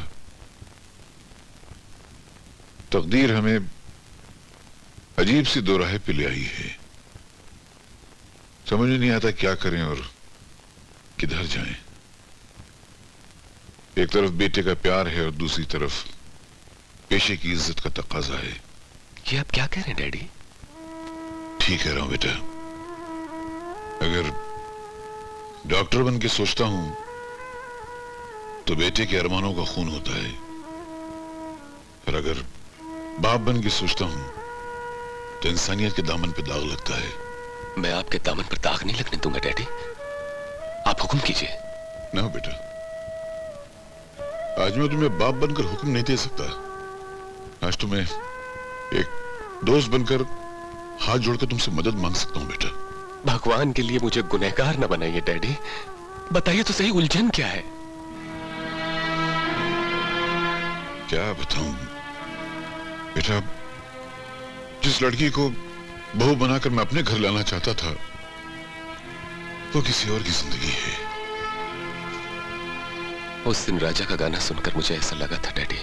तकदीर हमें अजीब सी दो राहें पे ले आई है। समझ नहीं आता क्या करें और किधर जाएं। एक तरफ बेटे का प्यार है और दूसरी तरफ पेशे की इज्जत का तकाजा है। ये आप क्या कह रहे हैं डैडी? ठीक कह रहा हूं बेटा। अगर डॉक्टर बन के सोचता हूं तो बेटे के अरमानों का खून होता है, और अगर बाप बन के सोचता हूं तो इंसानियत के दामन पे दाग लगता है। मैं आपके दामन पर दाग नहीं लगने दूंगा डैडी, आप हुक्म कीजिए। ना बेटा, आज मैं तुम्हें बाप बनकर हुक्म नहीं दे सकता। आज तो मैं एक दोस्त बनकर हाथ जोड़कर तुमसे मदद मांग सकता हूं बेटा। भगवान के लिए मुझे गुनहगार न बनाइए डैडी, बताइए तो सही उलझन क्या है? क्या बताऊं बेटा, जिस लड़की को बहू बनाकर मैं अपने घर लाना चाहता था वो किसी और की जिंदगी है। उस दिन राजा का गाना सुनकर मुझे ऐसा लगा था डैडी,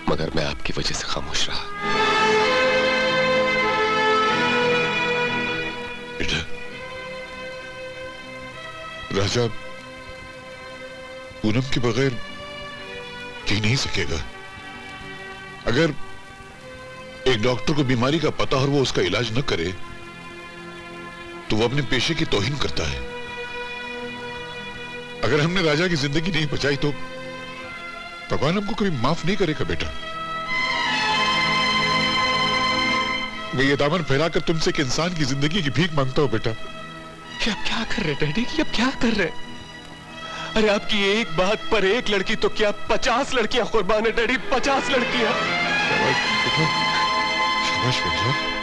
मगर मैं आपकी वजह से खामोश रहा। बेटा, राजा पूनम के बगैर जी नहीं सकेगा। अगर एक डॉक्टर को बीमारी का पता और वो उसका इलाज न करे तो वो अपने पेशे की तौहीन करता है। अगर हमने राजा की जिंदगी नहीं बचाई तो भगवान हमको कभी माफ नहीं करेगा बेटा। मैं ये दामन फैलाकर तुमसे एक इंसान की जिंदगी की भीख मांगता हूं बेटा। कि आप क्या कर रहे डैडी, कि आप क्या कर रहे? अरे आपकी एक बात पर एक लड़की तो क्या 50 लड़कियां कुर्बान है डैडी, 50 लड़कियां। शाबाश बेटा।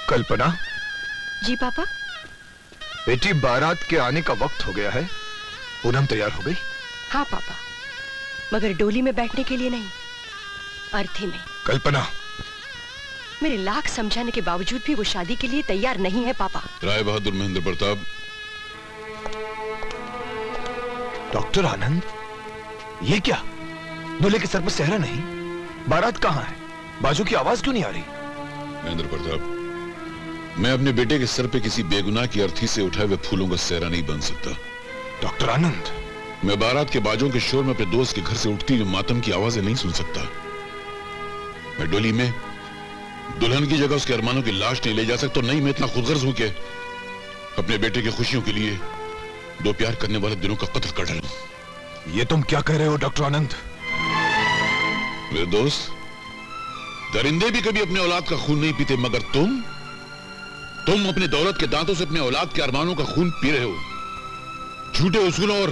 कल्पना। जी पापा। बेटी, बारात के आने का वक्त हो गया है। पूनम तैयार हो गई? हाँ पापा, मगर डोली में बैठने के लिए नहीं, अर्थी में। कल्पना। मेरे लाख समझाने के बावजूद भी वो शादी के लिए तैयार नहीं है पापा। राय बहादुर महेंद्र प्रताप। डॉक्टर आनंद, ये क्या? दूल्हे के सर पर सेहरा नहीं, बारात कहाँ है? बाजू की आवाज क्यों नहीं आ रही? महेंद्र प्रताप, मैं अपने बेटे के सर पे किसी बेगुनाह की अर्थी से उठाए हुए फूलों का सेहरा नहीं बन सकता। डॉक्टर आनंद, मैं बारात के बाजों के शोर में अपने दोस्त के घर से उठती हुई मातम की आवाजें नहीं सुन सकता। मैं डोली में दुल्हन की जगह उसके अरमानों की लाश नहीं ले जा सकता। नहीं, मैं इतना खुदगर्ज हूं कि अपने बेटे की खुशियों के लिए दो प्यार करने वाले दिनों का कत्ल कर डालूं। ये तुम क्या कह रहे हो डॉक्टर आनंद? मेरे दोस्त, दरिंदे भी कभी अपने औलाद का खून नहीं पीते, मगर तुम अपनी दौलत के दांतों से अपने औलाद के अरमानों का खून पी रहे हो। झूठे उसूलों और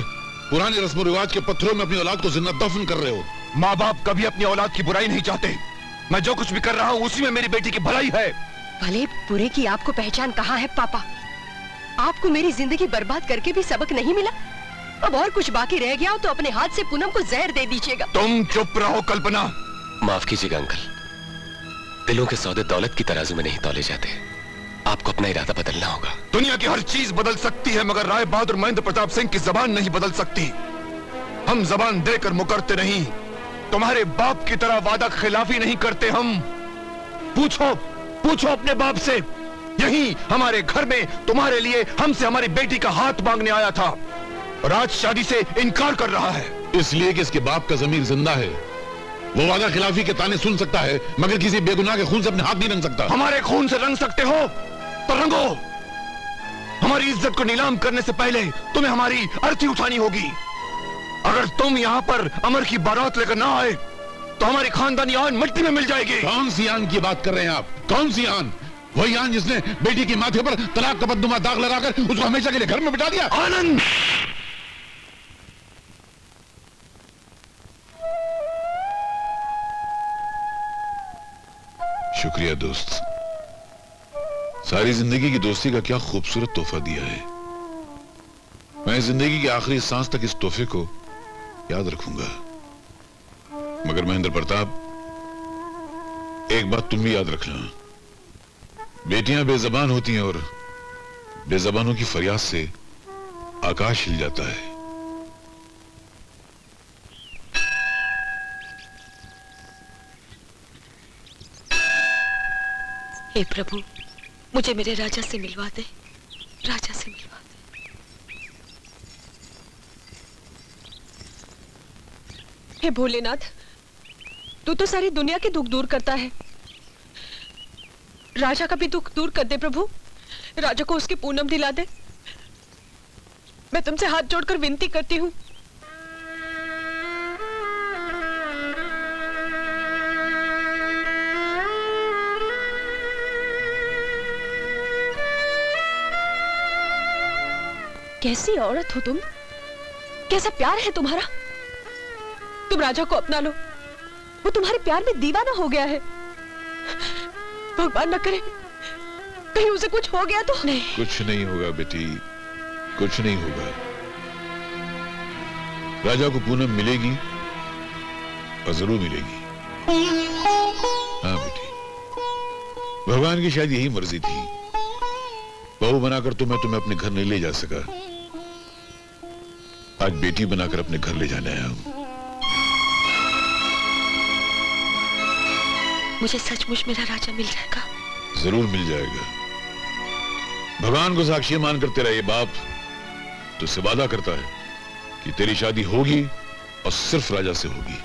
पुराने रस्म रिवाज के पत्थरों में अपनी औलाद को जिंदा दफन कर रहे हो। माँ बाप कभी अपनी औलाद की बुराई नहीं चाहते। मैं जो कुछ भी कर रहा हूँ उसी में मेरी बेटी की भलाई है। भले बुरे की आपको पहचान कहाँ है पापा? आपको मेरी जिंदगी बर्बाद करके भी सबक नहीं मिला? अब और कुछ बाकी रह गया हो तो अपने हाथ से पूनम को जहर दे दीजिएगा। तुम चुप रहो कल्पना। माफ कीजिएगा अंकल, दिलों के सौदे दौलत की तराजू में नहीं तौले जाते। आपको अपना इरादा बदलना होगा। दुनिया की हर चीज बदल सकती है, मगर राय बहादुर महेंद्र प्रताप सिंह की जबान नहीं बदल सकती। हम जबान देकर मुकरते नहीं, तुम्हारे बाप की तरह वादा खिलाफी नहीं करते हम। पूछो अपने बाप से। यही हमारे घर में तुम्हारे लिए हमसे हमारी बेटी का हाथ मांगने आया था और आज शादी से इनकार कर रहा है। इसलिए कि इसके बाप का ज़मीर जिंदा है। वो वादा खिलाफी के ताने सुन सकता है, मगर किसी बेगुनाह के खून से अपने हाथ नहीं रंग सकता। हमारे खून से रंग सकते हो तो रंगो। हमारी इज्जत को नीलाम करने से पहले तुम्हें हमारी अर्थी उठानी होगी। अगर तुम यहाँ पर अमर की बारात लेकर ना आए तो हमारी खानदानी आन मिट्टी में मिल जाएगी। कौन सी आन की बात कर रहे हैं आप? कौन सी आन? वही आन जिसने बेटी के माथे पर तलाक का बदनुमा दाग लगाकर उसको हमेशा के लिए घर में बिठा दिया। आनंद, शुक्रिया दोस्त, सारी जिंदगी की दोस्ती का क्या खूबसूरत तोहफा दिया है। मैं जिंदगी की आखिरी सांस तक इस तोहफे को याद रखूंगा। मगर महेंद्र प्रताप, एक बात तुम भी याद रखना, बेटियां बेजबान होती हैं और बेजबानों की फरियाद से आकाश हिल जाता है। हे प्रभु, मुझे मेरे राजा से मिलवा दे, राजा से मिलवा दे। हे भोलेनाथ, तू तो सारी दुनिया के दुख दूर करता है, राजा का भी दुख दूर कर दे प्रभु। राजा को उसकी पूनम दिला दे। मैं तुमसे हाथ जोड़कर विनती करती हूँ। कैसी औरत हो तुम, कैसा प्यार है तुम्हारा। तुम राजा को अपना लो, वो तुम्हारे प्यार में दीवाना हो गया है। भगवान न करे कहीं उसे कुछ हो गया तो। नहीं, कुछ नहीं होगा बेटी, कुछ नहीं होगा। राजा को पूनम मिलेगी और जरूर मिलेगी। हाँ बेटी, भगवान की शायद यही मर्जी थी। बहू बनाकर तो मैं तुम्हें अपने घर नहीं ले जा सका, आज बेटी बनाकर अपने घर ले जाने आया हूं। मुझे सचमुच मेरा राजा मिल जाएगा? जरूर मिल जाएगा। भगवान को साक्षी मानकर तेरा ये बाप तुझसे वादा करता है कि तेरी शादी होगी और सिर्फ राजा से होगी।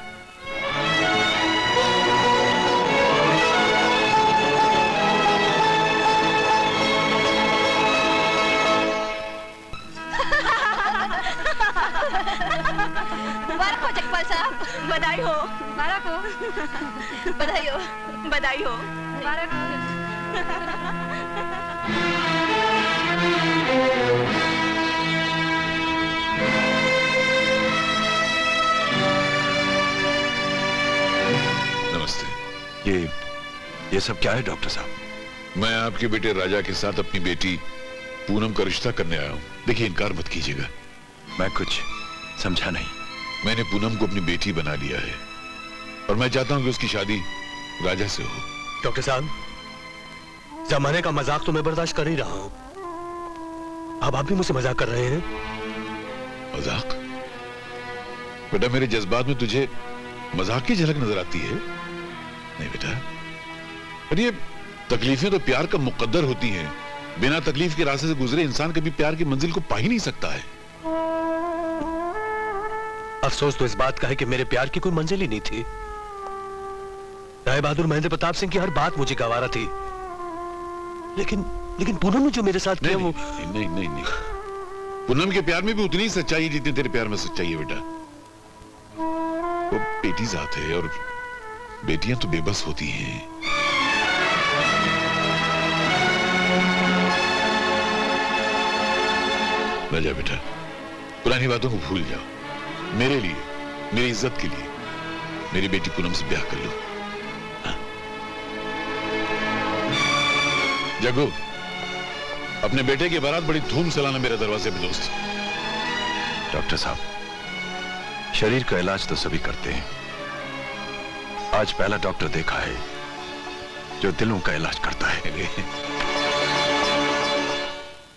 मुबारक हो जगपाल साहब, बधाई हो। मुबारक हो, बधाई हो, बधाई हो, मुबारक हो। नमस्ते। ये सब क्या है डॉक्टर साहब? मैं आपके बेटे राजा के साथ अपनी बेटी पूनम का रिश्ता करने आया हूं। देखिए, इनकार मत कीजिएगा। मैं कुछ समझा नहीं। मैंने पूनम को अपनी बेटी बना लिया है और मैं चाहता हूं कि उसकी शादी राजा से हो। डॉक्टर साहब, जमाने का मजाक तो मैं बर्दाश्त कर ही रहा हूं, अब आप भी मुझसे मजाक कर रहे हैं। मजाक? बेटा, मेरे जज्बात में तुझे मजाक की झलक नजर आती है? नहीं बेटा, पर ये तकलीफें तो प्यार का मुकद्दर होती हैं। बिना तकलीफ के रास्ते से गुजरे इंसान कभी प्यार की मंजिल को पा ही नहीं सकता है। अफसोस तो इस बात का है कि मेरे प्यार की कोई मंजिल ही नहीं थी। राय बहादुर महेंद्र प्रताप सिंह की हर बात मुझे गवारा थी, लेकिन पूनम ने जो मेरे साथ किया वो नहीं, नहीं, नहीं। पूनम के प्यार में भी उतनी ही सच्चाई है जितनी तेरे प्यार में सच्चाई है बेटा। वो बेटी जात है और बेटियां तो बेबस होती हैं। राजा बेटा, पुरानी बातों को भूल जाओ। मेरे लिए, मेरी इज्जत के लिए मेरी बेटी पूनम से ब्याह कर लो। हाँ? जग्गू, अपने बेटे की बारात बड़ी धूम से लाना मेरे दरवाजे पे दोस्त। डॉक्टर साहब, शरीर का इलाज तो सभी करते हैं, आज पहला डॉक्टर देखा है जो दिलों का इलाज करता है।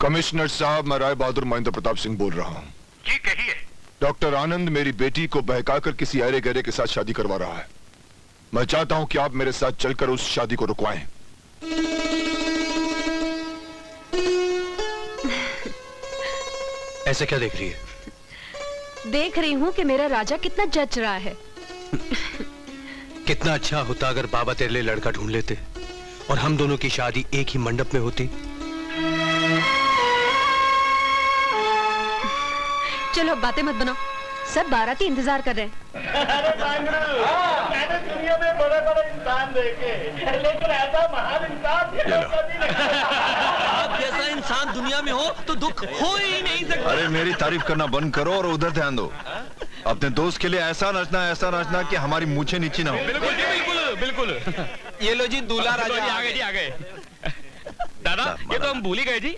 कमिश्नर साहब, मैं राय बहादुर महेंद्र प्रताप सिंह बोल रहा हूं। जी कहिए। डॉक्टर आनंद मेरी बेटी को बहकाकर किसी अरे गहरे के साथ शादी करवा रहा है। मैं चाहता हूं कि आप मेरे साथ चलकर उस शादी को रुकवाएं। ऐसे क्या देख रही है? देख रही हूँ कि मेरा राजा कितना जच रहा है। कितना अच्छा होता अगर बाबा तेरे लिए लड़का ढूंढ लेते और हम दोनों की शादी एक ही मंडप में होती। चलो, बातें मत बनाओ, सब बाराती इंतजार कर रहे हैं। अरे मैंने दुनिया में बड़े बड़े इंसान देखे, लेकिन ऐसा महान इंसान आप जैसा इंसान दुनिया में हो तो दुख हो ही नहीं सकता। अरे मेरी तारीफ करना बंद करो और उधर ध्यान दो। अपने दोस्त के लिए ऐसा नचना कि हमारी मूछें नीची ना हो। बिल्कुल जी, बिल्कुल बिल्कुल। ये लो जी दूल्हा लो राजा जी, आ गए जी, आ गए। दादा ये तो हम भूल ही गए जी।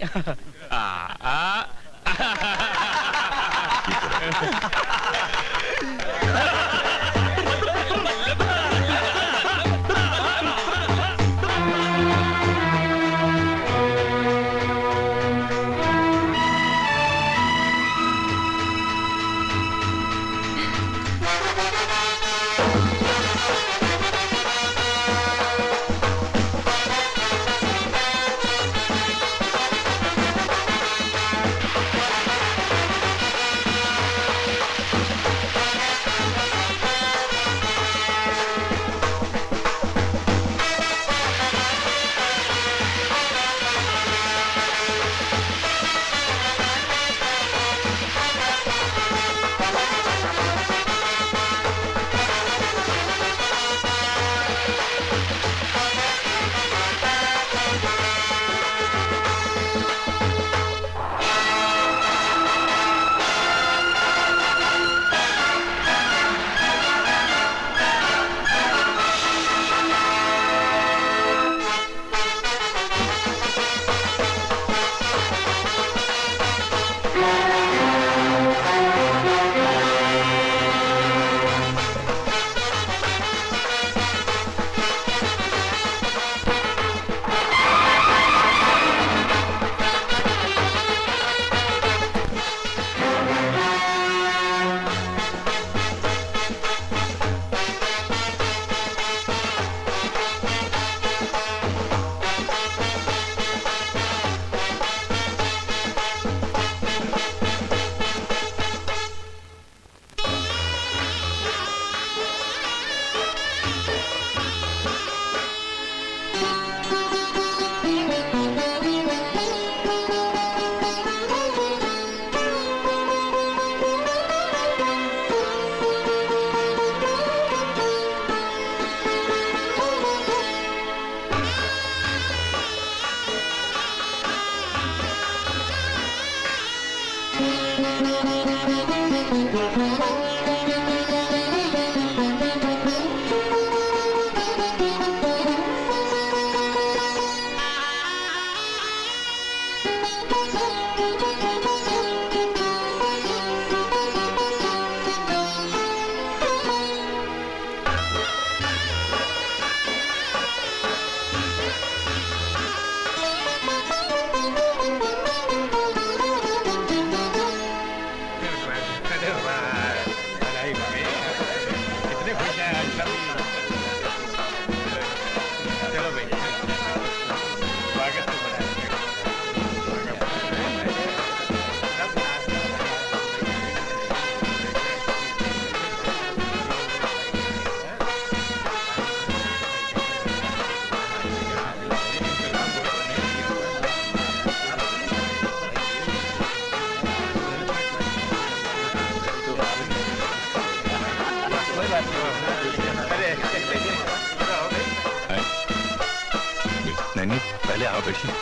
नहीं पहले आओ बैठिए।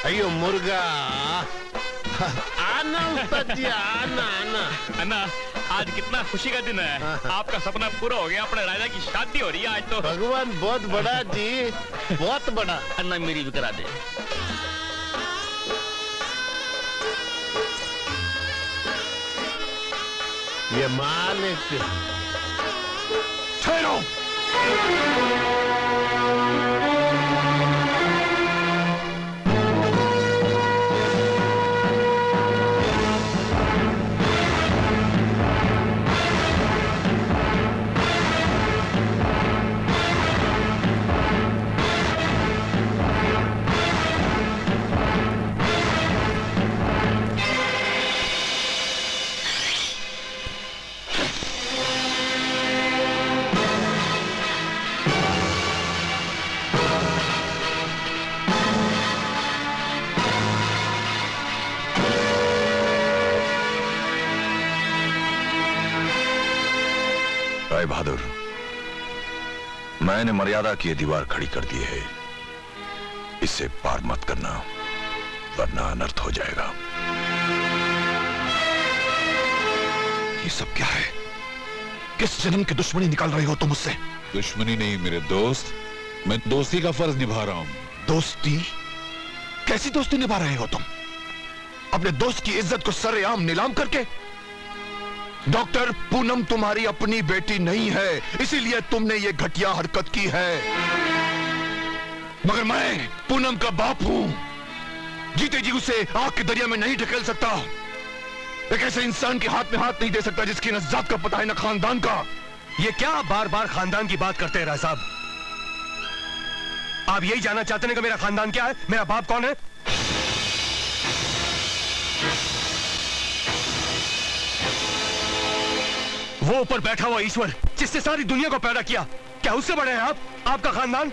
अयो मुर्गा आना उस्ताद जी, आना आना। अन्ना आज कितना खुशी का दिन है। आपका सपना पूरा हो गया, अपने राजा की शादी हो रही है आज तो। भगवान बहुत बड़ा जी, बहुत बड़ा। अन्ना मेरी भी करा दे। ये मालिक ठहरो। राय बहादुर, मैंने मर्यादा की ये दीवार खड़ी कर दी है, इससे पार मत करना वरना अनर्थ हो जाएगा। ये सब क्या है? किस जन्म की दुश्मनी निकाल रहे हो तुम मुझसे? दुश्मनी नहीं मेरे दोस्त, मैं दोस्ती का फर्ज निभा रहा हूं। दोस्ती? कैसी दोस्ती निभा रहे हो तुम? अपने दोस्त की इज्जत को सरेआम नीलाम करके? डॉक्टर, पूनम तुम्हारी अपनी बेटी नहीं है, इसीलिए तुमने ये घटिया हरकत की है। मगर मैं पूनम का बाप हूं, जीते जी उसे आग के दरिया में नहीं ढकेल सकता। एक ऐसे इंसान के हाथ में हाथ नहीं दे सकता जिसकी न जात का पता है न खानदान का। ये क्या बार बार खानदान की बात करते हैं राय साहब? आप यही जानना चाहते हैं कि मेरा खानदान क्या है, मेरा बाप कौन है? वो ऊपर बैठा हुआ ईश्वर जिसने सारी दुनिया को पैदा किया, क्या उससे बड़े हैं आप? आपका खानदान?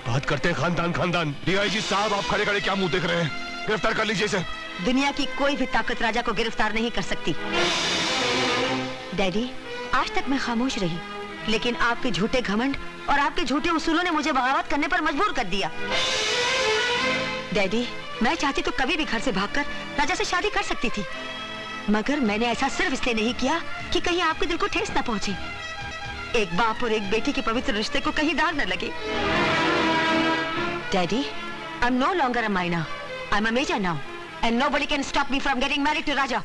बात करते हैं खानदान खानदान। डीआईजी साहब, आप खड़े खड़े क्या मुंह देख रहे हैं? गिरफ्तार कर लीजिए इसे। दुनिया की कोई भी ताकत राजा को गिरफ्तार नहीं कर सकती। डैडी, आज तक मैं खामोश रही, लेकिन आपके झूठे घमंड और आपके झूठे उसूलों ने मुझे बगावत करने पर मजबूर कर दिया। डैडी, मैं चाहती तो कभी भी घर से भागकर राजा से शादी कर सकती थी, मगर मैंने ऐसा सिर्फ इसलिए नहीं किया कि कहीं आपके दिल को ठेस न पहुंचे। एक बाप और एक बेटी के पवित्र रिश्ते को कहीं दाग न लगे। Daddy, I am no longer a minor, I am a major now, and nobody can stop me from getting married to Raja.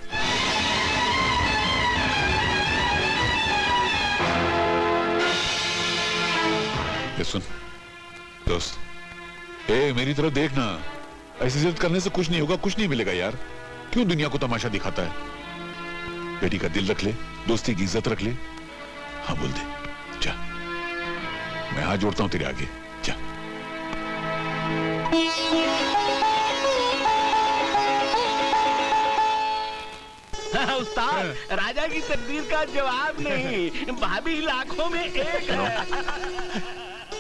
ये सुन दोस्त, ए मेरी तरफ देखना, ऐसी जिद करने से कुछ नहीं होगा, कुछ नहीं मिलेगा यार। क्यों दुनिया को तमाशा दिखाता है? बेटी का दिल रख ले, दोस्ती की इज्जत रख ले। हाँ बोल दे, जा, मैं हाथ जोड़ता हूं तेरे आगे, जा। उस्ताद, राजा की तकदीर का जवाब नहीं, भाभी लाखों में एक है।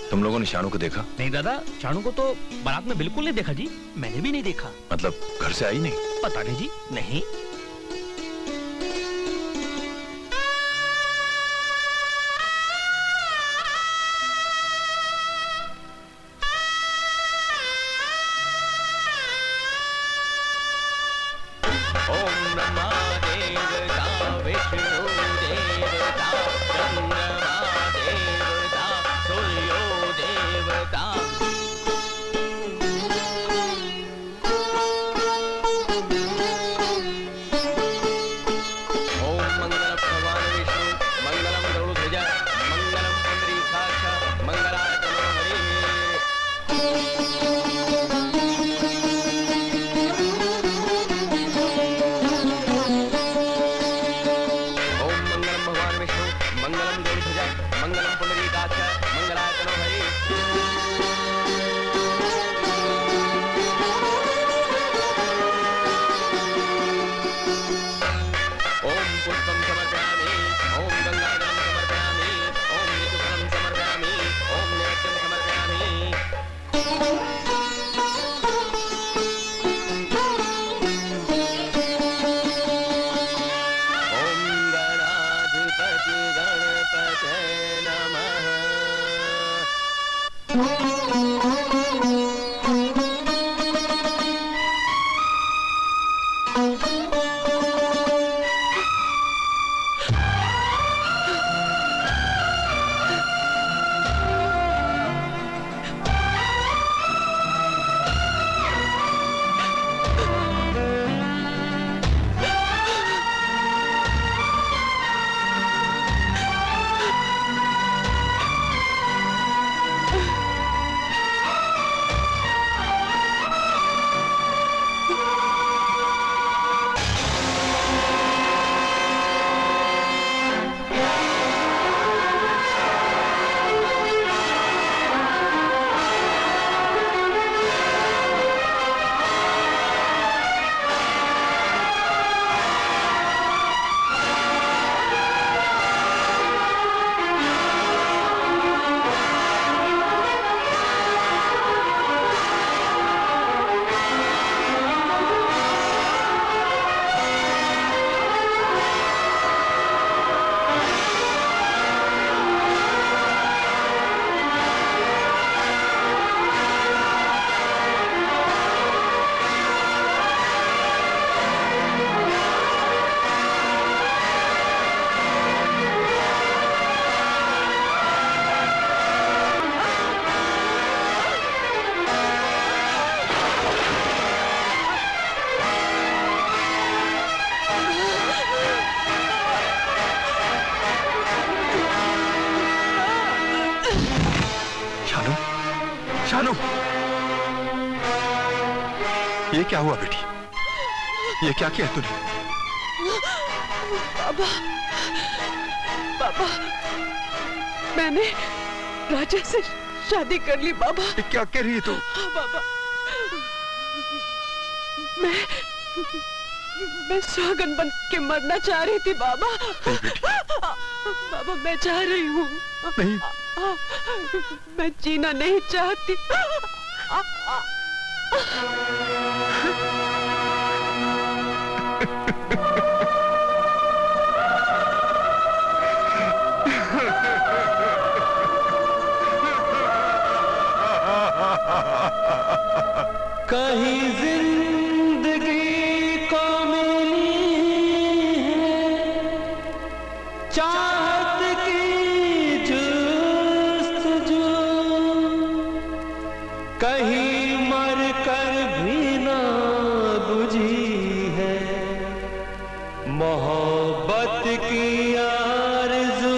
तुम लोगों ने शानू को देखा? नहीं दादा, शानू को तो बारात में बिल्कुल नहीं देखा जी। मैंने भी नहीं देखा। मतलब घर से आई नहीं? पता नहीं जी, नहीं। शानू, ये क्या हुआ बेटी? ये क्या किया तूने? बाबा, बाबा, मैंने राजा से शादी कर ली बाबा। क्या कह रही है तू? बाबा, मैं सुहागन बन के मरना चाह रही थी बाबा। बाबा, मैं चाह रही हूँ। नहीं, मैं जीना नहीं चाहती। कहीं जिंदगी को मिली है चाहत की जुस्तजू, कहीं मर कर भी ना बुझी है मोहब्बत की आरज़ू।